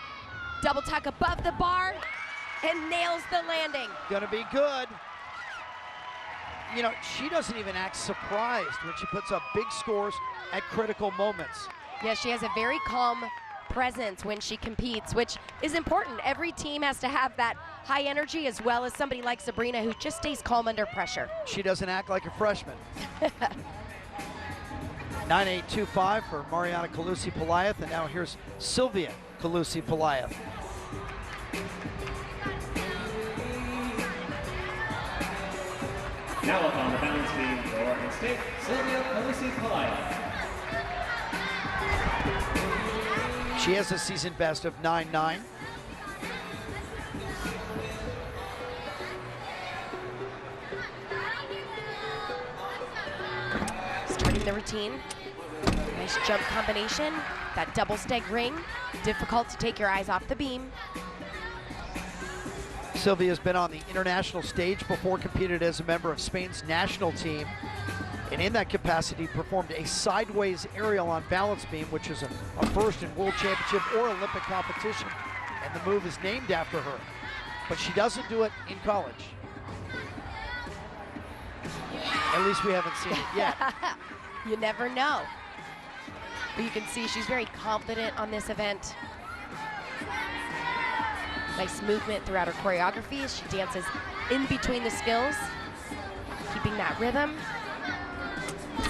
Double tuck above the bar and nails the landing. Gonna be good. You know, she doesn't even act surprised when she puts up big scores at critical moments. Yeah, she has a very calm presence when she competes, which is important. Every team has to have that high energy, as well as somebody like Sabrina who just stays calm under pressure. She doesn't act like a freshman. 9.825 for Mariana Calusi-Pelayath, and now here's Sylvia Calusi-Pelayath. Now up on the balance beam for Oregon State, Sylvia Calusi-Pelayath. She has a season best of 9.9. Starting the routine. Nice jump combination. That double steg ring. Difficult to take your eyes off the beam. Sylvia's been on the international stage before, competed as a member of Spain's national team, and in that capacity performed a sideways aerial on balance beam, which is a first in world championship or Olympic competition, and the move is named after her. But she doesn't do it in college. At least we haven't seen it yet. You never know. But you can see she's very confident on this event. Nice movement throughout her choreography as she dances in between the skills, keeping that rhythm.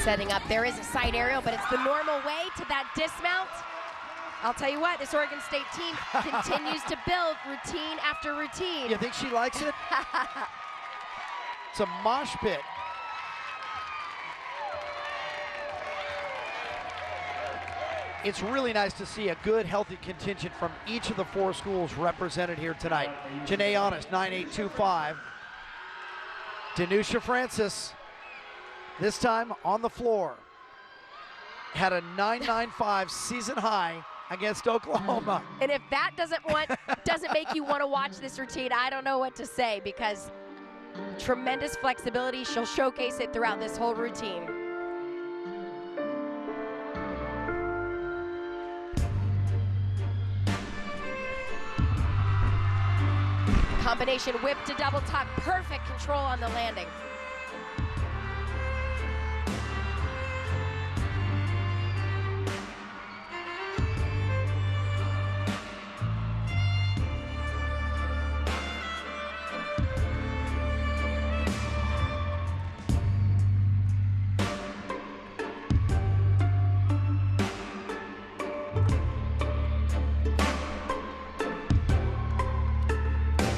Setting up, there is a side aerial, but it's the normal way to that dismount. I'll tell you what, this Oregon State team continues to build routine after routine. You think she likes it? It's a mosh pit. It's really nice to see a good, healthy contingent from each of the four schools represented here tonight. Janae Honest, 9.825. Danusha Francis, this time on the floor, had a 9.95 season high against Oklahoma. And if that doesn't make you want to watch this routine, I don't know what to say, because tremendous flexibility. She'll showcase it throughout this whole routine. Combination whip to double tuck, perfect control on the landing.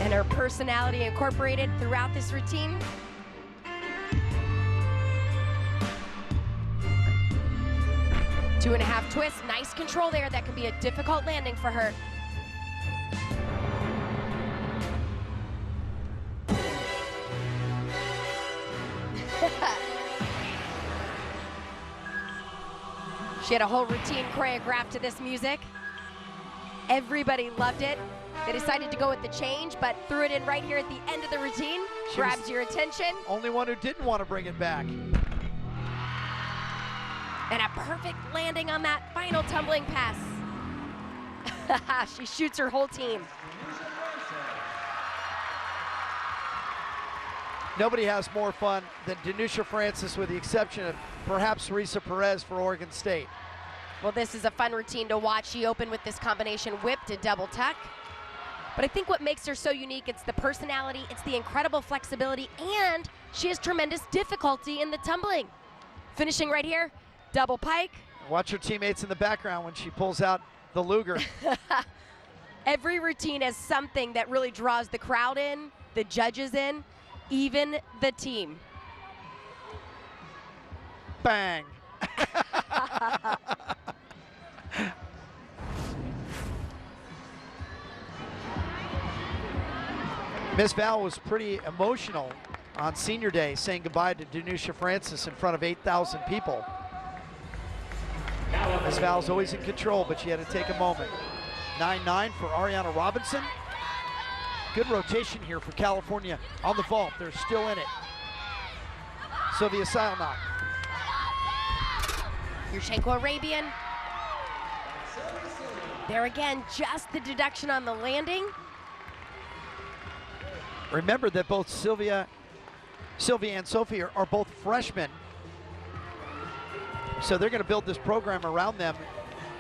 And her personality incorporated throughout this routine. Two and a half twists, nice control there. That can be a difficult landing for her. She had a whole routine choreographed to this music. Everybody loved it. They decided to go with the change, but threw it in right here at the end of the routine. Grabs your attention. Only one who didn't want to bring it back. And a perfect landing on that final tumbling pass. She shoots her whole team. Nobody has more fun than Danusha Francis, with the exception of perhaps Risa Perez for Oregon State. Well, this is a fun routine to watch. She opened with this combination whip to double tuck. But I think what makes her so unique, it's the personality, it's the incredible flexibility, and she has tremendous difficulty in the tumbling. Finishing right here Double pike. Watch her teammates in the background when she pulls out the Luger. Every routine has something that really draws the crowd in, the judges in, even the team. Bang. Miss Val was pretty emotional on senior day, saying goodbye to Danusha Francis in front of 8,000 people. Miss Val's always in control, but she had to take a moment. 9-9 for Ariana Robinson. Good rotation here for California on the vault. They're still in it. Sylvia Silnock. Yurchenko Arabian. There again, just the deduction on the landing. Remember that both Sylvia and Sophie are both freshmen. So they're going to build this program around them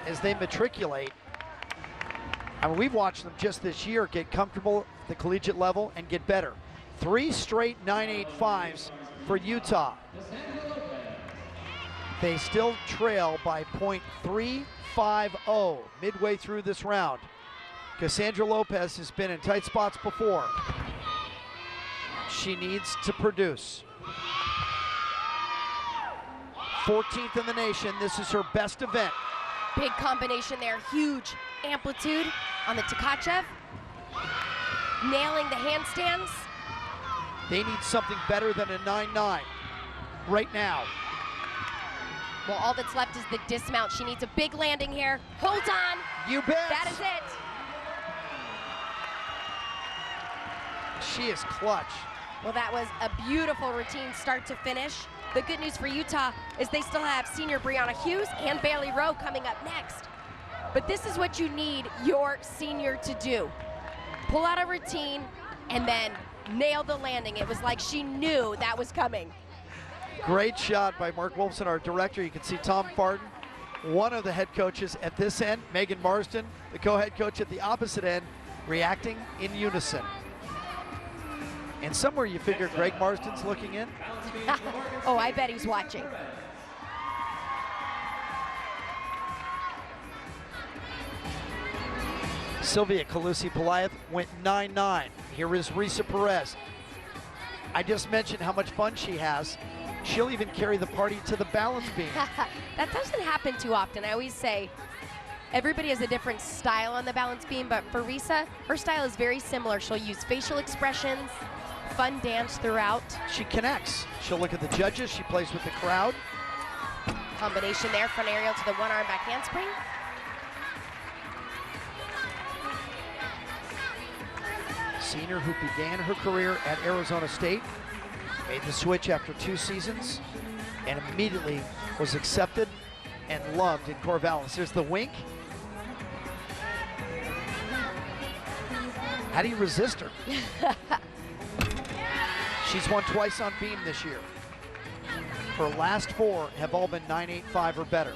as they matriculate. I mean, we've watched them just this year get comfortable at the collegiate level and get better. 3 straight 9.85s for Utah. They still trail by .350 midway through this round. Cassandra Lopez has been in tight spots before. She needs to produce. 14th in the nation. This is her best event. Big combination there, huge amplitude on the Tkachev. Nailing the handstands. They need something better than a 9.9 right now. Well, all that's left is the dismount. She needs a big landing here. Hold on. You bet. That is it. She is clutch. Well, that was a beautiful routine start to finish. The good news for Utah is they still have senior Brianna Hughes and Bailey Rowe coming up next. But this is what you need your senior to do. Pull out a routine and then nail the landing. It was like she knew that was coming. Great shot by Mark Wolfson, our director. You can see Tom Farden, one of the head coaches at this end, Megan Marsden, the co-head coach at the opposite end, reacting in unison. And somewhere you figure Greg Marsden's looking in. Oh, I bet he's watching. Sylvia Calusi-Polath went 9.9. Here is Risa Perez. I just mentioned how much fun she has. She'll even carry the party to the balance beam. That doesn't happen too often. I always say everybody has a different style on the balance beam, but for Risa, her style is very similar. She'll use facial expressions, fun dance throughout. She connects. She'll look at the judges. She plays with the crowd. Combination there, front aerial to the one arm back handspring. Senior who began her career at Arizona State, made the switch after 2 seasons, and immediately was accepted and loved in Corvallis. There's the wink. How do you resist her? She's won twice on beam this year. Her last 4 have all been 9.85 or better.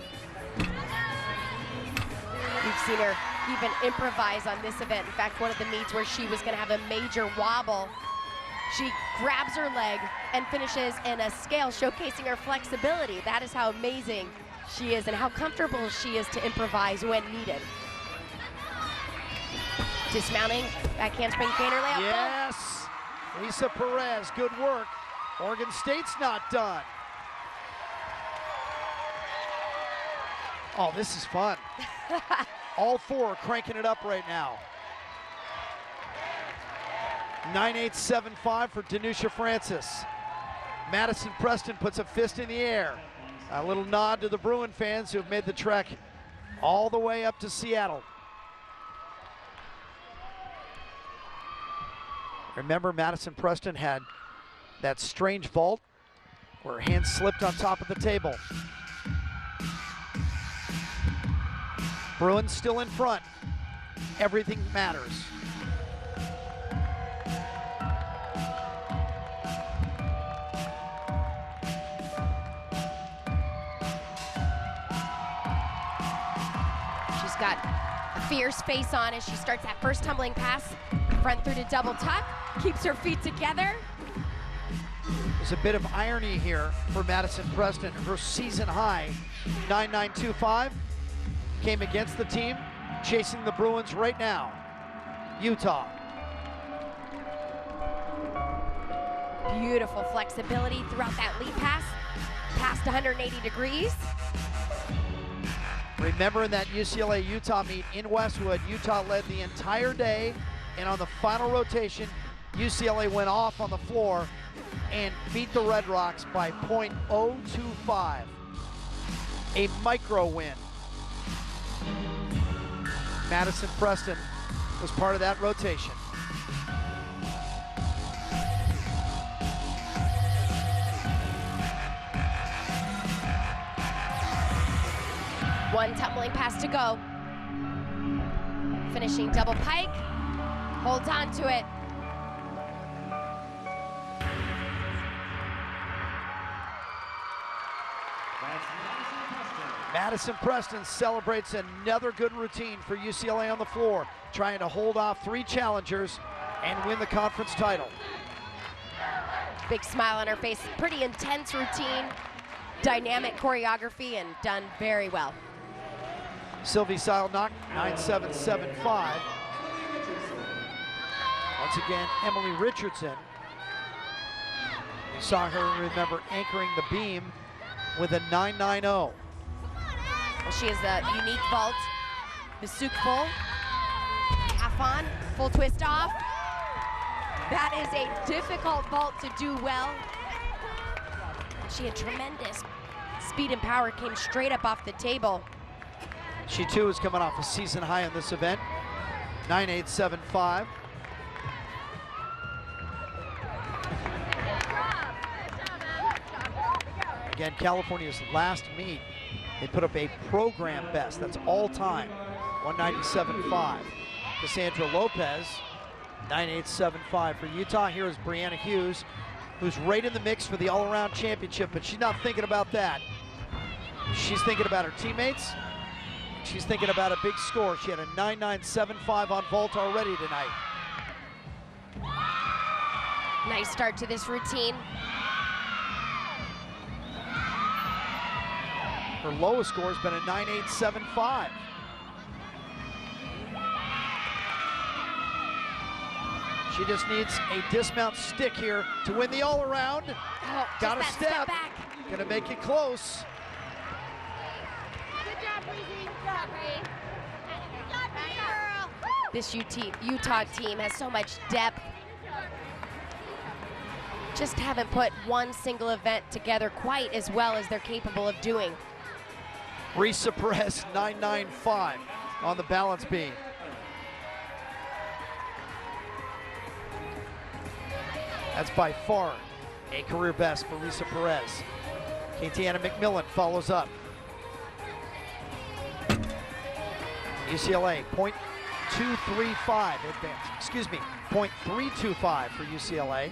We've seen her even improvise on this event. In fact, one of the meets where she was going to have a major wobble, she grabs her leg and finishes in a scale showcasing her flexibility. That is how amazing she is and how comfortable she is to improvise when needed. Dismounting, back handspring feiner layup. Yes, Risa Perez, good work. Oregon State's not done. Oh, this is fun. All 4 are cranking it up right now. 9.875 for Danusha Francis. Madison Preston puts a fist in the air. A little nod to the Bruin fans who have made the trek all the way up to Seattle. Remember, Madison Preston had that strange vault where her hands slipped on top of the table. Bruins still in front. Everything matters. She's got a fierce face on as she starts that first tumbling pass. Front through to double tuck, keeps her feet together. There's a bit of irony here for Madison Preston. Her season high 9.925 came against the team chasing the Bruins right now, Utah. Beautiful flexibility throughout that lead pass, past 180 degrees. Remember in that UCLA-Utah meet in Westwood, Utah led the entire day, and on the final rotation, UCLA went off on the floor and beat the Red Rocks by .025, a micro win. Madison Preston was part of that rotation. One tumbling pass to go. Finishing double pike, holds on to it. Madison Preston celebrates another good routine for UCLA on the floor, trying to hold off 3 challengers and win the conference title. Big smile on her face, pretty intense routine, dynamic choreography, and done very well. Sylvie Seilnock, 9.775. Once again, Emily Richardson. We saw her, remember, anchoring the beam with a 9.90. She has a unique vault. The souk full, half on, full twist off. That is a difficult vault to do well. She had tremendous speed and power, came straight up off the table. She too is coming off a season high in this event, 9.875. Again, California's last meet, they put up a program best, that's all time, 197.5. Cassandra Lopez, 9.875 for Utah. Here is Brianna Hughes, who's right in the mix for the all-around championship, but she's not thinking about that. She's thinking about her teammates. She's thinking about a big score. She had a 9.975 on vault already tonight. Nice start to this routine. Her lowest score has been a 9.875. She just needs a dismount stick here to win the all-around. Oh, got a step. back. Gonna make it close. Good job, Breezy. Good job, Bree. Good job, girl. This Utah team has so much depth. Just haven't put one single event together quite as well as they're capable of doing. Risa Perez, 9.95 on the balance beam. That's by far a career best for Risa Perez. Katiana McMillan follows up. UCLA, .235 advance, excuse me, .325 for UCLA.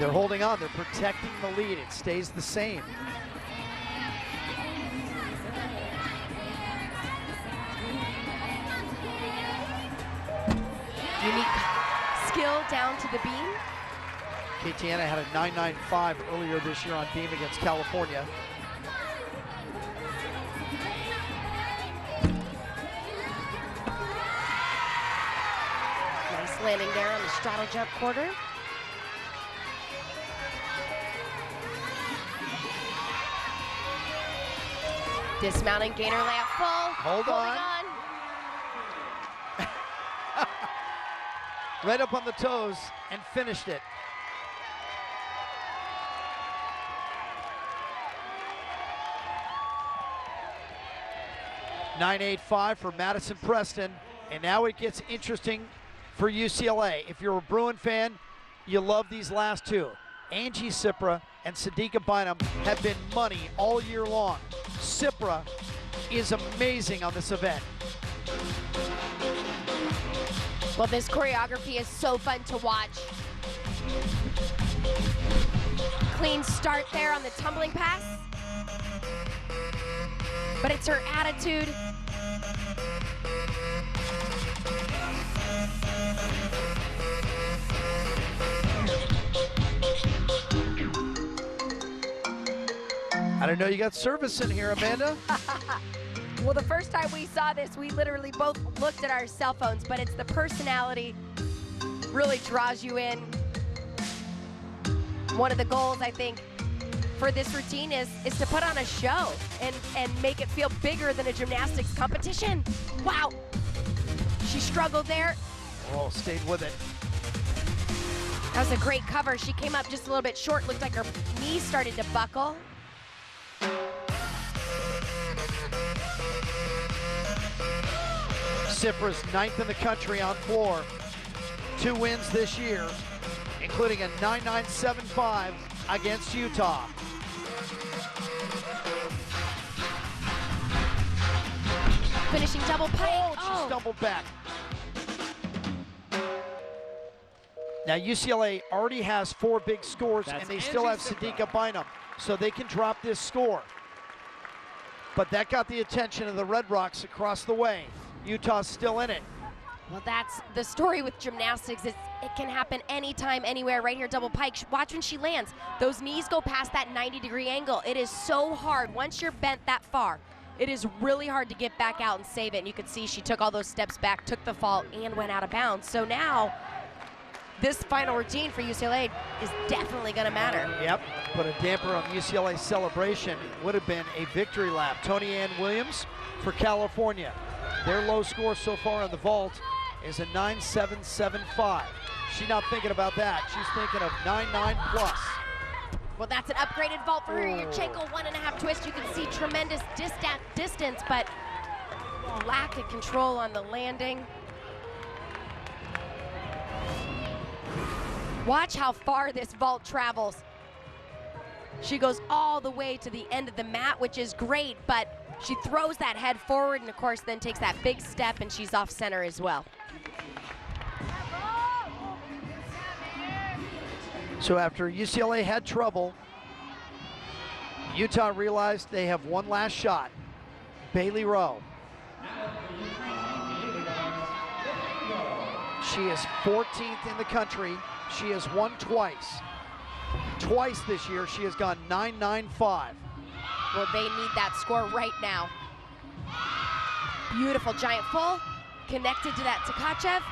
They're holding on, they're protecting the lead. It stays the same. Unique skill down to the beam. Katiana had a 9.95 earlier this year on beam against California. Nice landing there on the straddle jump quarter. Dismounting, gainer layup full. Hold on. Right up on the toes and finished it. .985 for Madison Preston, and now it gets interesting for UCLA. If you're a Bruin fan, you love these last two. Angie Sipra and Sadiqa Bynum have been money all year long. Sipra is amazing on this event. Well, this choreography is so fun to watch. Clean start there on the tumbling pass. But it's her attitude. I know you got service in here, Amanda. Well, the first time we saw this, we literally both looked at our cell phones, but it's the personality really draws you in. One of the goals, I think, for this routine is to put on a show and make it feel bigger than a gymnastics competition. Wow. She struggled there. Oh, stayed with it. That was a great cover. She came up just a little bit short. Looked like her knee started to buckle. Cypra's 9th in the country on floor. 2 wins this year, including a 9.975 against Utah. Finishing double pike. She stumbled back. Now UCLA already has 4 big scores, and they still have Sadika Bynum, so they can drop this score. But that got the attention of the Red Rocks across the way. Utah's still in it. Well, that's the story with gymnastics. It can happen anytime, anywhere. Right here, double pike. Watch when she lands. Those knees go past that 90-degree angle. It is so hard. Once you're bent that far, it is really hard to get back out and save it. And you could see she took all those steps back, took the fall, and went out of bounds. So now, this final routine for UCLA is definitely going to matter. Yep, put a damper on UCLA's celebration. Would have been a victory lap. Tony Ann Williams for California. Their low score so far on the vault is a 9.775. She's not thinking about that. She's thinking of 9.9 plus. Well, that's an upgraded vault for her. Yurchenko 1.5 twist. You can see tremendous distance, but lack of control on the landing. Watch how far this vault travels. She goes all the way to the end of the mat, which is great, but she throws that head forward and, of course, then takes that big step, and she's off center as well. So after UCLA had trouble, Utah realized they have one last shot. Bailey Rowe. She is 14th in the country. She has won twice. Twice this year, she has gone 9.95. Well, they need that score right now. Beautiful giant full, connected to that Tkachev.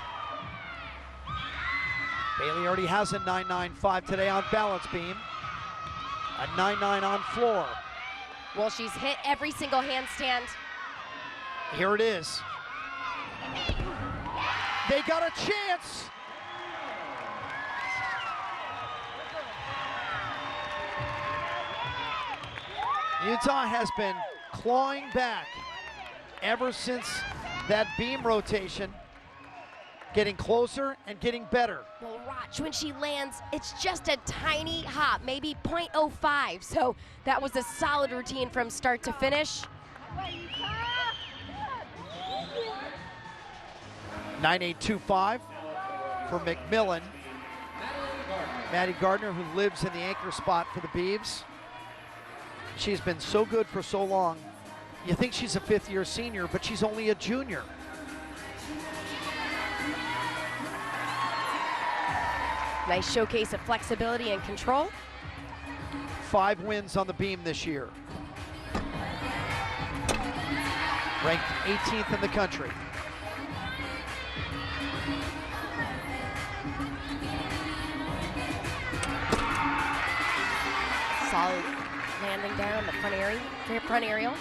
Bailey already has a 9.95 today on balance beam. A 9.9 on floor. Well, she's hit every single handstand. Here it is. They got a chance. Utah has been clawing back ever since that beam rotation, getting closer and getting better. Well, watch when she lands, it's just a tiny hop, maybe 0.05. So that was a solid routine from start to finish. 9.825 for McMillan. Maddie Gardner, who lives in the anchor spot for the Beavs. She's been so good for so long. You think she's a 5th-year senior, but she's only a junior. Nice showcase of flexibility and control. 5 wins on the beam this year. Ranked 18th in the country. Solid landing down the front aerial.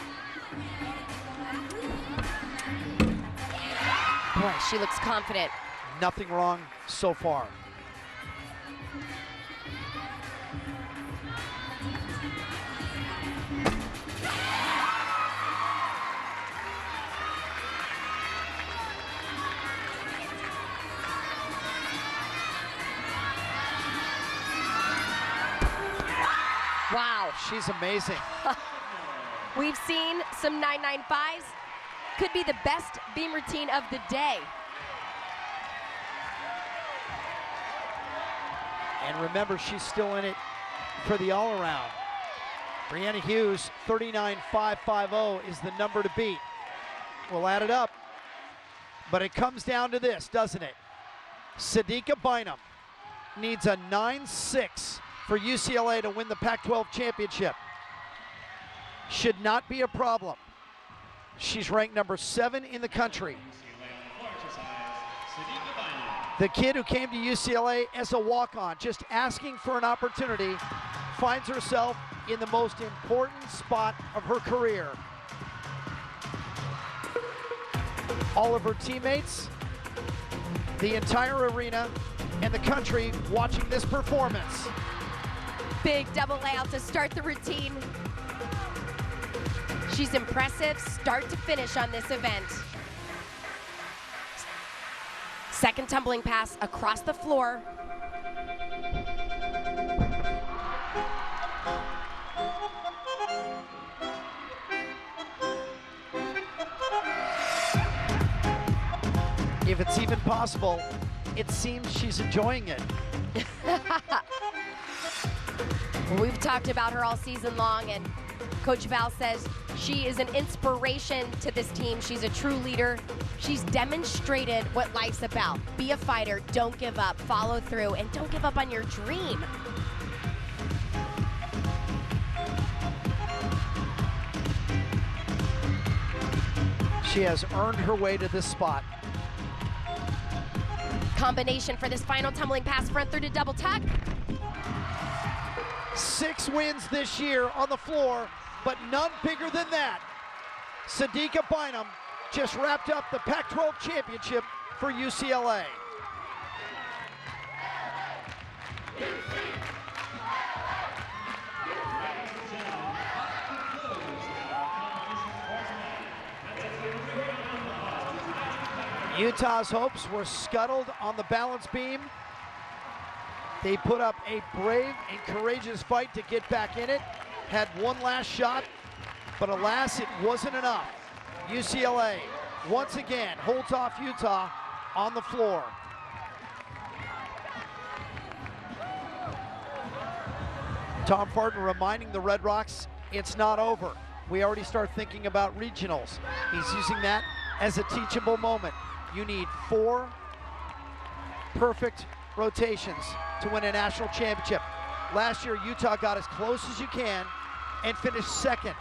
Boy, she looks confident. Nothing wrong so far. Wow. She's amazing. We've seen some 9.95s. Could be the best beam routine of the day. And remember, she's still in it for the all-around. Brianna Hughes, 39.550 is the number to beat. We'll add it up. But it comes down to this, doesn't it? Sadika Bynum needs a 9.6 for UCLA to win the Pac-12 Championship. should not be a problem. She's ranked number 7 in the country. The kid who came to UCLA as a walk-on, just asking for an opportunity, finds herself in the most important spot of her career. All of her teammates, the entire arena, and the country watching this performance. Big double layout to start the routine. She's impressive start to finish on this event. Second tumbling pass across the floor. If it's even possible, it seems she's enjoying it. We've talked about her all season long, and Coach Val says she is an inspiration to this team. She's a true leader. She's demonstrated what life's about. Be a fighter, don't give up, follow through, and don't give up on your dream. She has earned her way to this spot. Combination for this final tumbling pass, front through to double tuck. 6 wins this year on the floor, but none bigger than that. Sadika Bynum just wrapped up the Pac-12 Championship for UCLA. Utah's hopes were scuttled on the balance beam. They put up a brave and courageous fight to get back in it. Had one last shot, but alas, it wasn't enough. UCLA, once again, holds off Utah on the floor. Tom Farton reminding the Red Rocks, it's not over. We already start thinking about regionals. He's using that as a teachable moment. You need 4 perfect rotations to win a national championship. Last year, Utah got as close as you can and finished 2nd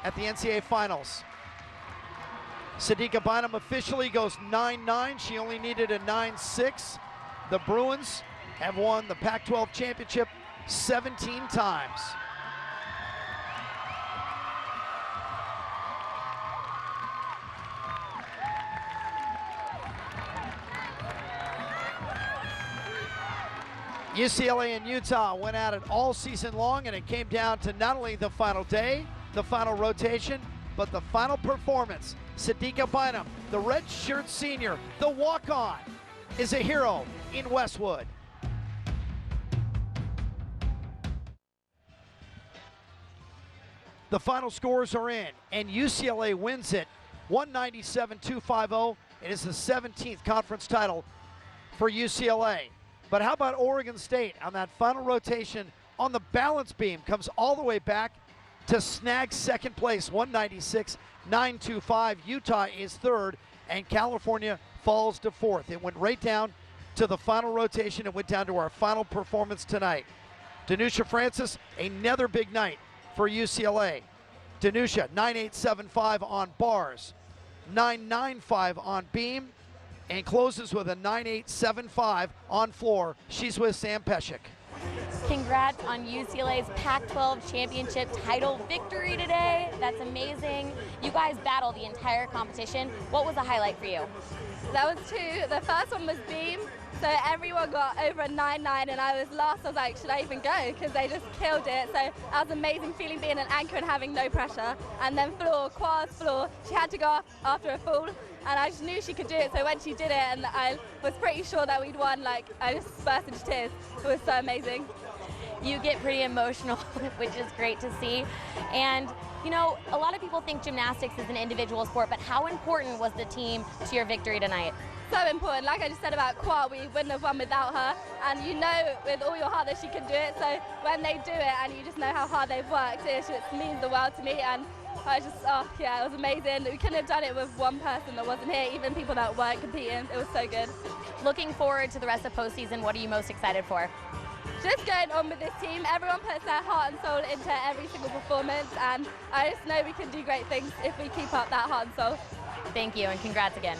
at the NCAA Finals. Sadika Bynum officially goes 9-9. She only needed a 9-6. The Bruins have won the Pac-12 Championship 17 times. UCLA and Utah went at it all season long, and it came down to not only the final day, the final rotation, but the final performance. Sadika Bynum, the red shirt senior, the walk-on, is a hero in Westwood. The final scores are in, and UCLA wins it 197-250. It is the 17th conference title for UCLA. But how about Oregon State on that final rotation on the balance beam? Comes all the way back to snag 2nd place, 196-925. Utah is 3rd, and California falls to 4th. It went right down to the final rotation. It went down to our final performance tonight. Danusha Francis, another big night for UCLA. Danusha, 9.875 on bars, 9.95 on beam, and closes with a 9.875 on floor. She's with Sam Peshek. Congrats on UCLA's Pac-12 Championship title victory today. That's amazing. You guys battled the entire competition. What was the highlight for you? That was 2. The first one was beam. So everyone got over a 9.9 and I was last. I was like, should I even go? Because they just killed it. So that was an amazing feeling being an anchor and having no pressure. And then floor, quads, floor. She had to go off after a fall. And I just knew she could do it. So when she did it, and I was pretty sure that we'd won, like I just burst into tears. It was so amazing. You get pretty emotional, which is great to see. And you know, a lot of people think gymnastics is an individual sport, but how important was the team to your victory tonight? So important. Like I just said about Kwa, we wouldn't have won without her. And you know with all your heart that she can do it. So when they do it and you just know how hard they've worked, it just means the world to me. And I just, oh yeah, it was amazing. We couldn't have done it with one person that wasn't here, even people that weren't competing. It was so good. Looking forward to the rest of postseason, what are you most excited for? just going on with this team. Everyone puts their heart and soul into every single performance, and I just know we can do great things if we keep up that heart and soul. Thank you, and congrats again.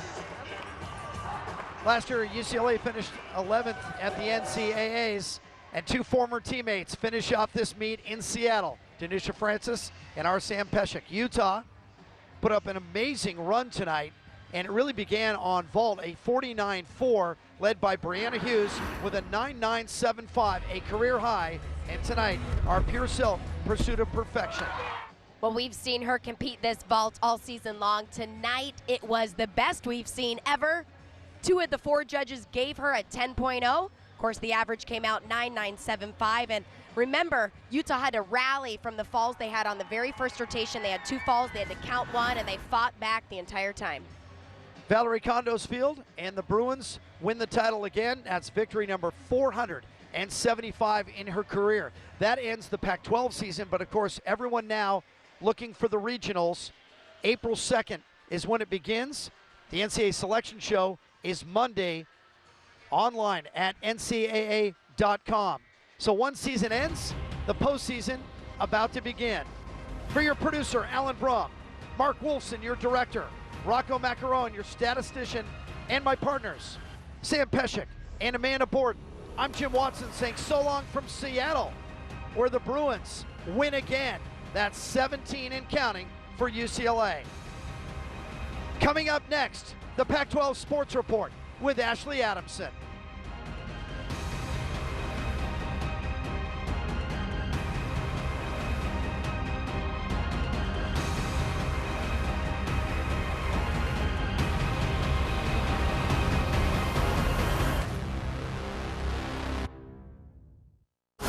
Last year, UCLA finished 11th at the NCAAs, and two former teammates finish off this meet in Seattle, Denisha Francis and our Sam Peshek. Utah put up an amazing run tonight, and it really began on vault, a 49.4, led by Brianna Hughes with a 9.975, a career high, and tonight, our pure silk pursuit of perfection. Well, we've seen her compete this vault all season long. Tonight, it was the best we've seen ever. 2 of the 4 judges gave her a 10.0. Of course, the average came out 9.975. And remember, Utah had to rally from the falls they had on the very first rotation. They had 2 falls, they had to count 1, and they fought back the entire time. Valerie Kondo's field, and the Bruins win the title again. That's victory number 475 in her career. That ends the Pac-12 season, but of course, everyone now looking for the regionals. April 2nd is when it begins. The NCAA selection show is Monday online at ncaa.com. So one season ends, the postseason about to begin. For your producer, Alan Brum, Mark Wolfson, your director, Rocco Macaron, your statistician, and my partners, Sam Peshek and Amanda Borden, I'm Jim Watson saying so long from Seattle, where the Bruins win again. That's 17 and counting for UCLA. Coming up next, the Pac-12 Sports Report with Ashley Adamson.